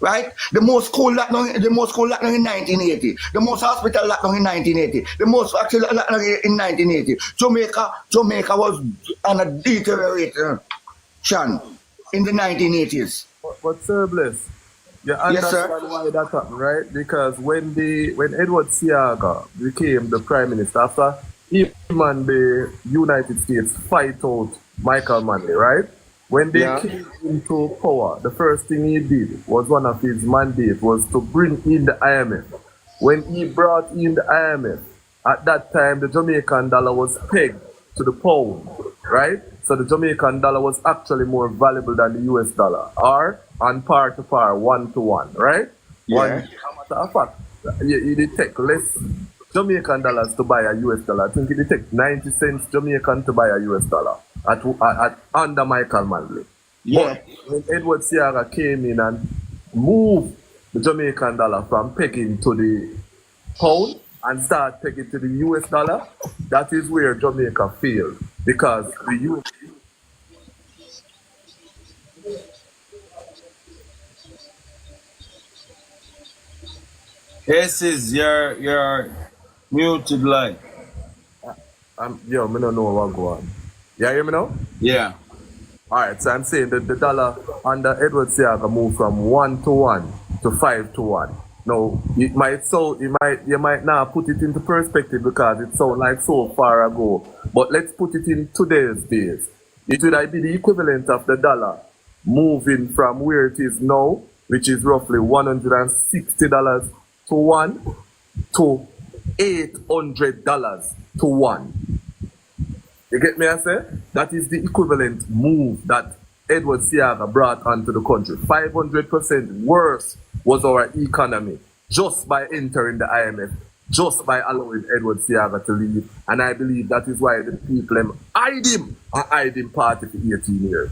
Right? The most school locked down in 1980. The most hospital locked down in 1980. The most factory locked down in 1980. Jamaica was on a deterioration in the 1980s. But Sir Bless, you understand why that happened, right? Because when Edward Siaga became the Prime Minister, after him and the United States fight out Michael Manley, right? When they came into power, the first thing he did was one of his mandates was to bring in the IMF. When he brought in the IMF, At that time, the Jamaican dollar was pegged to the pound, right? So the Jamaican dollar was actually more valuable than the US dollar, or on par to par, 1 to 1, right? One, Yeah. as a matter of fact, it take less Jamaican dollars to buy a US dollar. I think it take 90 cents Jamaican to buy a US dollar at under Michael Manley. Yeah. But when Edward Seaga came in and moved the Jamaican dollar from pegging to the pound and start pegging to the US dollar, that is where Jamaica failed because the US. Yes, is you're muted like. Yo, me don't know what go on. You hear me now? Yeah. Alright, so I'm saying that the dollar under Edward Seaga moved from 1 to 1 to 5 to 1. Now it might you might not put it into perspective because it sounds like so far ago. But let's put it in today's days. It would be the equivalent of the dollar moving from where it is now, which is roughly $160 to 1 to $800 to 1. You get me, I say? That is the equivalent move that Edward Seaga brought onto the country. 500% worse was our economy just by entering the IMF, just by allowing Edward Seaga to leave. And I believe that is why the people eyed him and eyed him party for 18 years.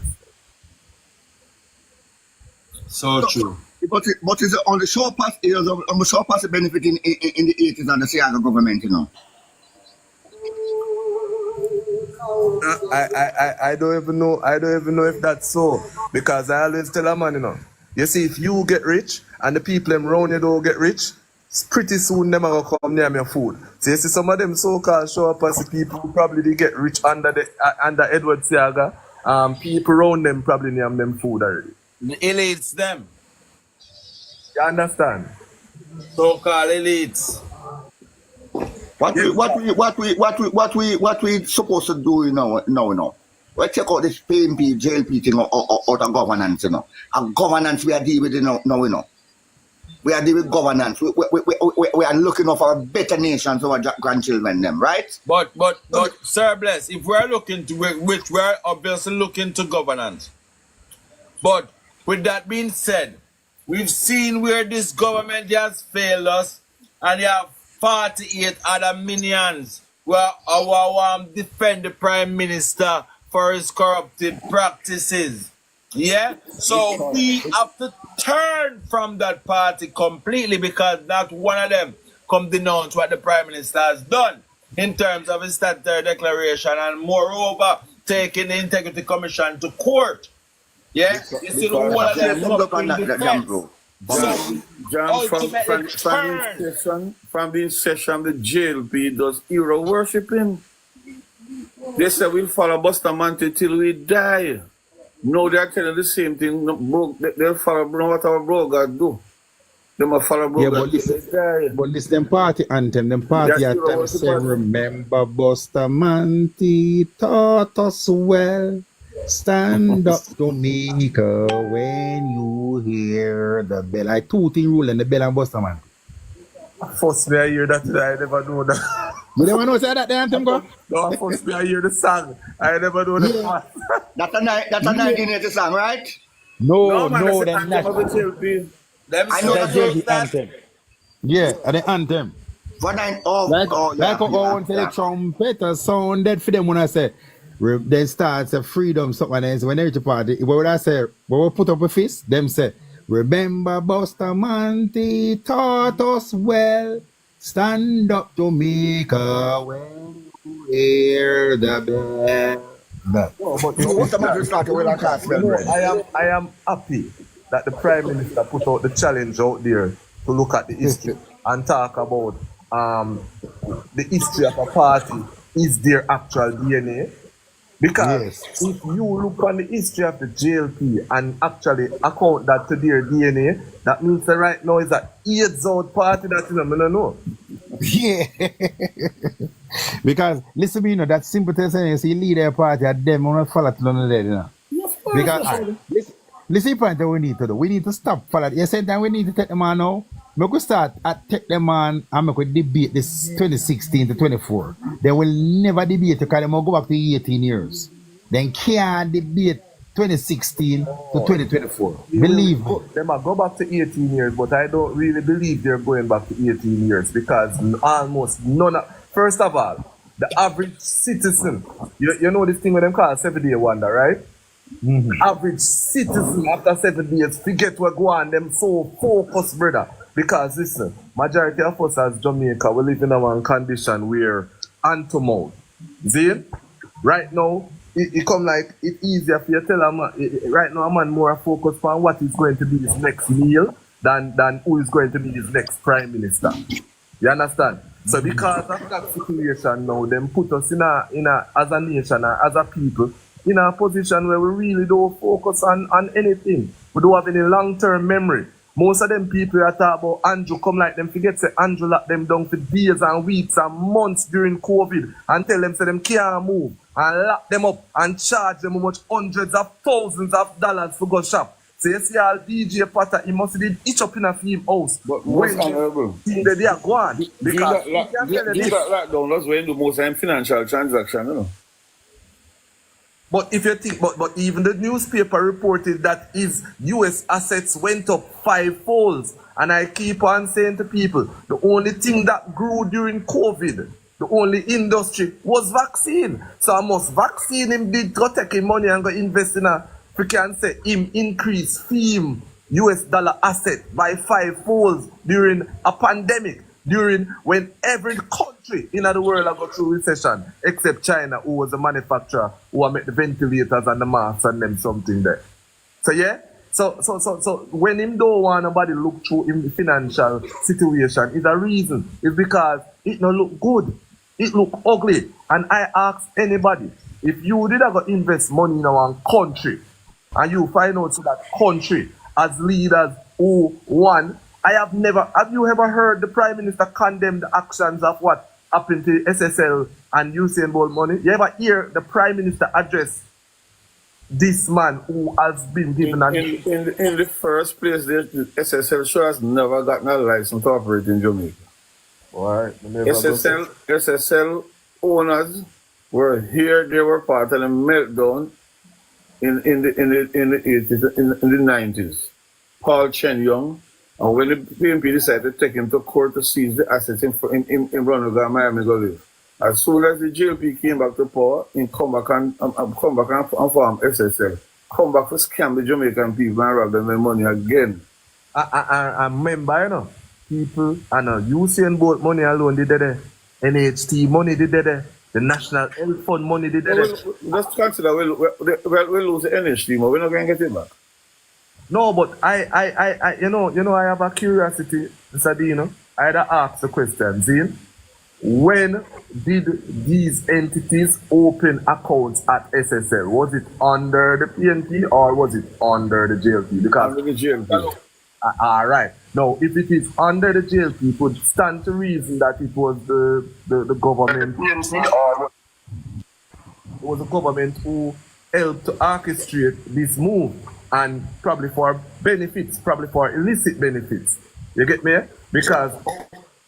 So true. But is it on the short pass? It was on the short pass benefit in the 80s and the Seattle government, you know. I don't even know. I don't even know if that's so because I always tell a man, you know. You see, if you get rich and the people around you don't get rich, pretty soon them are gonna come near your food. So you see, some of them so-called show up as people who probably did get rich under Edward Seaga. People around them probably name them food already. The elites them. You understand? So-called elites. What we supposed to do, you know. Let's check out this PNP, JLP thing out of governance, you know. And governance we are dealing with, you know. We are dealing with governance. We are looking for a better nation for our grandchildren, them, right? But Sir Bless, if we're looking to which we're obviously looking to governance. But with that being said, we've seen where this government has failed us, and you have 48 other minions where our defend the Prime Minister for his corrupted practices. Yeah? So we have to turn from that party completely because not one of them come denounce what the Prime Minister has done in terms of his statutory declaration and moreover taking the Integrity Commission to court. Yeah? You see the whole of them up in defense. John, from the session, the JLP does hero worshipping. They say we'll follow Bustamante till we die. No, they're telling the same thing. They'll follow what our bro God do. They must follow bro God till they die. But this them party anthem, them party anthem say, remember Bustamante taught us well. Stand up, Jamaica, when you hear the bell. I two things rule and the bell and Bustamante. First me I hear that today, I never know that. You never know say that the anthem go? No, first me I hear the song. I never know the part. That's a 1980 song, right? No, man, no, that's then the anthem of the JLP. I know that's that the anthem. Yeah, and the anthem. Like on to the trumpeter sounded for them when I say then starts a freedom something else when they reach a party. What would I say? What we put up a fist? Them say, remember Bustamante taught us well. Stand up Jamaica when you hear the bell. I am happy that the Prime Minister put out the challenge out there to look at the history and talk about the history of a party. Is their actual DNA? Because if you look on the history of the JLP and actually account that to their DNA, that means that right now is an AIDS out party that you don't know. Yeah. Because listen me, you know, that simple thing saying you see lead their party at them will not follow to none there, you know. Because listen point that we need to do. We need to stop follow. You said that we need to take them on now. me could start at take them on and me could debate this 2016 to 24. They will never debate because they will go back to 18 years. Then can't debate 2016 to 2024. Believe me. They might go back to 18 years, but I don't really believe they're going back to 18 years because almost none of, first of all, the average citizen, you know this thing with them call 7-day wonder, right? Average citizen after 7 days forget what go on, them so focused, brother. Because listen, majority of us as Jamaica, we live in a one condition where hand to mouth. See? Right now, it come like it's easier for you to tell a man, right now a man more focused on what is going to be his next meal than who is going to be his next prime minister. You understand? So because of that situation now, them put us in a as a nation, as a people, in a position where we really don't focus on anything. We don't have any long-term memory. Most of them people that talk about Andrew come like them forget say Andrew locked them down for days and weeks and months during COVID and tell them say them can't move and lock them up and charge them how much hundreds of thousands of dollars for go shop. So you see all DJ Potter, he must have each up in a film house. But when honorable, they are gone. Because that lockdown, that's when the most financial transaction, you know. But if you think, but even the newspaper reported that his US assets went up 5-fold. And I keep on saying to people, the only thing that grew during COVID, the only industry was vaccine. So I must vaccine him, did go take him money and go invest in a, we can say him increase FEAM US dollar asset by 5-fold during a pandemic. During when every country in the world go through recession, except China, who was the manufacturer, who made the ventilators and the masks and them something there. So yeah, so when him don't want nobody look through him financial situation, is a reason. It's because it no look good, it look ugly. And I ask anybody, if you did go invest money in one country, and you find out so that country as leaders who won. Have you ever heard the Prime Minister condemn the actions of what happened to SSL and Usain Bolt money? You ever hear the Prime Minister address this man who has been given in the first place, the SSL sure has never gotten a license to operate in Jamaica. Alright. SSL owners were here, they were part of the meltdown in the 80s, in the 90s. Paul Chen Young. And when the PNP decided to take him to court to seize the assets in Brownsville and Miami go live. As soon as the JLP came back to power, he come back and form SSL. Come back to scam the Jamaican people and rob them their money again. I remember, you know, people, Usain Bolt money alone did there. NHT money did there. The National Health Fund money did there. Just consider we'll lose the NHT, but we're not going to get it back. No, but I you know, I have a curiosity, Mr. Dino. I had to ask the question, Zin. When did these entities open accounts at SSL? Was it under the PNP or was it under the JLP? Because under the JLP. All right. Now, if it is under the JLP, it would stand to reason that it was the government. It was the government who helped to orchestrate this move. And probably for benefits, probably for illicit benefits. You get me? Because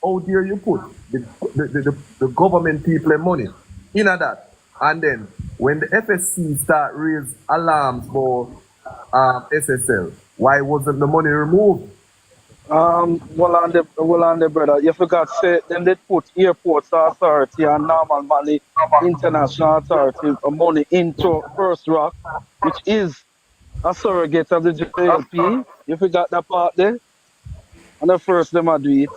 how dare you put the government people money in that? And then when the FSC start raise alarms for SSL, why wasn't the money removed? Well on the brother, you forgot say them they put airports authority and normal money, international authority money into First Rock, which is a surrogate of the JLP. You forgot that part there? And the first them do it.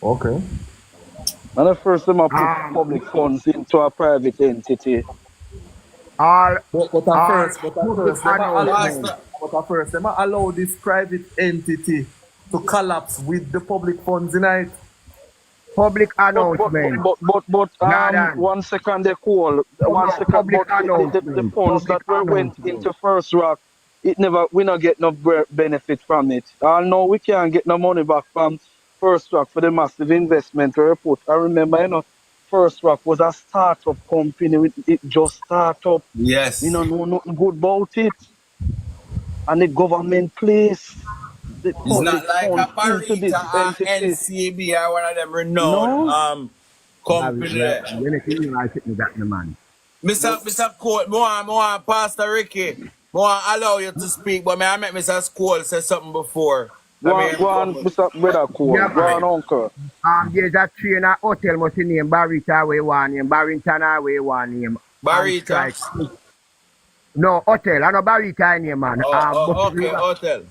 Okay. And the first them put public funds into a private entity. But first, them allow this private entity to collapse with the public funds in it. Public announcement. But 1 second they call. 1 second. Public The funds that went into First Rock, we not get no benefit from it. And now we can't get no money back from First Rock for the massive investment we put. I remember, you know, First Rock was a startup company. It just startup. Yes. You know nothing good about it. And the government place. It's put not its like a funds into Barita this or entity. NCB or one of them renowned No, company there. When it is, I think that the man. Mr. Cole, more Pastor Ricky, more allow you to speak, but I met Mr. Cole say something before. I mean, go on, Mr. Brother Cole, Yeah, go man. on, Uncle. There's a train at hotel must name Barita way one name, Barrington way one name, and Barita. strike. No, hotel, I know Barita name, man. Okay, hotel.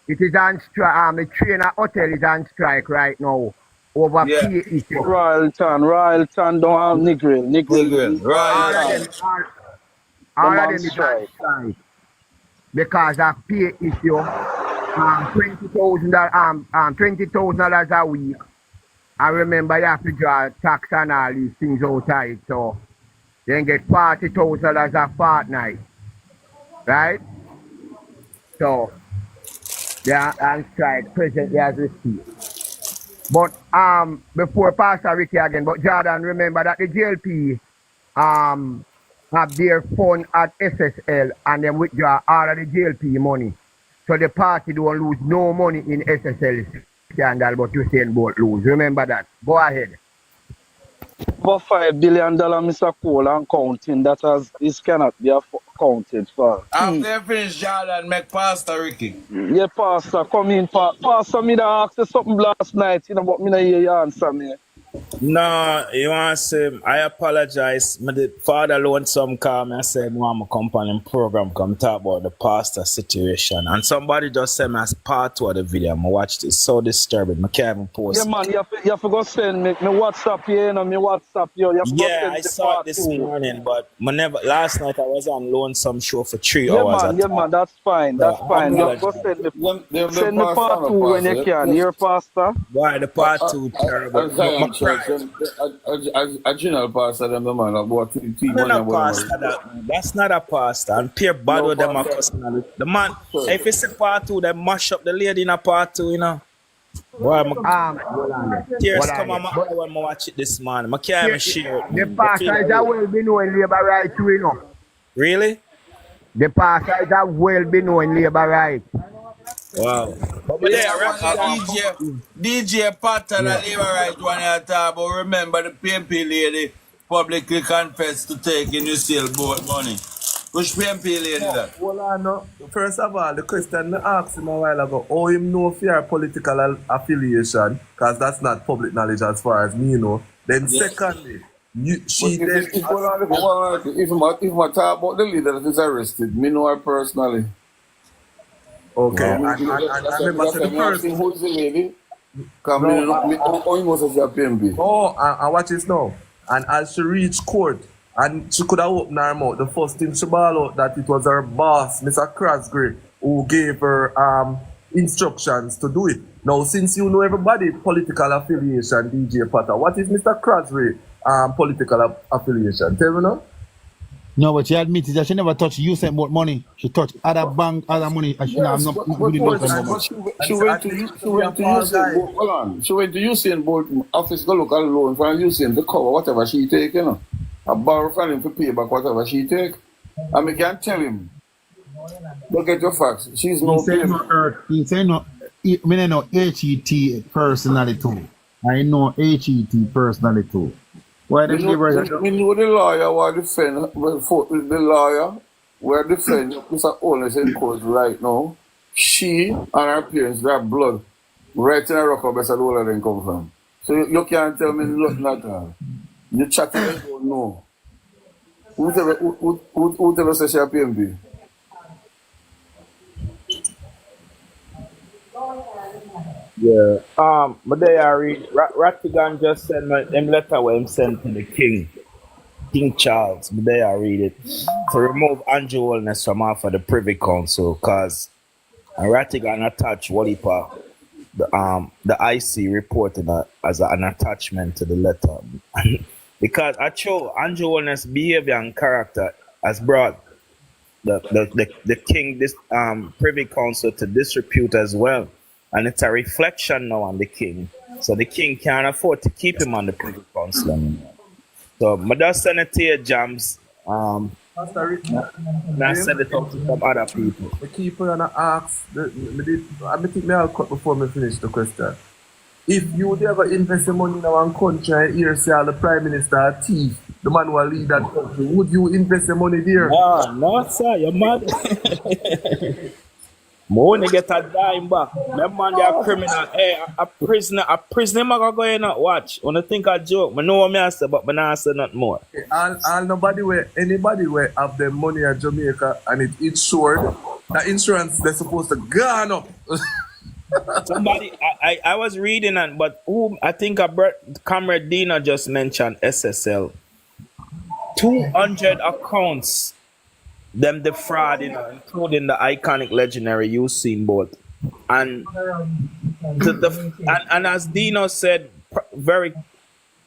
It is on strike. The train at hotel is on strike right now over Yeah. pay issue. Royalton don't have Negril. Negril, Royalton. All Them of on them is on strike. strike because of pay issue. $20,000 a week. I remember you have to draw tax and all these things outside, so then get $40,000 a fortnight, right? So they are on strike presently as we speak. But before Pastor Ricky again, but Jordan, remember that the JLP have their fund at SSL and then withdraw all of the JLP money. So the party don't lose no money in SSL scandal, but Usain Bolt lose. Remember that. Go ahead. Over $5 billion, Mr. Cole, and counting. This cannot be accounted for. After you finish, Jordan, make Pastor Ricky. Yeah, Pastor, come in. Pastor, me da ask you something last night, but me not hear you answer me. No, you want to say, I apologize. My father loaned some car. I said, I want my company program come talk about the pastor situation. And somebody just sent me as part 2 of the video. I watched it. So disturbing. I can't even post Yeah, man, you have to go send me WhatsApp you, me WhatsApp you. You have to go Yeah, send I the saw it part this 2. morning, but last night I was on loan some show for 3 Yeah, hours. man, that's fine. So That's I fine. You have to go apologize. send me part 2 when you can. Hear, Pastor? Why the part 2 terrible? As Zion Church, a general pastor, them the man about Not a pastor, that's not a pastor. And Pierre Bado, them a customer. The man, if it's a part 2, they mash up the lady in a part 2, you know. Boy, tears come on my eye when I watch it this morning. I can't even share it. The pastor is a well-known labor right, you know. Really? The pastor is a well-known labor right. Wow. But yeah, DJ Pattern and Labor Right one at time, but remember the PNP lady publicly confessed to taking your sailboat money. Which PNP lady that? Well, I know. First of all, the question I asked him a while ago, how him know for your political affiliation, because that's not public knowledge as far as me know. Then secondly, if I talk about the leader that is arrested, me know her personally. Okay, and I remember the first thing who's the lady? Come he must have a PNB. Oh, and watch this now. And as she reached court, and she could have opened her mouth, the first thing she ball out that it was her boss, Mr. Crasgrave, who gave her instructions to do it. Now, since you know everybody political affiliation, DJ Potter, what is Mr. Crasgrave political affiliation? Tell me now. No, but she admitted that she never touched Usain Bolt money. She touched other bank, other money. And she Yes, not she went to Usain Bolt. Hold on. She went to Usain Bolt office go look at loan for Usain to cover whatever she take, you know. I borrow from him to pay back whatever she take. And I can tell him, look at your facts. She's no payment. He say no. I know HET personally too. I know HET personally too. Why We know the lawyer will defend the lawyer will defend Mr. Owens in court right now. She and her parents, their blood, right in a rock up as all of them come from. So you can't tell me nothing at all. You chatting and don't know. Who tell us she a PNB? Yeah. But there I read Rattigan just sent me them letter where him sent to the King Charles. But there I read it. To remove Andrew Holness from off of the Privy Council, cause Rattigan attached Walipa, the IC reported that as an attachment to the letter. Because I show Andrew Holness behavior and character has brought the king this Privy Council to disrepute as well. And it's a reflection now on the king. So the king can't afford to keep him on the Privy Council anymore. So I just send it to you, Jams. Pastor Richie, And I Jim, send it out to some other people. the keeper and I ask, I think me I'll cut before me finish the question. If you would ever invest your money in one country and hear say the Prime Minister a thief, the man who will lead that country, would you invest your money there? No, sir, you're mad. Money get a dime back. Them man, they are criminal. Hey, a prisoner, I'm go in and watch. When I think a joke, I know what I say, but I not say nothing more. And anybody where have their money at Jamaica and it insured, the insurance they're supposed to gone up. Somebody, I was reading, but who I think Comrade Dina just mentioned SSL. 200 accounts, them defrauding, including the iconic legendary Usain Bolt. And and as Dino said very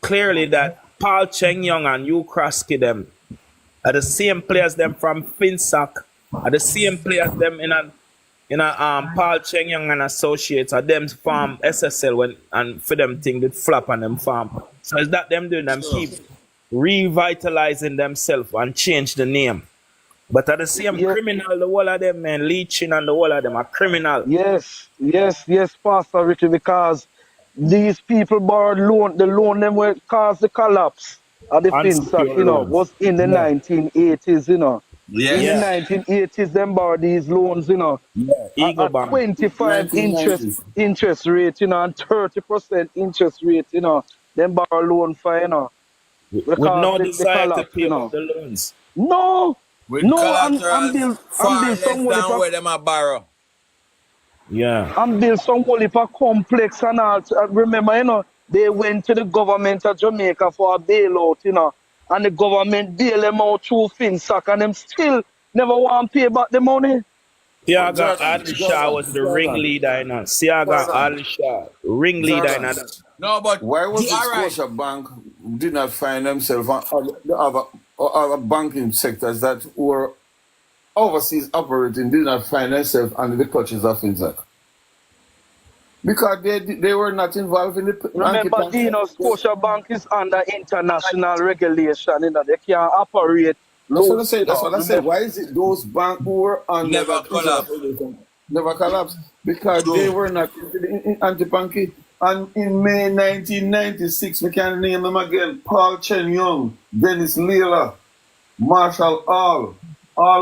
clearly that Paul Cheng Young and Hugh Krasky them are the same players them from Finsac, are the same players them in a Paul Cheng Young and Associates are them farm SSL when and for them thing did flop on them farm. So is that them doing them keep revitalizing themselves and change the name. But at the same criminal, the whole of them, man, leeching and the whole of them are criminal. Yes, Pastor Richie, because these people borrowed loan, the loan them will cause the collapse of the FinSac, was in the 1980s, Yes. In the 1980s, them borrowed these loans, Eagle at Bank. 25 interest rate, and 30% interest rate, them borrow loan for, With no desire to pay off the loans. No, With I'm collaterals build far less some than where them a borrow. Yeah. I'm build some whole heap of complex and all. Remember, they went to the government of Jamaica for a bailout, and the government bail them out through FinSac, and them still never want to pay back the money. Siaga Alisha was the ringleader in that. Siaga Alisha, ringleader in that. No, but why was the alright. Scotia Bank did not find themselves on the other banking sectors that were overseas operating did not find themselves under the clutches of FinSac? Because they were not involved in the Remember, Scotia Bank is under international regulation, they can't operate. That's what I said. That's what I said. Why is it those banks who were under Never that collapsed. never collapsed? Because they were not in anti-banking. And in May 1996, we can name them again: Paul Chen Young, Dennis Leela, Marshall all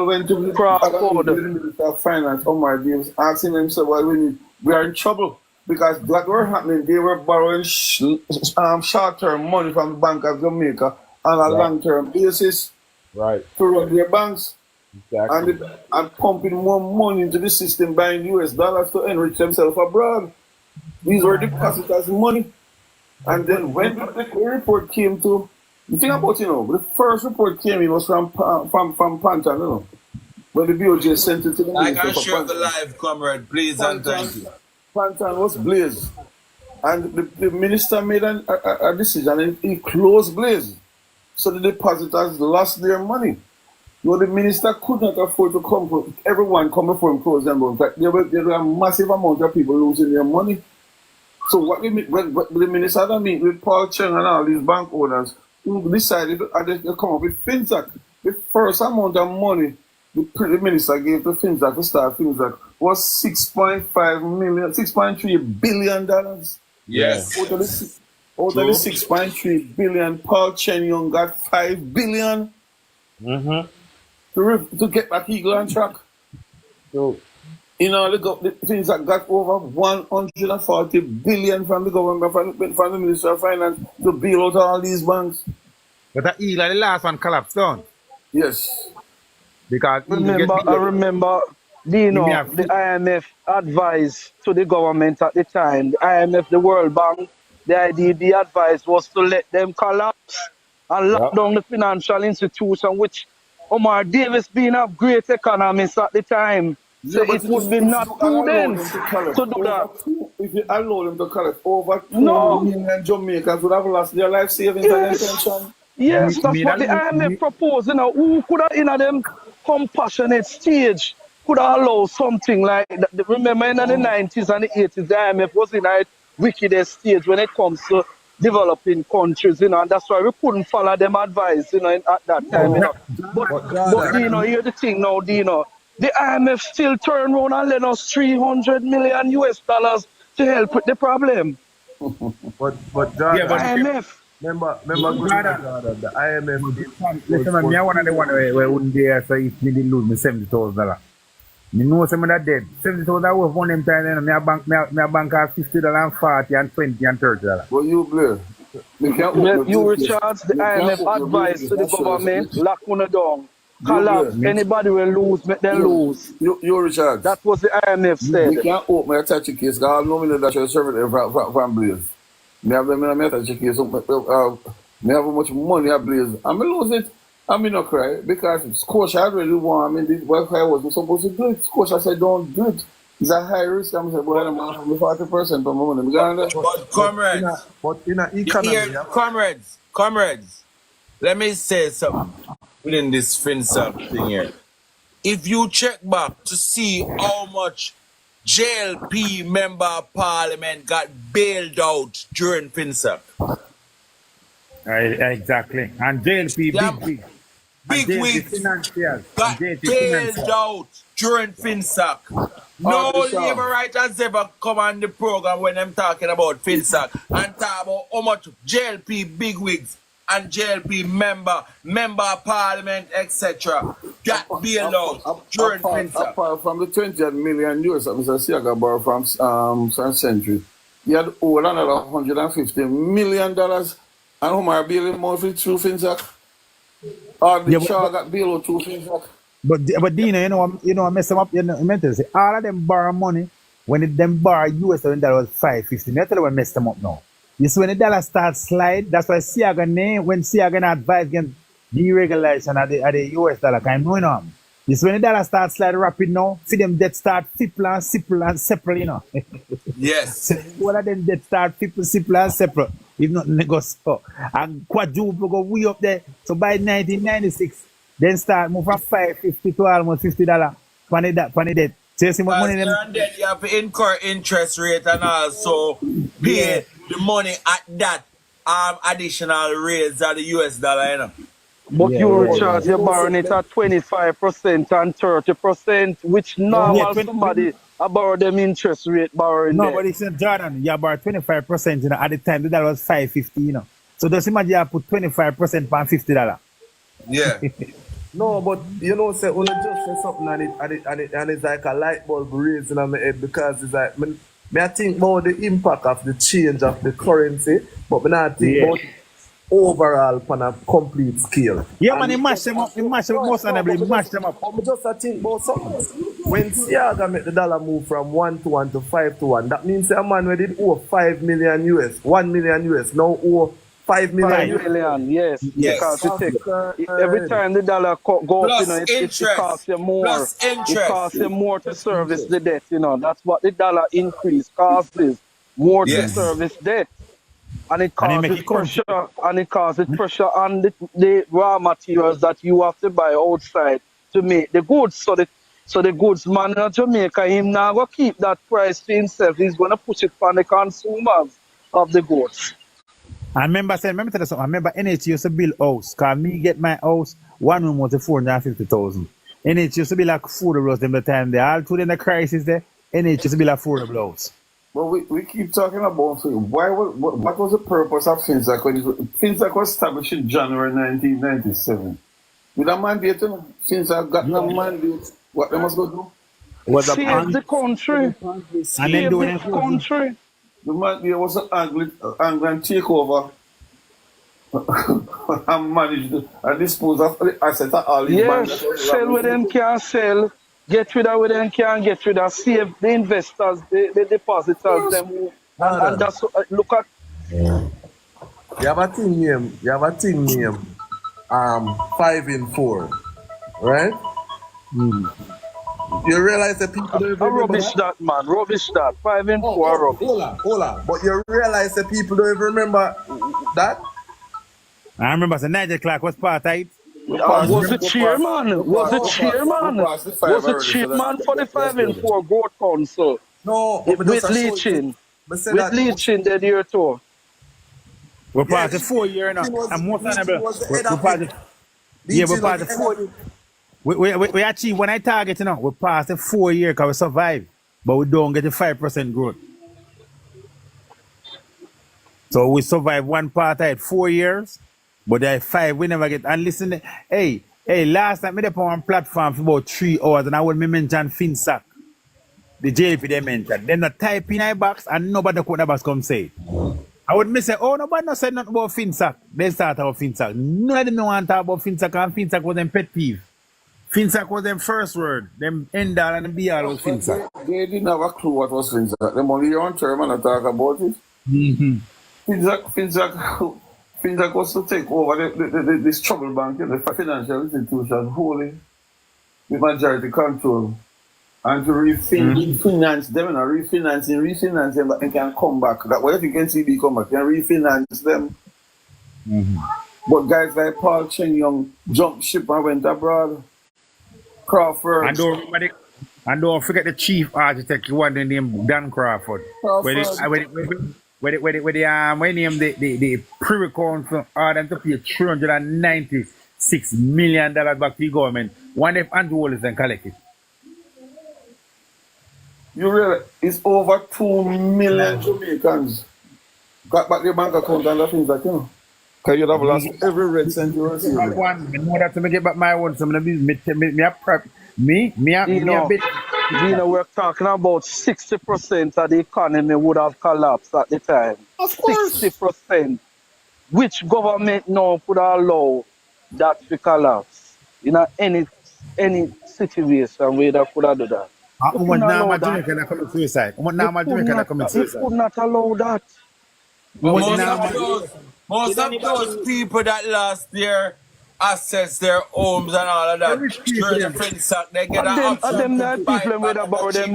went to the Minister of Finance, Omar Davis, asking himself, "Well, we are in trouble because what were happening? They were borrowing short-term money from the Bank of Jamaica on a long-term basis." Right. To run their banks. Exactly. And pumping more money into the system, buying US dollars to enrich themselves abroad. These were depositors' money. And then when the report came to, the thing about, the first report came in was from Pantan, when the BOJ sent it to the I minister can for share the Pantan. live, comrade, please and thank you. Pantan was Blaze. And the minister made a decision and he closed Blaze. So the depositors lost their money. The minister could not afford to come. Everyone come before him close them. There were a massive amount of people losing their money. So what when the minister that meet with Paul Cheng and all these bank owners who decided to come up with FinSac. The first amount of money the minister gave to FinSac to start FinSac was $6.3 billion. Yes. Out of the 6.3 billion, Paul Chen Young got 5 billion to get back Eagle on track. So, the things that got over 140 billion from the government, from the Minister of Finance to bail out all these banks. But the Eagle, the last one collapsed down. Yes. Because I remember, the IMF advised to the government at the time, the IMF, the World Bank, the IDB advice was to let them collapse and lock down the financial institution, which Omar Davis being a great economist at the time. So it would be not prudent to do that. If you allow them to collect, over 2 million Jamaicans would have lost their life savings and their pension. Yes, that's what the IMF proposed. Who could have, in them compassionate stage, could have allowed something like that. Remember, in the 90s and the 80s, the IMF was in a wickedest stage when it comes to developing countries, and that's why we couldn't follow them advice, at that time, But here's the thing now, the IMF still turn around and lend us 300 million US dollars to help with the problem. But Jordan, IMF. remember Jordan, the IMF. Listen, man, me I one of the one where wouldn't there so if me didn't lose me $70,000. Me know some of that dead. $70,000 worth one them time then me a bank have $50 and 40 and 20 and $30. Well, you blur. You recharge the IMF advice to the government, lock on down. Collapse. Anybody will lose, make them lose. You Richard. That was the IMF said. We can't open a touchy case because I know me that you're serving from Blaze. Me have them in a touchy case. Me have much money at Blaze. I may lose it. I may not cry because Scotia really want. I mean, this work I wasn't supposed to do it. Scotia said don't do it. It's a high risk. I'm saying, well, I'm 40% of my money. But comrades, let me say something within this FinSac thing here. If you check back to see how much JLP member of parliament got bailed out during FinSac. Exactly. And JLP big wigs got bailed out during FinSac. No labor writers ever come on the program when I'm talking about FinSac and talk about how much JLP bigwigs and JLP member of parliament, etc. got bailed out during FinSac. Apart from the 20 million euros that Mr. Siaga borrowed from Century, he had over another $150 million. And whom are bailing monthly through FinSac? Or the Shaw got bailed out through FinSac? But Dino, I mess them up. Say, all of them borrow money when them borrow US when that was $5.50. I tell you what messed them up now. You see when the dollar starts slide, that's why Siaga name when Siaga advise against deregulation of the US dollar kind of on. You see when the dollar starts slide rapid now, see them debt start fipple and sipple and separate, Yes. So all of them debt start fipple, sipple and separate. If not, they go so. And quadruple go way up there. So by 1996. Then start move from $5.50 to almost $50 for the debt. So you see what money them. Then you have to incur interest rate and also pay the money at that additional rates of the US dollar, But you charge your borrowing it at 25% and 30%, which normal somebody borrow them interest rate borrowing. No, but it's Jordan, you borrow 25%, at the time the dollar was $5.50, So just imagine you put 25% for $50. Yeah. No, but say only just say something and it's like a light bulb raising on my head because it's like I think about the impact of the change of the currency, but I not think about overall on a complete scale. Yeah, man, he mash them up. He mash them up. Most honorably, he mash them up. But just think about something. When Siaga make the dollar move from 1 to 1 to 5 to 1, that means a man who did owe 5 million US, 1 million US, now owe 5 million. 5 million, yes. Because every time the dollar go up, it costs you more. It costs you more to service the debt, That's what the dollar increase costs is. More to service debt. And it causes pressure on the raw materials that you have to buy outside to make the goods. So the goods man in Jamaica, him now go keep that price to himself. He's gonna push it for the consumers of the goods. I remember tell you something. I remember NH used to build house. Cause me get my house, one room was 450,000. NH used to be like affordable them the time there. All through the crisis there, NH used to be like affordable house. But we keep talking about what was the purpose of FinSac when FinSac was established in January 1997. With a mandate, FinSac got the mandate. What they must go do? Save the country. Save the country. The mandate was an Anglican takeover and manage and dispose of the assets of all these banks. Sell with them can't sell. Get rid of what them can't get rid of. Save the investors, the depositors, them. And that's look at. You have a thing name. 5 in 4, right? You realize that people don't even rubbish that, man. Rubbish that. 5 in 4 rubbish. Hold on. But you realize that people don't even remember that? I remember the Nigel Clark was part of it. Was the chairman? Was the chairman for the 5 in 4 Growth Council? No, with Leachin. With Leachin the year too. We're Yeah, past the 4 year now. And most honorable, was the head we're of past it. we're BT was past the the head of 4 it. we achieve one I target, you know. We're past the 4 year because we survive. But we don't get the 5% growth. So we survive one part at 4 years, but at 5 we never get. And listen, hey, last time I did on one platform for about 3 hours, and I will mention FinSac, the JLP they mentioned. Then I type in my box, and nobody could box come say it. I would say, oh, nobody not said nothing about FinSac. They start about FinSac. None of them know want to talk about FinSac, and FinSac was them pet peeve. FinSac was them first word. Them end all and them be all was But FinSac. they didn't have a clue what was FinSac. Them only on term and I talk about it. Mm-hmm. FinSac was to take over this trouble bank, the financial institutions, wholly with majority control, and to refinance them and refinance them, but they can come back. That way, if you can see they come back, you can refinance them. Mm-hmm. But guys like Paul Cheng Young jumped ship and went abroad. Crawford. And don't forget the chief architect, you want the name Dan Crawford. When name the pre-record for them to pay $396 million back to the government. One if Andrew Wallace and collect it. You realize it's over 2 million Jamaicans got back their bank account and the things like, you know. Because you'd have lost every red cent you received. I know that to get back my own, so I'm going to be a prep. Me a bit. You know, we're talking about 60% of the economy would have collapsed at the time. Of course. 60%. Which government now would allow that to collapse? You know, any situation where they could have done that. What normal Jamaican that commit suicide? What normal Jamaican that commit suicide? They could not allow that. Most of those people that lost their assets, their homes and all of that, through the FinSac, they get an option to buy people where they borrow their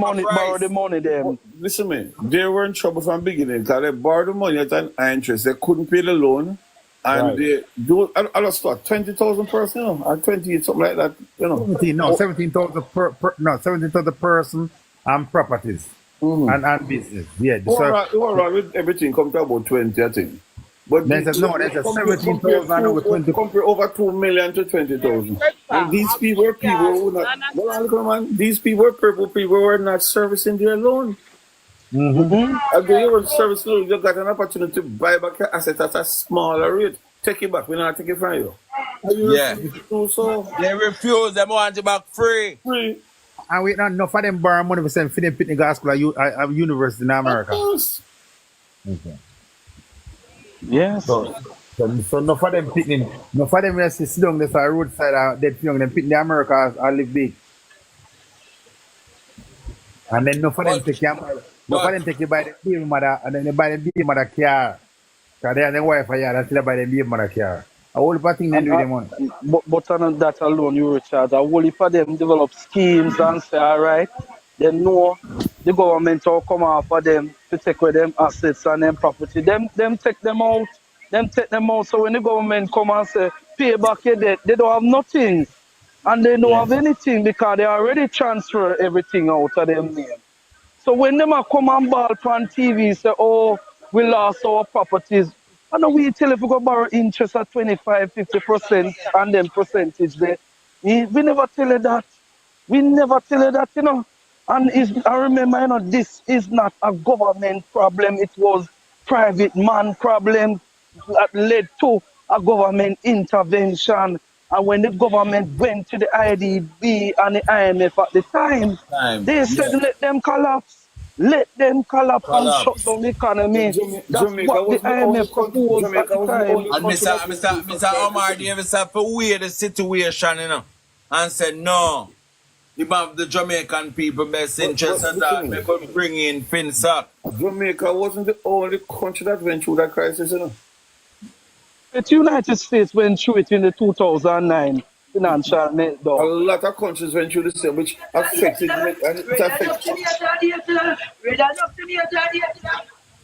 money, them. Listen me, they were in trouble from the beginning because they borrowed the money at an interest. They couldn't pay the loan. And they do, I lost what, 20,000 person, you know, or 28, something like that, you know. 17,000 17,000 person and properties and business. Yeah. Overall, with everything come to about 20, I think. But there's a 17,000 over 20. Compare over 2 million to 20,000. And these people were people who not, these people were people who were not servicing their loan. And they were servicing loan, you got an opportunity to buy back your asset at a smaller rate. Take it back, we're not taking it from you. Yeah. They refuse, they want it back free. And we not enough of them borrow money for sending them Pitney School at university in America. Of course. Okay. Yes. So enough of them picking, enough of them just sit down there on the roadside and dead young, them picking the Americans and live big. And then enough of them take you by the baby mother, and then they buy the baby mother car. Because they are the wife of and still buy the baby mother car. A whole lot of things they do with the money. But on that alone, you Richard, a whole heap of them develop schemes and say, all right, they know the government will come after them to take away them assets and them property. Them take them out. So when the government come and say, pay back your debt, they don't have nothing. And they don't have anything because they already transfer everything out of them name. So when them come and ball on TV, say, oh, we lost our properties. I know we tell if we go borrow interest at 25-50% and then percentage there. We never tell you that. We never tell you that, you know. And I remember, you know, this is not a government problem. It was private man problem that led to a government intervention. And when the government went to the IDB and the IMF at the time, they said, let them collapse. Let them collapse and shut down the economy. That's what the IMF proposed at the time. And Mr. Omar Davis have to weigh the situation, you know, and said, no, if the Jamaican people best interest in that, they could bring in FinSac. Jamaica wasn't the only country that went through that crisis, you know. The United States went through it in the 2009 financial meltdown. A lot of countries went through the same, which affected it, and it affected.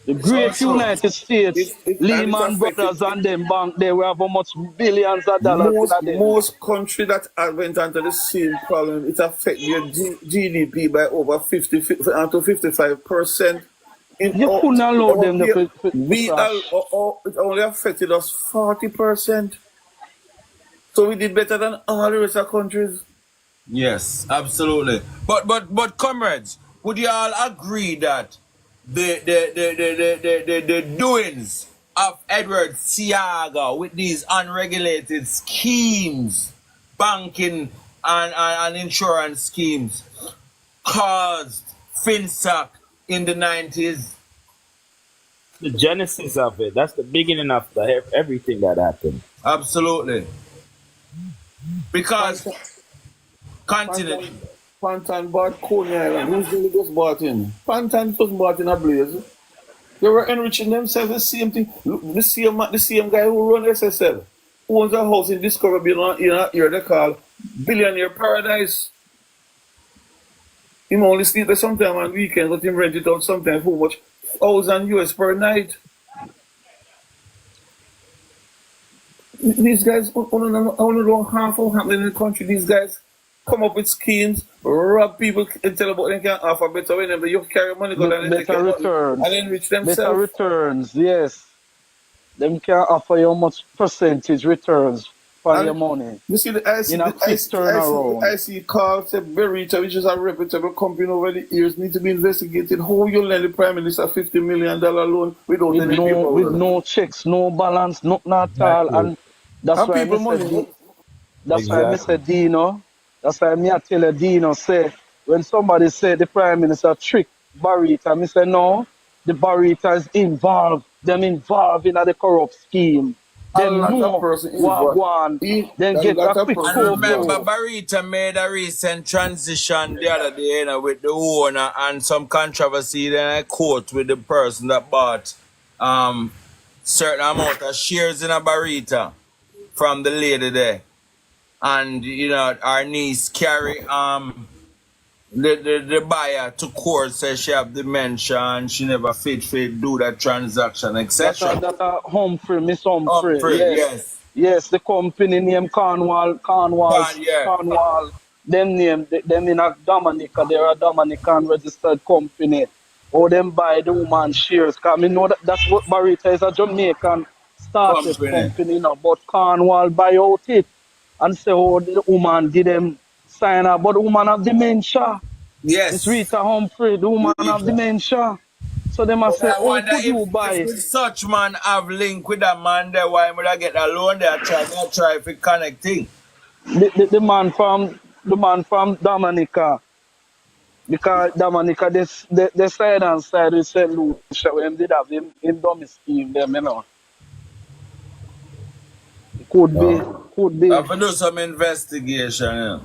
The great United States, Lehman Brothers and them bank, they will have how much billions of dollars. Most countries that went into the same problem, it affected your GDP by over 50 to 55% You couldn't allow them to crash. It only affected us 40%. So we did better than all the rest of countries. Yes, absolutely. But comrades, would you all agree that the doings of Edward Siaga with these unregulated schemes, banking and insurance schemes, caused FinSac in the 90s? The genesis of it. That's the beginning of everything that happened. Absolutely. Because continent. Pantan bought Coney Island. Who's the just bought in? Pantan just bought in a blaze. They were enriching themselves. The same thing. Look, the same guy who run SSL owns a house in Discovery in a area they call Billionaire Paradise. He only sleep there sometime on weekends, but him rent it out sometimes for much $1,000 per night. These guys only know half of what happening in the country. These guys come up with schemes, rob people, and tell about they can offer better when you carry money, go down and take Better returns. and enrich themselves. Better returns, yes. Them can offer you much percentage returns for And your money. You see, I see Carl said Berita, which is a reputable company over the years, need to be investigated. How you lend the Prime Minister $50 million loan without any paperwork? With no checks, no balance, nothing at all. And that's why people money. That's why I said Dino. That's why I tell you, Dino, say, when somebody said the Prime Minister tricked Barita, I say, no, the Barita is involved. Them involved in the corrupt scheme. Then know what one, then get a quick And remember, Barita made a recent transition the other day, you know, with the owner and some controversy. Then I quote with the person that bought certain amount of shares in a Barita from the lady there. And, you know, our niece carry the buyer to court, says she have dementia and she never fit do that transaction, etc. That Humphrey, Miss Humphrey. Yes. Yes, the company name Cornwall. Them name them in a Dominica. They're a Dominican registered company. Or them buy the woman shares. Cause I know that's what Barita is, a Jamaican started company, you know, but Cornwall buy out it and say, oh, the woman did them sign up, but the woman have dementia. Yes. It's Rita Humphrey, the woman have dementia. So they must say, oh, could you buy? If such man have link with that man there, why would I get a loan there? Try for connecting. The man from Dominica. Because Dominica, the side and side with St. Lucia, when they have him dummy scheme them, you know. Could be. I have to do some investigation, yeah.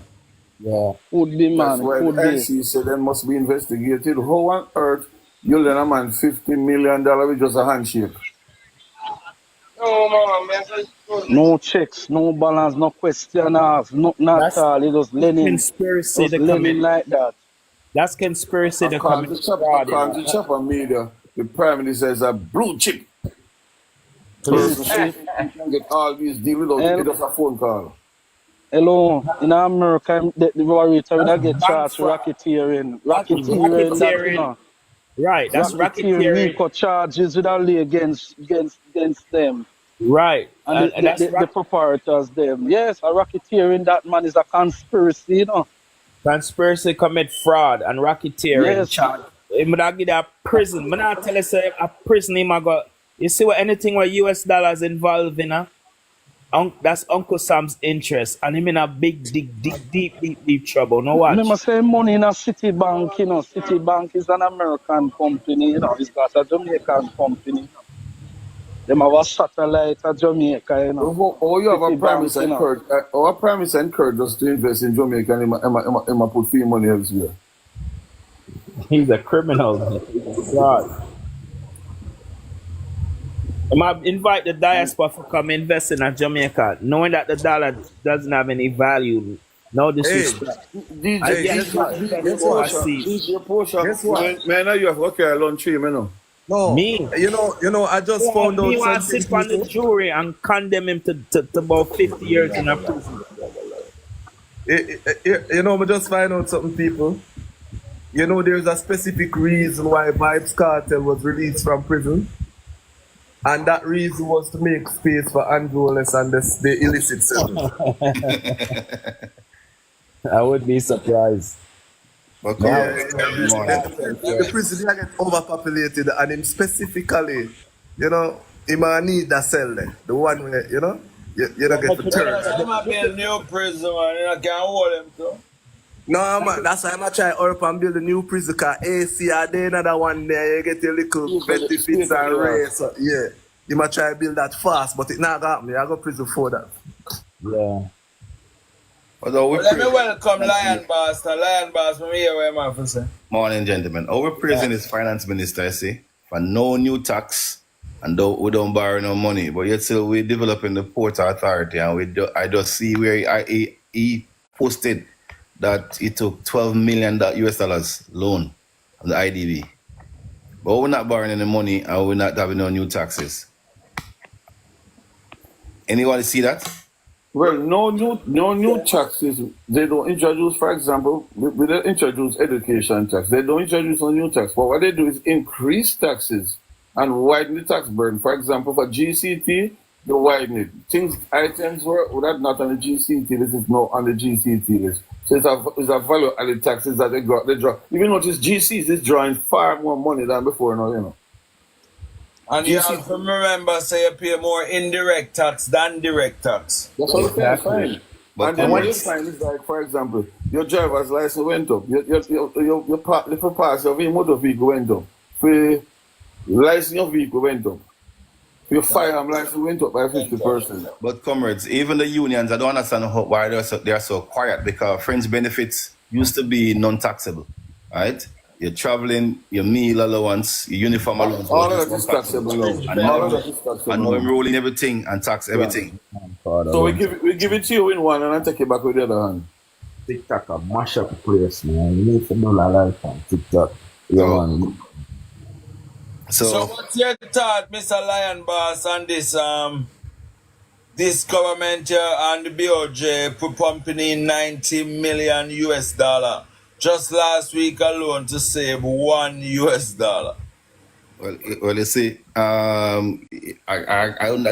Yeah. Could be, man. That's why Could the be. IC said they must be investigated. How on earth you lend a man $50 million with just a handshake? No checks, no balance, no question asked, nothing at all. It was lending. Conspiracy It was lending like that. That's conspiracy to According commit to Chopper Media, the Prime Minister is a blue chip. You can get all these deals without just a phone call. Hello, in America, the Warrior will get charged for racketeering. Racketeering, that, you know. Right, that's racketeering. RICO charges with a lay against them. Right. And the proprietors them. Yes, a racketeering, that man is a conspiracy, you know. Conspiracy commit fraud and racketeering. Yes. I'm gonna give that prison. I'm not tell you say a prison him got. You see what anything where US dollars involved in that's Uncle Sam's interest, and him in a big, deep trouble. No watch. Remember say money in a Citibank, you know. Citibank is an American company, you know. It's not a Jamaican company. You know. Them have a satellite at Jamaica, you know. Oh, you have a Citibank, premise you know. our premise encouraged us to invest in Jamaica and him put free money elsewhere. He's a criminal. He's a fraud. I might invite the diaspora to come invest in Jamaica, knowing that the dollar doesn't have any value. No disrespect. DJ Portia, man, you have to carry a lunch tree, man. No, me. You know, I just found out. Me want to sit on the jury and condemn him to about 50 years in a prison. You know, I just find out something, people. You know, there's a specific reason why Vibes Cartel was released from prison. And that reason was to make space for Androles and the illicit settlement. I would be surprised. Yeah, the prison get overpopulated, and him specifically, you know, he might need that cell there. The one where, you know, you don't get the turn. There might be a new prison, man. You can't hold him, too. No, man, that's why I'm going to try up and build a new prison, because AC are there, another one there, you get your little benefits and race. So, yeah, you might try to build that fast, but it not got me. I go prison for that. Yeah. Let me welcome Lion Boss. Lion Boss, from here, where am I for say? Morning, gentlemen. Our president is finance minister, I see, for no new tax, and we don't borrow no money. But yet still we're developing the port authority, and I just see where he posted that he took $12 million US dollars loan from the IDB. But we're not borrowing any money, and we're not having no new taxes. Anyone see that? Well, no new taxes. They don't introduce, for example, we don't introduce education tax. They don't introduce a new tax. But what they do is increase taxes and widen the tax burden. For example, for GCT, they widen it. Items were that not on the GCT list is now on the GCT list. So it's a value added taxes that they draw. Even notice GCs is drawing far more money than before now, you know. And you have to remember, say you pay more indirect tax than direct tax. That's what I'm saying. And then what you find is like, for example, your driver's license went up. Your pass of your motor vehicle went up. For license your vehicle went up. Your firearm license went up by 50%. But comrades, even the unions, I don't understand why they're so quiet, because fringe benefits used to be non-taxable, right? Your traveling, your meal allowance, your uniform allowance. All of that is taxable now. And now I'm rolling everything and tax everything. So we give it to you in one and I take it back with the other hand. TikTok a mash up the place, man. You need to know a life on TikTok. Yeah, man. So what's your thought, Mr. Lion Boss, on this government here and the BOJ pumping in 90 million US dollar just last week alone to save $1 US? Well, you see, I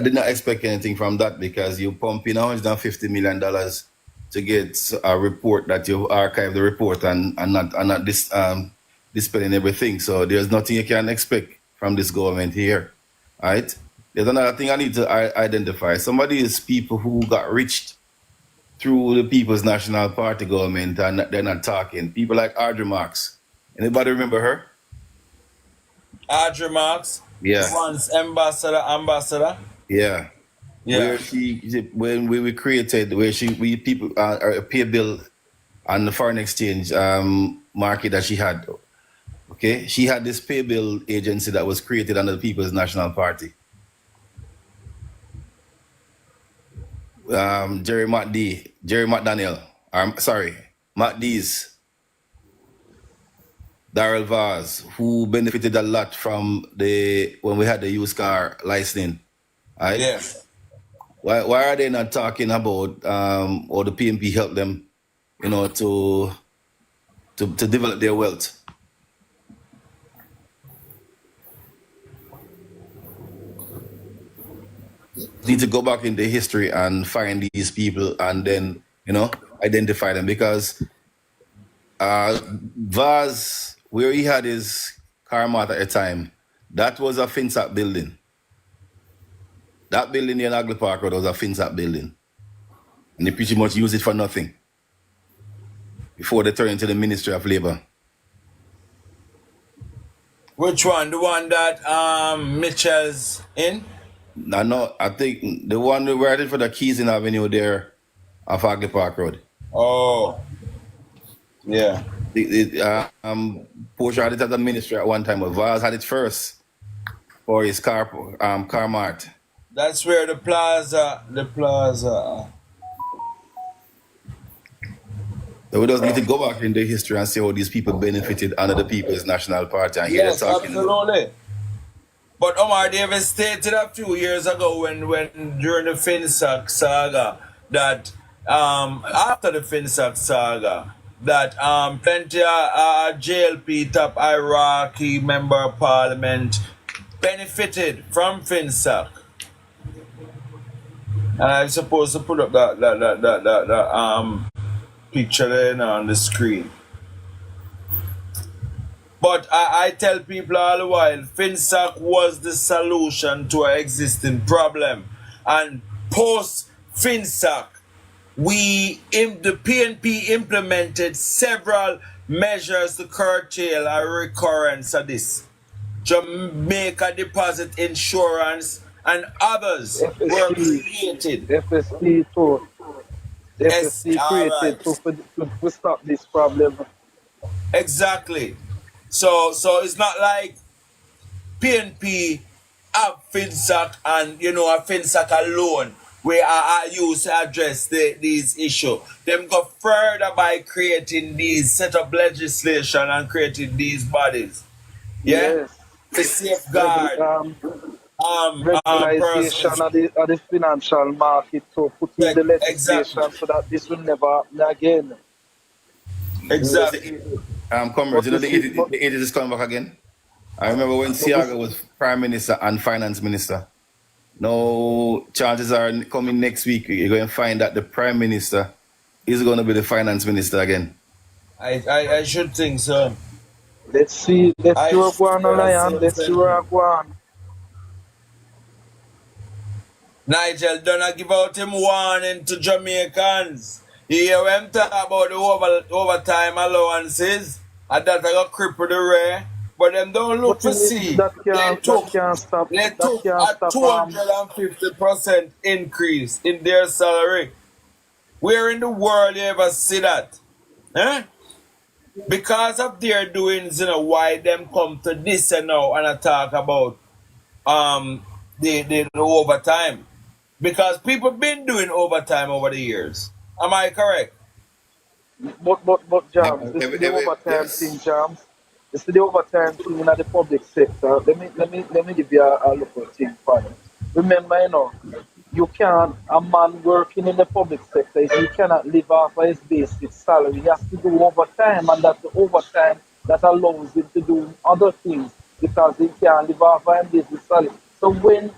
did not expect anything from that, because you pump in $150 million to get a report that you archive the report and not dispelling everything. So there's nothing you can expect from this government here, right? There's another thing I need to identify. Some of these people who got rich through the People's National Party government, and they're not talking. People like Audrey Marks. Anybody remember her? Audrey Marks? Yeah. Once ambassador? Yeah. Where when we created, we people pay bill on the foreign exchange market that she had. Okay, she had this pay bill agency that was created under the People's National Party. Jerry McDaniel, Matt Dees, Darrell Vaz, who benefited a lot from when we had the used car licensing. Right? Yeah. Why are they not talking about or the PNP help them, you know, to develop their wealth? Need to go back into history and find these people and then, you know, identify them, because Vaz, where he had his car mart at the time, that was a FinSAP building. That building in Agley Park Road was a FinSAP building. And they pretty much used it for nothing before they turned into the Ministry of Labor. Which one? The one that Mitchell's in? No, I think the one we were for the Keys in Avenue there off Agley Park Road. Oh. Yeah. Porsche had it at the ministry at one time, but Vaz had it first for his car mart. That's where the plaza. So we just need to go back in the history and see how these people benefited under the People's National Party. And yes, absolutely. But Omar Davis stated a few years ago when during the FinSAC saga that after the FinSAC saga, that plenty of JLP top Iraqi member of parliament benefited from FinSac. And I'm supposed to put up that picture there now on the screen. But I tell people all the while, FinSac was the solution to an existing problem. And post FinSac, the PNP implemented several measures to curtail a recurrence of this. Jamaica Deposit Insurance and others were created. FSP too. FSP created to stop this problem. Exactly. So it's not like PNP have FinSac and a FinSac alone where I use to address these issues. Them go further by creating these set up legislation and creating these bodies. Yeah? Yes. To safeguard regularization of the financial market to put in the legislation so that this will never happen again. Exactly. Comrades, the 80s is coming back again. I remember when Siaga was Prime Minister and Finance Minister. Now, chances are coming next week, you're going to find that the Prime Minister is going to be the Finance Minister again. I should think so. Let's see where we're going, Lion. Let's see where we're going. Nigel don't give out him warning to Jamaicans. You hear him talk about the overtime allowances and that I got cripple the rare, but them don't look to see. That can't stop. They took a 250% increase in their salary. Where in the world you ever see that? Because of their doings, why them come to this now and talk about the overtime. Because people been doing overtime over the years. Am I correct? But Jams, this is the overtime thing, Jams. This is the overtime thing in the public sector. Let me give you a little thing for it. Remember, you can't, a man working in the public sector, he cannot live off of his basic salary. He has to do overtime, and that's the overtime that allows him to do other things because he can't live off of his basic salary. So when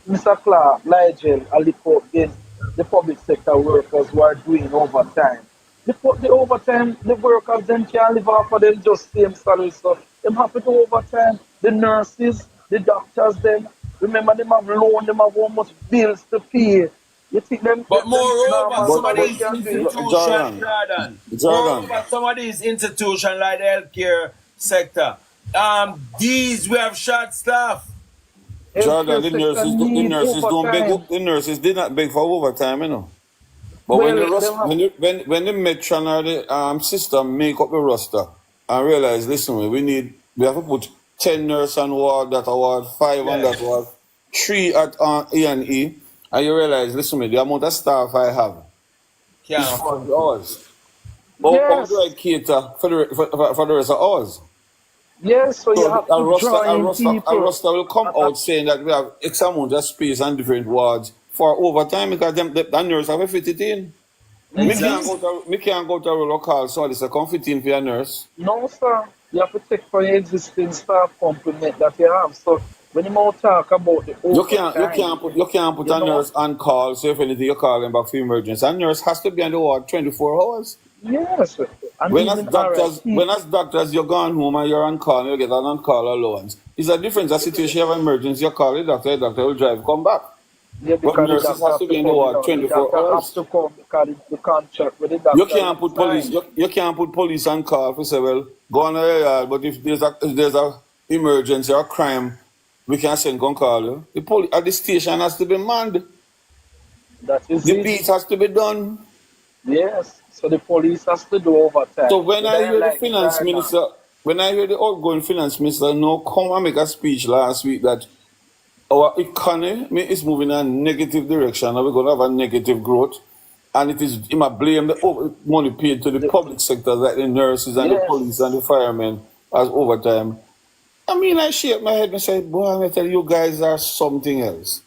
Mr. Clark, Nigel, and the against the public sector workers who are doing overtime. The overtime, the workers them can't live off of them just same salary. So them have to do overtime. The nurses, the doctors, them remember them have loan, them have almost bills to pay. You think them? But moreover, some of these institutions, moreover, some of these institutions like the healthcare sector, these we have short staff. Jordan, the nurses did not beg for overtime, But when the Metron or the system make up the roster and realize, listen, we have to put 10 nurses on ward, that ward, 5 on that ward, 3 at E&E, and you realize, listen, the amount of staff I have is 40 hours. How do I cater for the rest of ours? Yes, so you have to a roster will come out saying that we have X amount of space on different wards for overtime because the nurse have to fit it in. Me can't go to a local, so this is come fit in for your nurse. No, sir. You have to take for your existing staff complement that you have. So when you talk about the overtime, you can't put a nurse on call, so if anything you call them back for emergency. A nurse has to be on the ward 24 hours. Yes. When as doctors, you're gone home and you're on call, you get an on-call allowance. It's a difference. A situation of emergency, you call the doctor will drive, come back. Yeah, but nurses have to be in the ward 24 hours. Have to come because the contract with the doctor. You can't put police on call for say, well, go on the yard, but if there's a emergency or a crime, we can send gun call you. The police at the station has to be manned. That is the beat has to be done. Yes. So the police has to do overtime. So when I hear the finance minister, when I hear the outgoing finance minister now come and make a speech last week that our economy is moving in a negative direction and we're going to have a negative growth, and it is, he might blame the money paid to the public sector like the nurses and the police and the firemen as overtime. I mean, I shake my head and say, boy, I tell you guys are something else.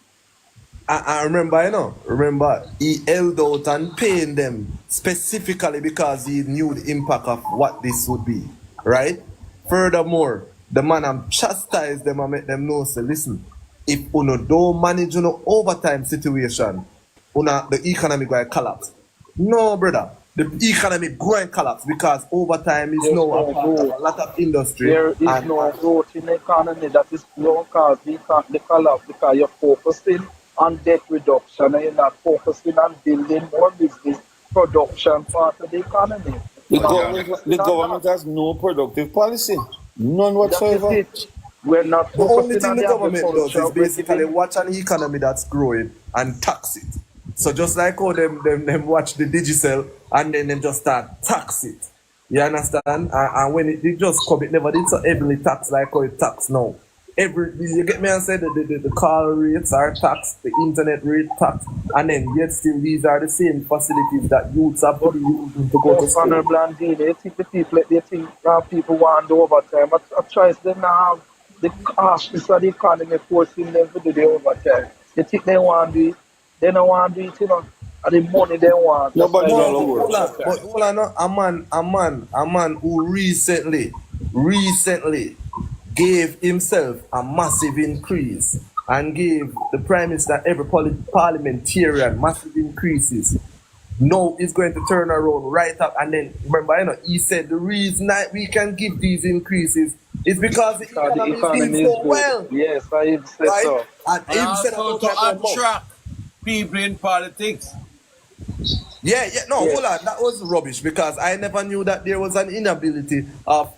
I remember, he held out and paying them specifically because he knew the impact of what this would be, right? Furthermore, the man chastised them and make them know, say, listen, if uno don't manage uno overtime situation, the economy going to collapse. No, brother. The economy going to collapse because overtime is There's now a no part of growth. a lot of industry. There is no growth in the economy. That is no cause the collapse because you're focusing on debt reduction and you're not focusing on building more business production part of the economy. The government has no productive policy. None whatsoever. That is it. We're not The only focusing thing on the the government does agriculture. is basically watch an economy that's growing and tax it. So just like how them watch the Digicel and then them just start tax it. You understand? And when it just come, it never did so heavily tax like how it tax now. You get me and say the call rates are taxed, the internet rate taxed, and then yet still these are the same facilities that youths have to be using to go to school. Honorable and Dean, they think the people, people want the overtime. I try to now have the costs of the economy forcing them to do the overtime. They think they want to do it. They don't want to do it, And the money they want. Nobody But hold on, a man who recently gave himself a massive increase and gave the Prime Minister, every parliamentarian massive increases. Now he's going to turn around right up and then remember, he said the reason that we can give these increases is because the economy is doing so well. Yes, I said right? so. And also to attract people in politics. Yeah, hold on. That was rubbish because I never knew that there was an inability of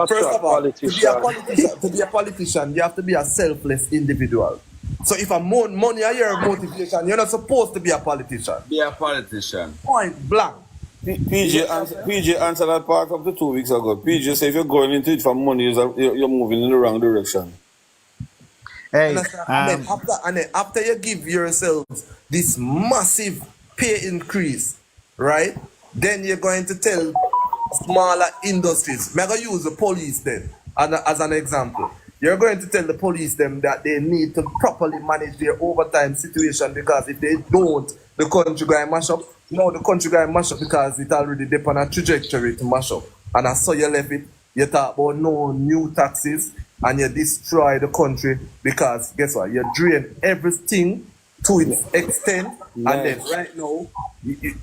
first of all, to be a politician, you have to be a selfless individual. So if money are your motivation, you're not supposed to be a politician. Be a politician. Point blank. PJ answered that part up to 2 weeks ago. PJ said if you're going into it for money, you're moving in the wrong direction. Hey, and then after you give yourselves this massive pay increase, right? Then you're going to tell smaller industries. I'm going to use the police then as an example. You're going to tell the police them that they need to properly manage their overtime situation because if they don't, the country going to mash up. No, the country going to mash up because it already depends on a trajectory to mash up. And I saw you left it. You talk about no new taxes and you destroy the country because guess what? You drain everything to its extent. Nice. And then right now,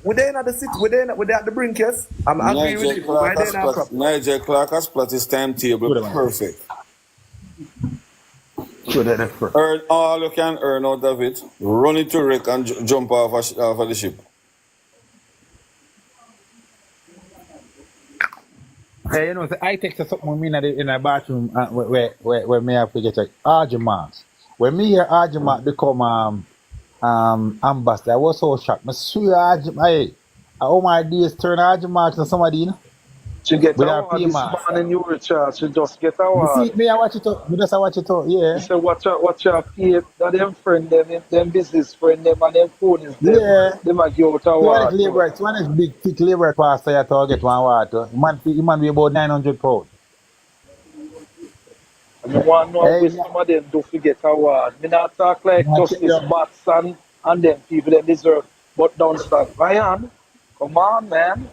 we're there at the city, we're at the brink, yes? I'm agree with you. Nigel Clark has plot his timetable perfect. Earn all you can earn out of it, run it to wreck and jump off of the ship. Hey, I take something in a bathroom where me have to get like arguments. When me hear argument become ambassador, I was so shocked. I swear, hey, all my days turn argument to somebody, you know. To get award this morning, you were charged to just get award. You see, me I watch it out. Me just watch it out, yeah. You say watch your pay, that them friend them business friend them and them phone is them. Yeah. Them a give out award. One is big thick labor pastor you to get one award. He man be about 900 pounds. And you want to know what some of them do forget award. Me not talk like Justice Bats and them people that deserve, but don't start. Ryan, come on, man.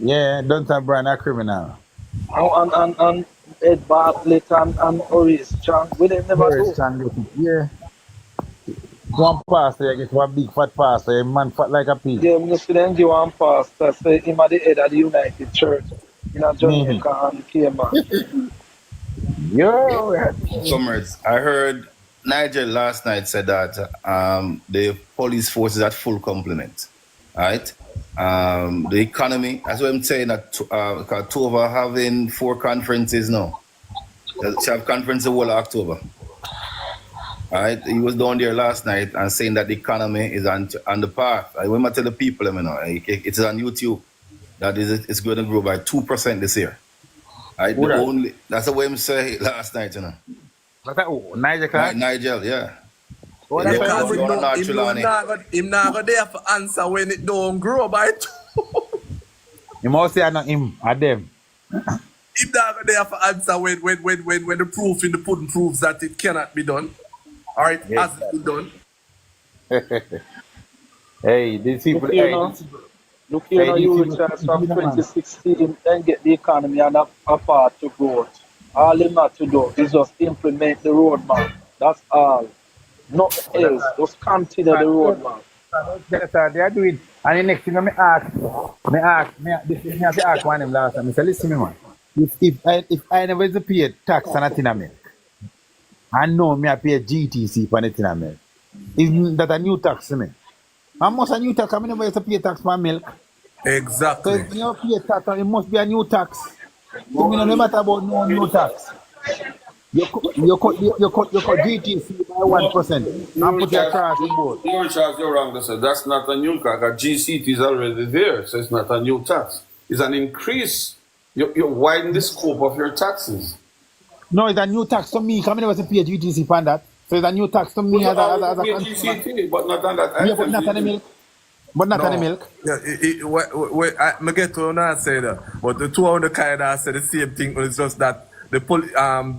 Yeah, don't have Brian a criminal. And Ed Bartlett and Maurice Chang, we them never do. Yeah. One pastor, you get one big fat pastor, a man fat like a pig. Yeah, we see them give one pastor, say him at the head of the United Church in Jamaica and Cayman. Yo, Comrades, I heard Nigel last night said that the police force is at full complement. Right? The economy, that's what I'm saying, that October having 4 conferences now. She have conference the whole of October. All right, he was down there last night and saying that the economy is on the path. I want to tell the people, it's on YouTube that it's going to grow by 2% this year. Right? That's the way I'm saying last night, you know. What's that? Oh, Nigel Clark? Nigel, yeah. Well, him not there for answer when it don't grow by 2. You must say not him, or them. Him not there for answer when the proof in the pudding proves that it cannot be done. Or it hasn't been done. Hey, these people, Look here hey, now. these people, Look here hey, now, these you people, recharge from you know, man. 2016 and get the economy on a path to growth. All them not to do is just implement the roadmap. That's all. Nothing But that's else. Just continue the roadmap. that's all they are doing. And the next thing this is me have to ask one of them last time. I say, listen, me man. If I never used to pay tax on a tin of milk, I know me I pay GTC for a tin of milk. Isn't that a new tax to me? How much a new tax? I never used to pay tax for milk. So Exactly. if you pay tax, it must be a new tax. So me no matter about no new tax. You cut GTC by 1% and put it across the board. Charles, you're wrong. They said that's not a new tax. A GCT is already there, so it's not a new tax. It's an increase. You widen the scope of your taxes. No, it's a new tax to me. Come never to pay GTC for that. So it's a new tax to me But you as already a pay consumer. GCT, but not on that Yeah, item. but not on the milk. But not on the milk. Yeah, I get to not say that, but the two of the kind of say the same thing. It's just that the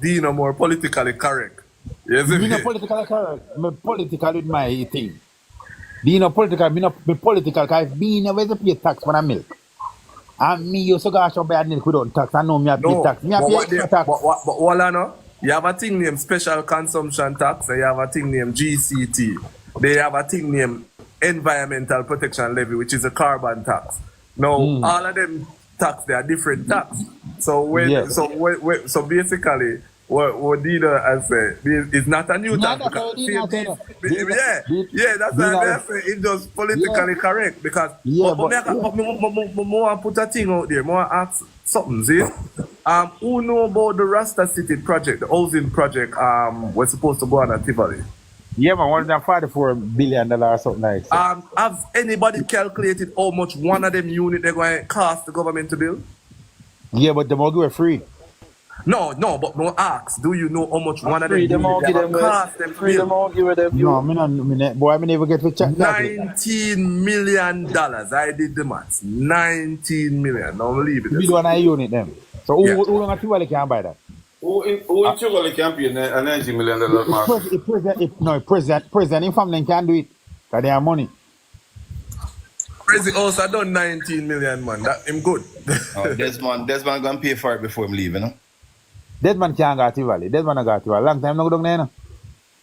Dino more politically correct. Yes, Me no political correct. Me political with my thing. Me no political. Me political. Cause me never to pay tax for the milk. And me used to go shop buy milk without tax. I know me have pay No, tax. Me have but pay what they, extra tax. but all I know, you have a thing named special consumption tax, and you have a thing named GCT. They have a thing named environmental protection levy, which is a carbon tax. Now, all of them tax, they are different tax. So so basically, what Dina has said is not a new tax. Because that's why I say it's just politically correct. Because Yeah, but more put a thing out there, more ask something, see? Who know about the Rasta City project, the housing project was supposed to go on at Tivoli? Yeah, man, $144 billion or something like that. Has anybody calculated how much one of them unit they're going to cost the government to build? Yeah, but the mortgage were free. No, but no ask. Do you know how much one of them Free them all, unit give they them cost them to free them build? all, give them No, boy, I never get to check that. $19 million. I did the maths. 19 million. Now leave it. We do an unit them. So who long Tivoli can buy that? Who in Tivoli can pay a $90 million mark? President in family can do it. Because they have money. President also done 19 million, man. That him good. Desmond gonna pay for it before him leave, you know? Desmond can't go to Tivoli. Desmond not go to Tivoli. Long time no go down there, no.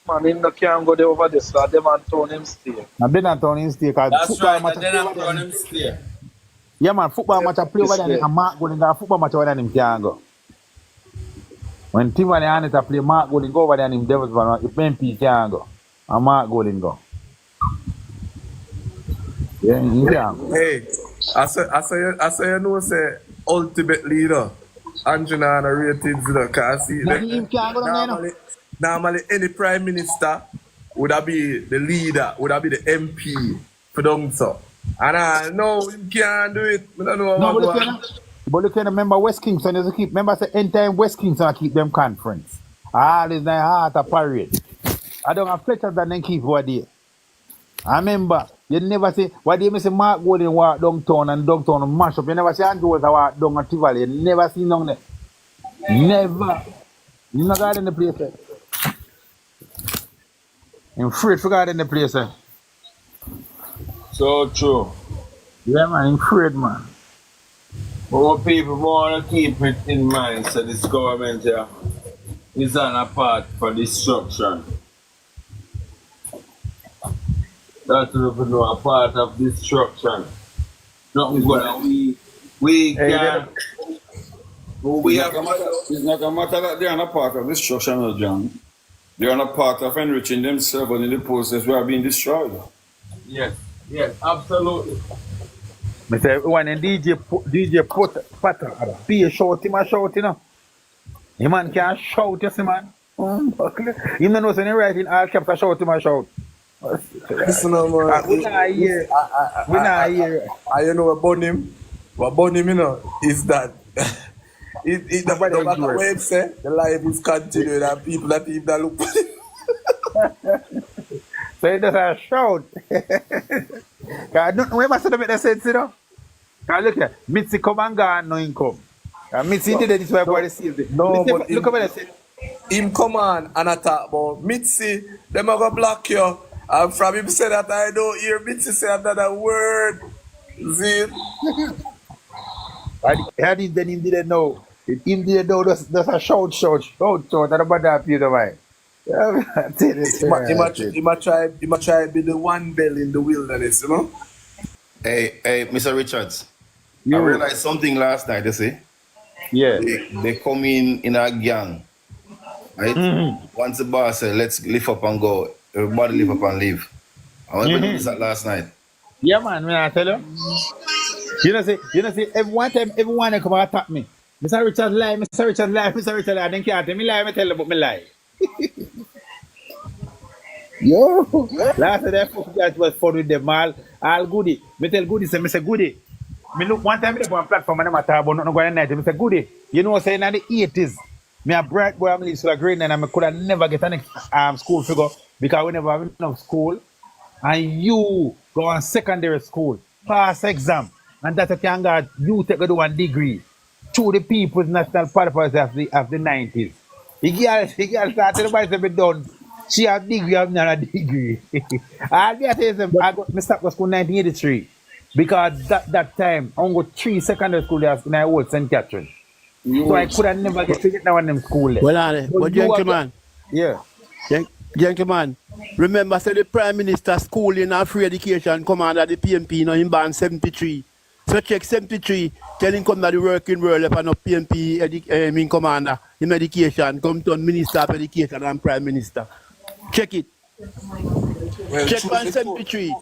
Man, him no can't go there over this, so them and town him stay. Now, they not turn him stay. That's right, and then I'm going to stay. Yeah, man, football match a play over there, and Mark Golden got a football match over there, and him can't go. When Tivoli and it play, Mark Golden go over there, and him Devils one, if PNP can't go, and Mark Golden go. Yeah, he can't go. Hey, I say you know, say ultimate leader. Angela and a ratings, you know, cause see, normally any prime minister would have be the leader, would have be the MP for them so. And I know you can't do it. I don't know but look at remember West Kingston is a keep. Remember say anytime West Kingston I keep them conference. All is their heart a parade. I don't have pleasure that they keep what there. I remember you never say what they say Mark Golden walk downtown and downtown mash up. You never see Andrew walk down at Tivoli. You never see none there. Never. You not got in the place there. I'm afraid forgot in the place there. So true. Yeah, man, I'm afraid, man. More people want to keep it in mind, so this government here is on a path for destruction. That's what we know, a part of destruction. Nothing good. We can. It's not a matter that they're on a part of destruction, John. They're on a part of enriching themselves, and in the process, we are being destroyed. Yes, absolutely. I say when DJ put Patter be a shout him, you know. The man can shout, you see, man. You know what's in writing all caps, I shout him, I shout. Listen, man. We not here. You know what about him? What about him, you know, is that no matter what he say, the life is continuing and people that even that look So it does a shout. I don't know where say that sense, you know. Look here, Mitzi come and go and no income. Mitzi did this why everybody sees it. No, Mitzi, but look over there. Him come on and I talk about Mitzi, them are gonna block you I'm from him say that I don't hear Mitzi say another word. See? And him then him didn't know. Him didn't know that's a shout, and about that Peter man. Yeah, I tell you, He might try be the one bell in the wilderness, you know? Hey, Mr. Richards. I You. realized something last night, you see. Yeah. They come in a gang, right? Once the boss said, let's lift up and go, everybody lift up and leave. I went to do that last night. Yeah, man, I tell you. You know, say, everyone they come and attack me. Mr. Richard lie, Mr. Richard lie, Mr. Richard lie. Then can't tell me lie, I tell you about me lie. Yo, last day that guys was fun with them all goody. Me tell goody, say, Mr. Goody. Me look one time me dey on platform and I'm talk about nothing going night. Mr. Goody, you know saying in the 80s, me a bright boy, I'm in school grade 9 and I could have never get an school figure because we never have enough school. And you go on secondary school, pass exam, and that you can get you take do 1 degree through the people's national purpose of the 90s. You get started everybody say be done. She have degree, I'm not a degree. I got me start school 1983 because that time I got 3 secondary school there in I old St. Catherine. So I could have never get to get now in them school there. Well, but gentleman, yeah. Gentleman, remember, say the Prime Minister schooling and free education come under the PNP, now in ban 73. So check 73, tell him come to the working world if I know PNP in commander in education, come to Minister of Education and Prime Minister. Check it. Well, check 173.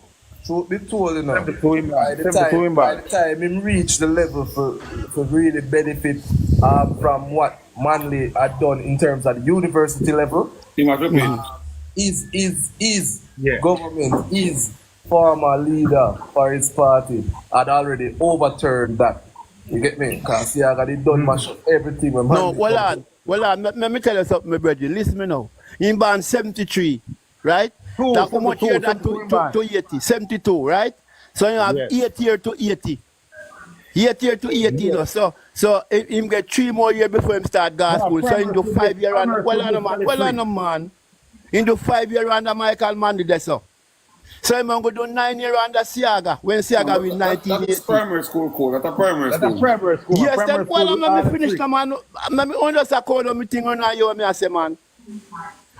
Truth be told, you know, by the time him reach the level for really benefit from what Manley had done in terms of the university level, government, his former leader for his party had already overturned that. You get me? Because he had done mash up everything. No, well on, let me tell you something, my brother. Listen me now. In band 73, right? That how much year that to 80? 72, right? So you have 8 year to 80. 8 year to 80, you know. So him get 3 more years before him start gas school. So in the 5 year and well on man. In the 5 year under Michael Mandy there so. So I'm going to do 9 years under Siaga when Siaga win 1980. That's primary school code. That's a primary school. That's a primary school. Yes, then well, let me finish the man. Let me understand how me thing on you me I say man.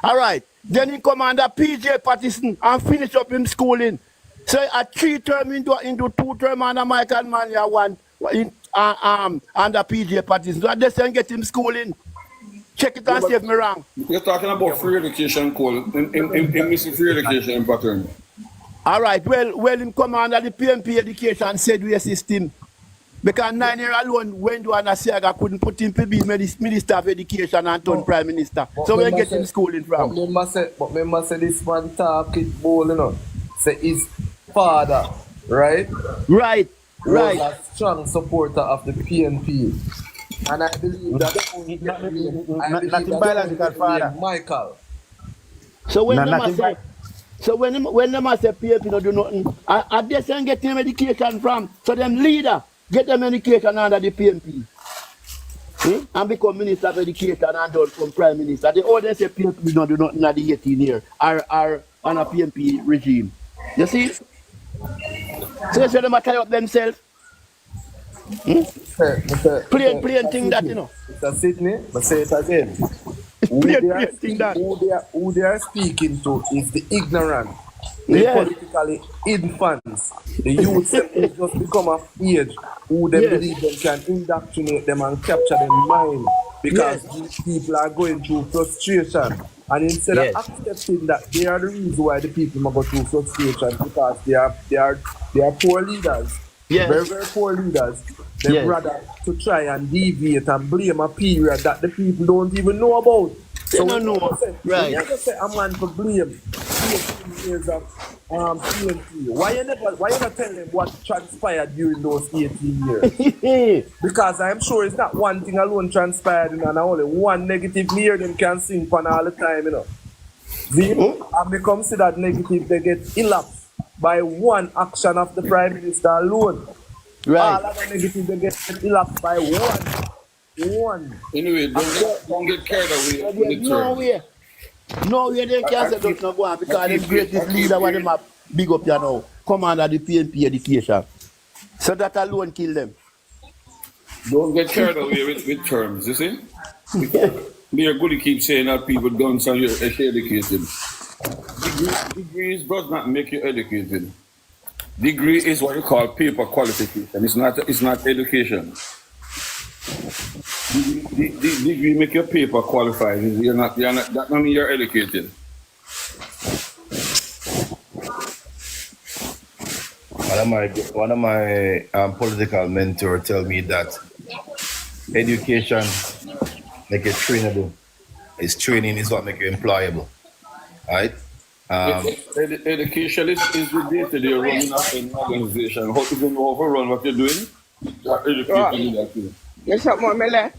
All right. Then he come under PJ Patterson and finish up him schooling. So a 3 term into 2 term under Michael Mania one under PJ Patterson. So I just get him schooling. Check it and see if me wrong. You're talking about free education code in missing free education pattern. All right, well, him come under the PNP education said we system. Because 9 years alone, when do Siaga couldn't put him to be Minister of Education and turn Prime Minister. So we get him schooling from. But remember say this man talk it bold, you know. Say his father, right? Right. Was a strong supporter of the PNP. And I believe that not biological father. Michael. So when them say PNP no do nothing, I just get them education from. So them leader get them education under the PNP. And become Minister of Education and done from Prime Minister. They all say PNP no do nothing at the 18 years are on a PNP regime. You see? So they say them tie up themselves. Plain thing that, you know. Mr. Sydney, but say it again. Who they are speaking to is the ignorant, the politically infants, the youth who just become of age, who they believe them can indoctrinate them and capture their mind because these people are going through frustration. And instead of accepting that they are the reason why the people are going through frustration because they are poor leaders, very, very poor leaders. They rather to try and deviate and blame a period that the people don't even know about. They don't know. Right. You never say a man for blame 18 years of PNP. Why you not tell them what transpired during those 18 years? Because I'm sure it's not one thing alone transpired, you know, and only one negative mirror them can sing for all the time, you know. And because that negative, they get elapsed by one action of the Prime Minister alone. Right. All of the negative they get elapsed by one. Anyway, don't get carried away with the term. No way they can say just not go on because the greatest leader when them a big up here now. Commander the PNP education. So that alone kill them. Don't get carried away with terms, you see? Because they're good to keep saying that people don't sound you're educated. Degrees does not make you educated. Degree is what you call paper qualification. It's not education. Degree make your paper qualified. That don't mean you're educated. One of my political mentor tell me that education make you trainable. Training is what make you employable, right? Education is the day-to-day running of an organization. How you know how to run what you're doing? You're educated in that too. Yes, more Mele.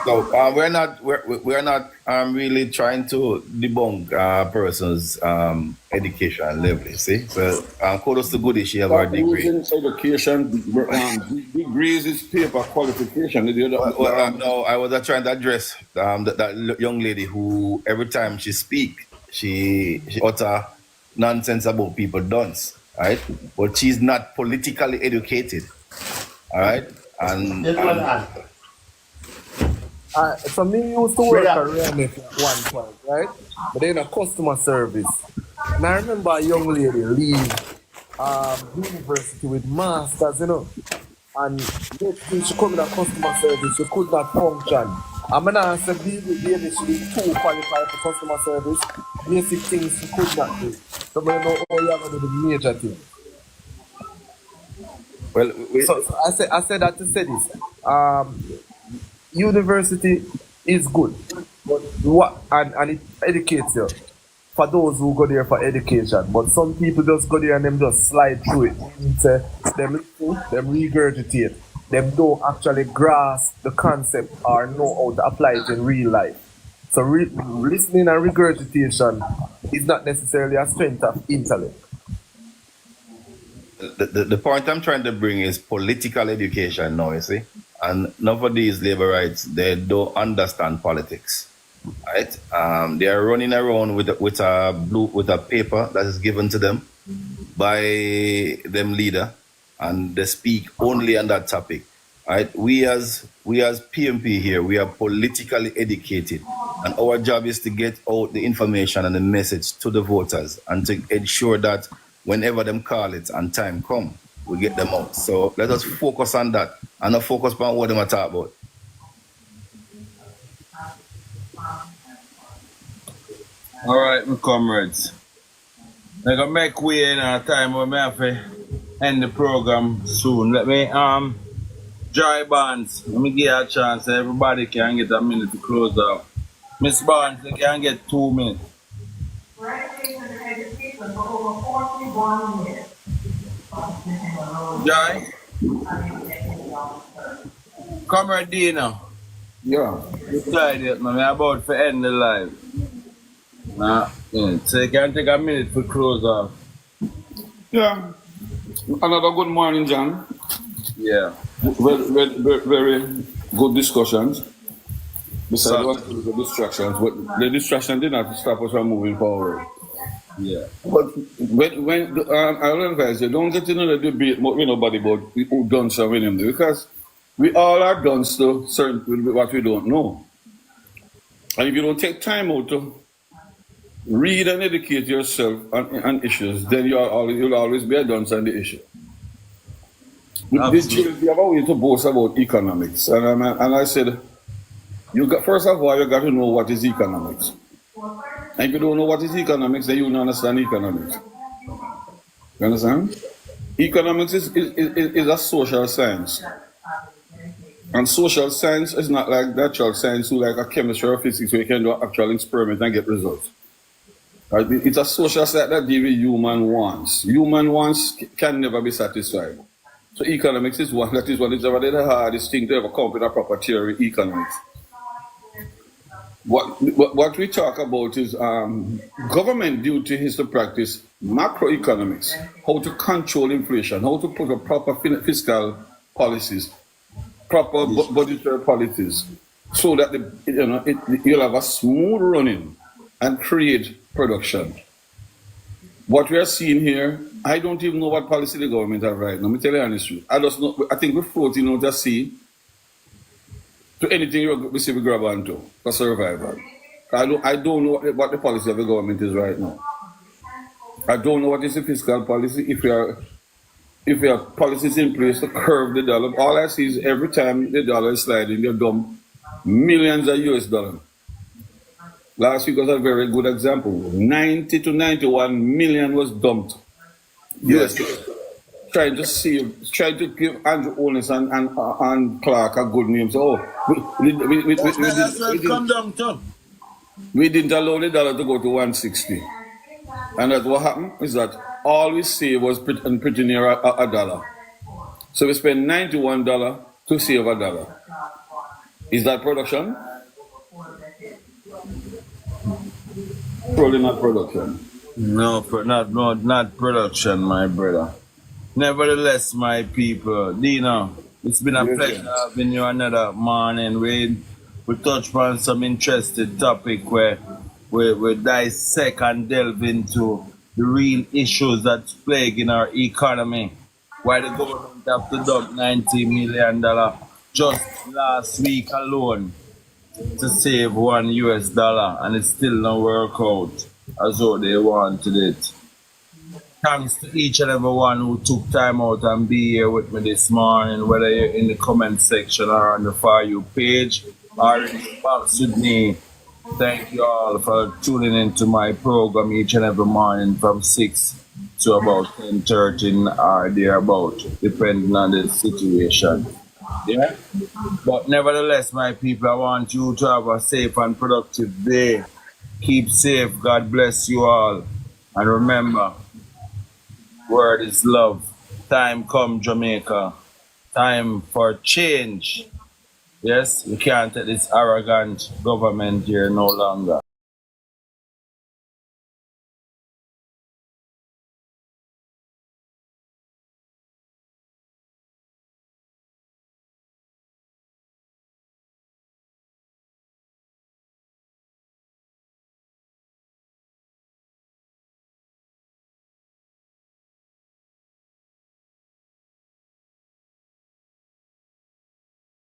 So we're not really trying to debunk a person's education level. You see, so kudos to Goody, she have her degree. Education, degrees is paper qualification. No, I was trying to address that young lady who every time she speak, she utter nonsense about people dunce, right? But she's not politically educated, all right? And so me used to work around at one point, right? But then a customer service. And I remember a young lady leave university with masters, you know. And next thing she come in a customer service, she could not function. I'm gonna answer baby, she was too qualified for customer service. Basic things she could not do. So I know all you have to do the major thing. Well, so I said that to say this. University is good, but and it educates you for those who go there for education. But some people just go there and them just slide through it. Them regurgitate. Them don't actually grasp the concept or know how to apply it in real life. So listening and regurgitation is not necessarily a strength of intellect. The point I'm trying to bring is political education now, you see? And nowadays, labor rights, they don't understand politics, right? They are running around with a paper that is given to them by them leader, and they speak only on that topic, right? We as PNP here, we are politically educated, and our job is to get out the information and the message to the voters and to ensure that whenever them call it and time come, we get them out. So let us focus on that and not focus on what them are talking about. All right, my comrades. I'm gonna make way in a time where I have to end the program soon. Let me Joy Barnes, let me give you a chance. Everybody can get a minute to close out. Miss Barnes, you can get 2 minutes. Joy? Comrade Dino. Yeah. You tired yet, man? I'm about to end the live. Yeah. So you can take a minute to close off. Yeah. Another good morning, John. Yeah. Very good discussions. Besides the distractions, but the distraction did not stop us from moving forward. Yeah. But when I will advise you, don't get into the debate with nobody about who done something, because we all are done to certain what we don't know. And if you don't take time out to read and educate yourself on issues, then you'll always be a dunce on the issue. We have a way to boast about economics, and I said, first of all, you got to know what is economics. And if you don't know what is economics, then you don't understand economics. You understand? Economics is a social science. And social science is not like natural science, like a chemistry or physics, where you can do an actual experiment and get results. Right? It's a social science that deals with human wants. Human wants can never be satisfied. So economics is one that is the hardest thing to ever come with a proper theory, economics. What we talk about is government duty is to practice macroeconomics, how to control inflation, how to put a proper fiscal policies, proper budgetary policies, so that you'll have a smooth running and create production. What we are seeing here, I don't even know what policy the government have right now. Let me tell you honestly. I think we're floating out at sea to anything we see we grab onto for survival. I don't know what the policy of the government is right now. I don't know what is the fiscal policy. If we have policies in place to curb the dollar, all I see is every time the dollar is sliding, they dump millions of US dollars. Last week was a very good example. 90 to 91 million was dumped. Yes. Trying to give Andrew Onis and Clark a good name. So, we didn't allow the dollar to go to 160. And that's what happened is that all we saved was pretty near a dollar. So we spent $91 to save a dollar. Is that production? Probably not production. No, not production, my brother. Nevertheless, my people, Dino, it's been a pleasure having you another morning. We touch on some interesting topic where we dissect and delve into the real issues that's plaguing our economy. Why the government have to dump $90 million just last week alone to save $1 and it still don't work out as though they wanted it. Thanks to each and every one who took time out and be here with me this morning, whether you're in the comment section or on the For You page or in the box with me. Thank you all for tuning into my program each and every morning from 6 to about 10:30 or thereabout, depending on the situation. Yeah? But nevertheless, my people, I want you to have a safe and productive day. Keep safe. God bless you all. And remember, word is love. Time come, Jamaica. Time for change. Yes, we can't take this arrogant government here no longer.